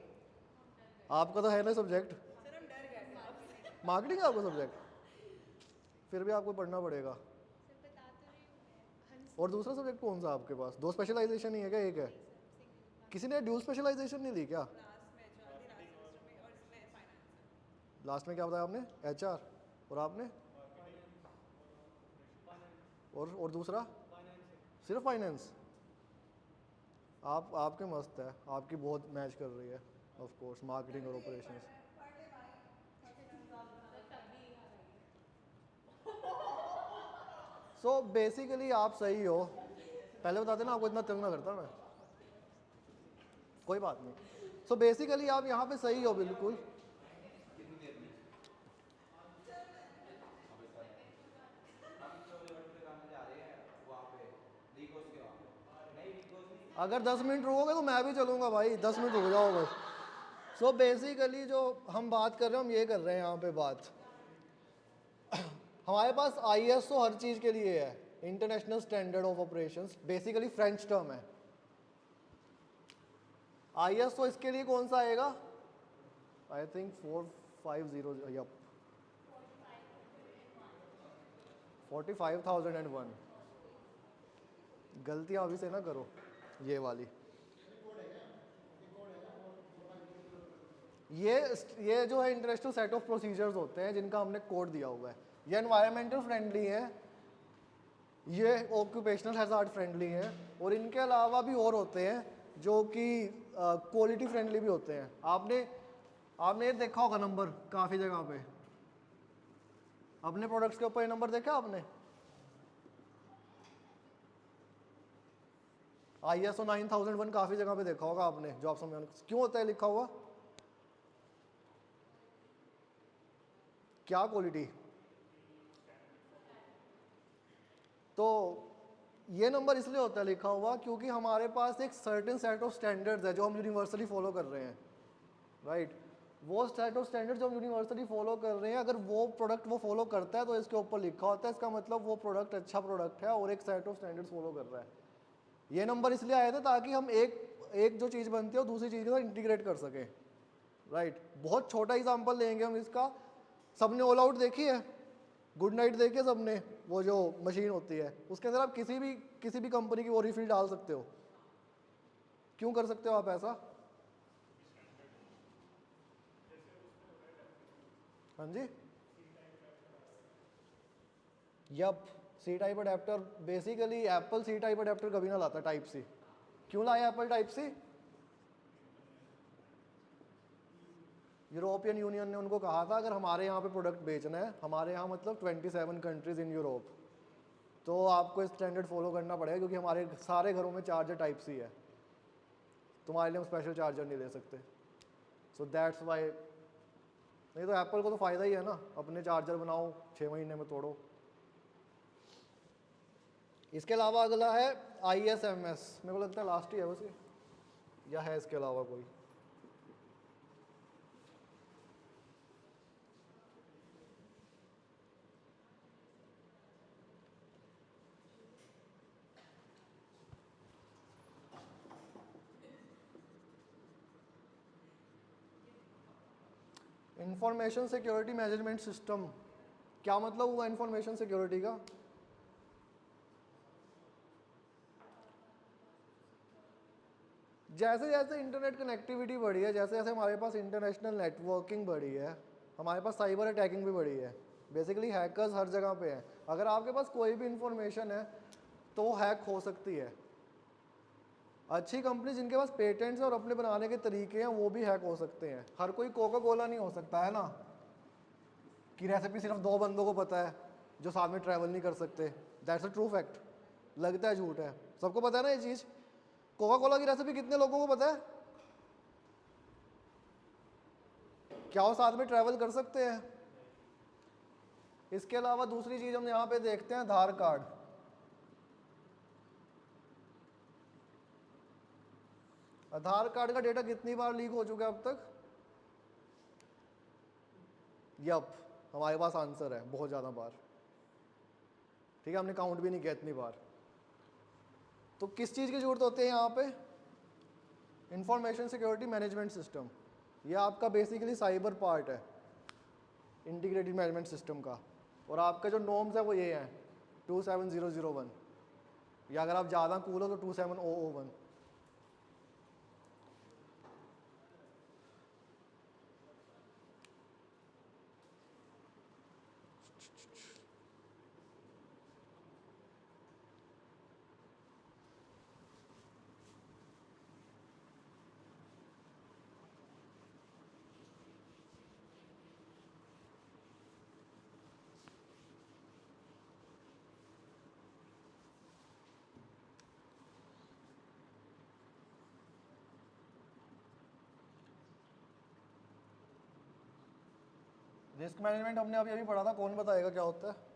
आपका तो है ना सब्जेक्ट, सर हम डर गए थे आपसे। मार्केटिंग है आपका सब्जेक्ट, फिर भी आपको पढ़ना पड़ेगा। और दूसरा सब्जेक्ट कौन सा आपके पास? 2 स्पेशलाइजेशन ही है क्या, एक है? किसी ने ड्यूल स्पेशलाइजेशन नहीं ली क्या? लास्ट में जो आती लास्ट सेमेस्टर में, और इसमें फाइनेंस है। लास्ट में क्या बताया आपने? HR। और आपने? और दूसरा? सिर्फ फाइनेंस? आप आपके मस्त है, आपकी बहुत मैच कर रही है ऑफ कोर्स मार्केटिंग और ऑपरेशंस। सो बेसिकली आप सही हो। पहले बताते ना, आपको इतना तंग ना करता मैं। कोई बात नहीं। सो बेसिकली आप यहाँ पे सही हो बिल्कुल। अगर 10 मिनट रुकोगे तो मैं भी चलूँगा भाई, 10 मिनट रुक जाओ बस। सो बेसिकली जो हम बात कर रहे हैं, हम ये कर रहे हैं यहाँ पे बात। हमारे पास ISO हर चीज़ के लिए है, international standard of operations, basically French term है। ISO इसके लिए कौन सा आएगा? I think 450, yup 45,001। गलतियाँ अभी से ना करो, ये वाली। ये जो है इंटरनेशनल सेट ऑफ प्रोसीजर्स होते हैं जिनका हमने कोड दिया हुआ है। ये एनवायरमेंटल फ्रेंडली है, ये ऑक्यूपेशनल हैजार्ड फ्रेंडली है, और इनके अलावा भी और होते हैं जो कि क्वालिटी फ्रेंडली भी होते हैं। आपने आपने ये देखा होगा नंबर काफ़ी जगह पे, अपने प्रोडक्ट्स के ऊपर ये नंबर देखा आपने? ISO 9001 काफ़ी जगह पे देखा होगा आपने, जो आप समझ, क्यों होता है लिखा हुआ? क्या क्वालिटी? तो ये नंबर इसलिए होता है लिखा हुआ क्योंकि हमारे पास एक सर्टेन सेट ऑफ स्टैंडर्ड्स है जो हम यूनिवर्सली फॉलो कर रहे हैं, राइट? वो सेट ऑफ स्टैंडर्ड जो हम यूनिवर्सली फॉलो कर रहे हैं, अगर वो प्रोडक्ट वो फॉलो करता है तो इसके ऊपर लिखा होता है, इसका मतलब वो प्रोडक्ट अच्छा प्रोडक्ट है और एक सेट ऑफ स्टैंडर्ड्स फॉलो कर रहा है। ये नंबर इसलिए आए थे ताकि हम एक जो चीज़ बनती है वो दूसरी चीज़ के साथ इंटीग्रेट कर सकें, राइट? बहुत छोटा एग्जांपल लेंगे हम इसका। सबने ऑल आउट देखी है, गुड नाइट देखी है सबने? वो जो मशीन होती है उसके अंदर आप किसी भी कंपनी की वो रिफिल डाल सकते हो। क्यों कर सकते हो आप ऐसा? हाँ जी, yup, C type adapter. Basically Apple C type adapter कभी ना लाता टाइप सी। क्यों लाया Apple type C? European Union ने उनको कहा था अगर हमारे यहाँ पे प्रोडक्ट बेचना है, हमारे यहाँ मतलब 27 कंट्रीज इन यूरोप, तो आपको स्टैंडर्ड फॉलो करना पड़ेगा क्योंकि हमारे सारे घरों में चार्जर टाइप सी है, तुम्हारे लिए हम स्पेशल चार्जर नहीं दे सकते। So that's why. नहीं तो एप्पल को तो फ़ायदा ही है ना, अपने चार्जर बनाओ 6 महीने में तोड़ो। इसके अलावा अगला है ISMS, मेरे को लगता है लास्ट ही है वैसे, या है इसके अलावा कोई? इंफॉर्मेशन सिक्योरिटी मैनेजमेंट सिस्टम, क्या मतलब हुआ इंफॉर्मेशन सिक्योरिटी का? जैसे जैसे इंटरनेट कनेक्टिविटी बढ़ी है, जैसे जैसे हमारे पास इंटरनेशनल नेटवर्किंग बढ़ी है, हमारे पास साइबर अटैकिंग भी बढ़ी है। बेसिकली हैकर्स हर जगह पे हैं। अगर आपके पास कोई भी इंफॉर्मेशन है तो वो हैक हो सकती है। अच्छी कंपनी जिनके पास पेटेंट्स और अपने बनाने के तरीके हैं वो भी हैक हो सकते हैं। हर कोई कोका कोला नहीं हो सकता है ना, कि रेसिपी सिर्फ 2 बंदों को पता है जो साथ में ट्रैवल नहीं कर सकते। That's a true fact. लगता है झूठ है, सबको पता है ना ये चीज़। कोका कोला की रेसिपी कितने लोगों को पता है? क्या वो साथ में ट्रैवल कर सकते हैं? इसके अलावा दूसरी चीज़ हम यहाँ पे देखते हैं, आधार कार्ड। आधार कार्ड का डेटा कितनी बार लीक हो चुका है अब तक? यप, हमारे पास आंसर है, बहुत ज़्यादा बार। ठीक है, हमने काउंट भी नहीं किया इतनी बार। तो किस चीज़ की जरूरत होती है यहाँ पे? Information security management system. ये आपका बेसिकली साइबर पार्ट है इंटीग्रेटेड मैनेजमेंट सिस्टम का। और आपका जो नॉर्म्स है वो ये हैं 27001, या अगर आप ज़्यादा कूल हो तो 27001। रिस्क मैनेजमेंट हमने अभी अभी पढ़ा था, कौन बताएगा क्या होता है?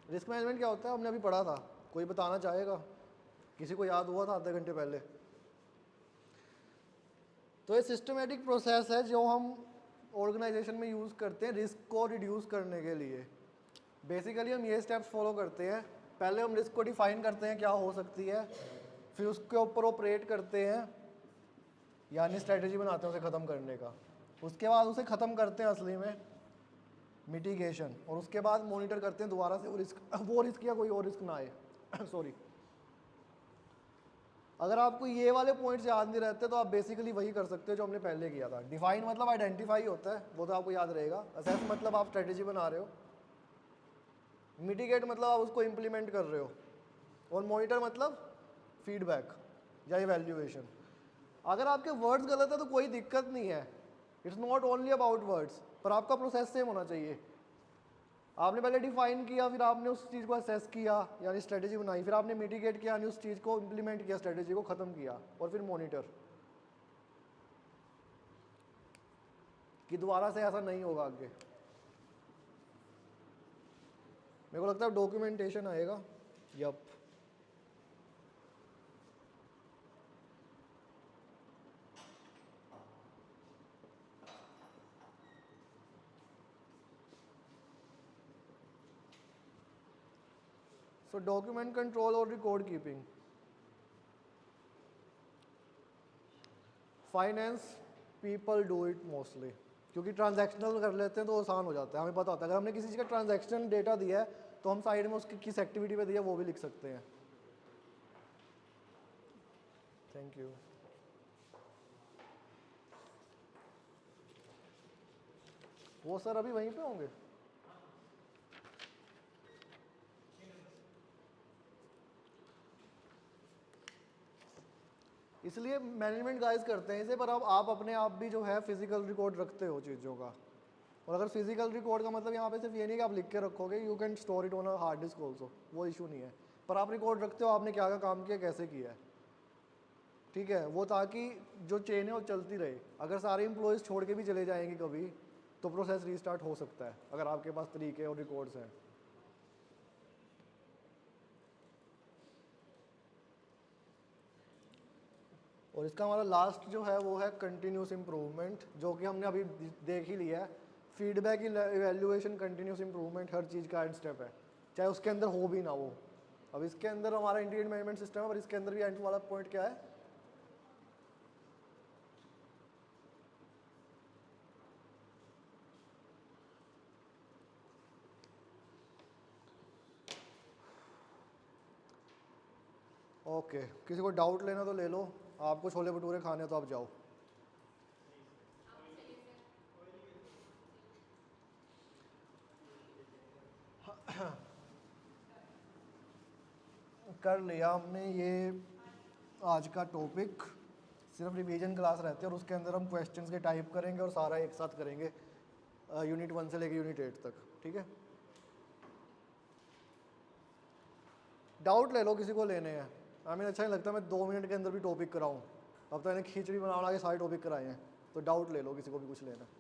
रिस्क मैनेजमेंट क्या होता है हमने अभी पढ़ा था, कोई बताना चाहेगा? किसी को याद हुआ था आधे घंटे पहले? तो ये सिस्टमेटिक प्रोसेस है जो हम ऑर्गेनाइजेशन में यूज़ करते हैं रिस्क को रिड्यूस करने के लिए। बेसिकली हम ये स्टेप्स फॉलो करते हैं। पहले हम रिस्क को डिफाइन करते हैं क्या हो सकती है, फिर उसके ऊपर ऑपरेट करते हैं, यानी स्ट्रेटजी बनाते हैं उसे ख़त्म करने का। उसके बाद उसे ख़त्म करते हैं असली में मिटिगेशन, और उसके बाद मॉनिटर करते हैं दोबारा से वो रिस्क या कोई और रिस्क ना आए सॉरी। अगर आपको ये वाले पॉइंट्स याद नहीं रहते तो आप बेसिकली वही कर सकते हो जो हमने पहले किया था। डिफाइन मतलब आइडेंटिफाई होता है, वो तो आपको याद रहेगा। असेस मतलब आप स्ट्रेटजी बना रहे हो, मिटिगेट मतलब आप उसको इम्प्लीमेंट कर रहे हो, और मॉनिटर मतलब फीडबैक या इवैल्यूएशन। अगर आपके वर्ड्स गलत है तो कोई दिक्कत नहीं है, it's not only about words, पर आपका प्रोसेस सेम होना चाहिए। आपने पहले डिफाइन किया, फिर आपने उस चीज़ को असेस किया यानी स्ट्रेटजी बनाई, फिर आपने मिटिगेट किया यानी उस चीज़ को इम्प्लीमेंट किया, स्ट्रेटजी को ख़त्म किया, और फिर मॉनिटर कि दोबारा से ऐसा नहीं होगा आगे। मेरे को लगता है डॉक्यूमेंटेशन आएगा। यप, सो डॉक्यूमेंट कंट्रोल और record keeping. Finance people do it mostly, क्योंकि ट्रांजैक्शनल कर लेते हैं तो आसान हो जाता है, हमें पता होता है। अगर हमने किसी चीज़ का ट्रांजैक्शन डेटा दिया है तो हम साइड में उसकी किस एक्टिविटी पे दिया वो भी लिख सकते हैं। Thank you. वो सर अभी वहीं पे होंगे? इसलिए मैनेजमेंट गाइस करते हैं इसे, पर अब आप अपने आप भी जो है फिजिकल रिकॉर्ड रखते हो चीज़ों का। और अगर फिजिकल रिकॉर्ड का मतलब यहाँ पे सिर्फ ये नहीं कि आप लिख के रखोगे, you can store it on a hard disk also, वो इशू नहीं है। पर आप रिकॉर्ड रखते हो आपने क्या क्या काम किया, कैसे किया है, ठीक है, वो ताकि जो चेन है वो चलती रहे। अगर सारे एम्प्लॉयज़ छोड़ के भी चले जाएंगे कभी तो प्रोसेस रीस्टार्ट हो सकता है, अगर आपके पास तरीके और रिकॉर्ड्स हैं। और इसका हमारा लास्ट जो है वो है कंटिन्यूस इम्प्रूवमेंट, जो कि हमने अभी देख ही लिया है। फीडबैक, इवैल्यूएशन, कंटिन्यूस इम्प्रूवमेंट हर चीज़ का एंड स्टेप है, चाहे उसके अंदर हो भी ना हो। अब इसके अंदर हमारा इंटीग्रेटेड मैनेजमेंट सिस्टम है, पर इसके अंदर भी एंड वाला पॉइंट क्या है? ओके, किसी को डाउट लेना तो ले लो, आपको छोले भटूरे खाने तो आप जाओ। कर लिया हमने ये आज का टॉपिक। सिर्फ रिवीजन क्लास रहती है और उसके अंदर हम क्वेश्चंस के टाइप करेंगे और सारा एक साथ करेंगे, यूनिट 1 से लेकर यूनिट 8 तक, ठीक है। डाउट ले लो किसी को लेने हैं। हमें अच्छा नहीं लगता मैं 2 मिनट के अंदर भी टॉपिक कराऊँ। अब तो इन्हें खिचड़ी बना के सारे टॉपिक कराए हैं, तो डाउट ले लो किसी को भी कुछ लेना है।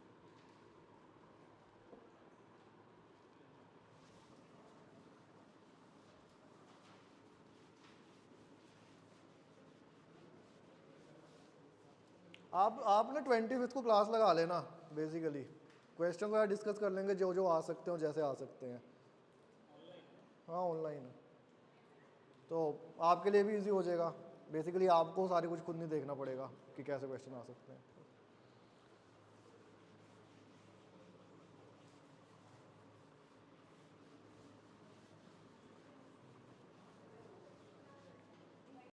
आप ना 25 को क्लास लगा लेना, बेसिकली क्वेश्चन वगैरह डिस्कस कर लेंगे जो जो आ सकते हो जैसे आ सकते हैं। हाँ ऑनलाइन है, तो आपके लिए भी इजी हो जाएगा। बेसिकली आपको सारे कुछ खुद नहीं देखना पड़ेगा कि कैसे क्वेश्चन आ सकते हैं।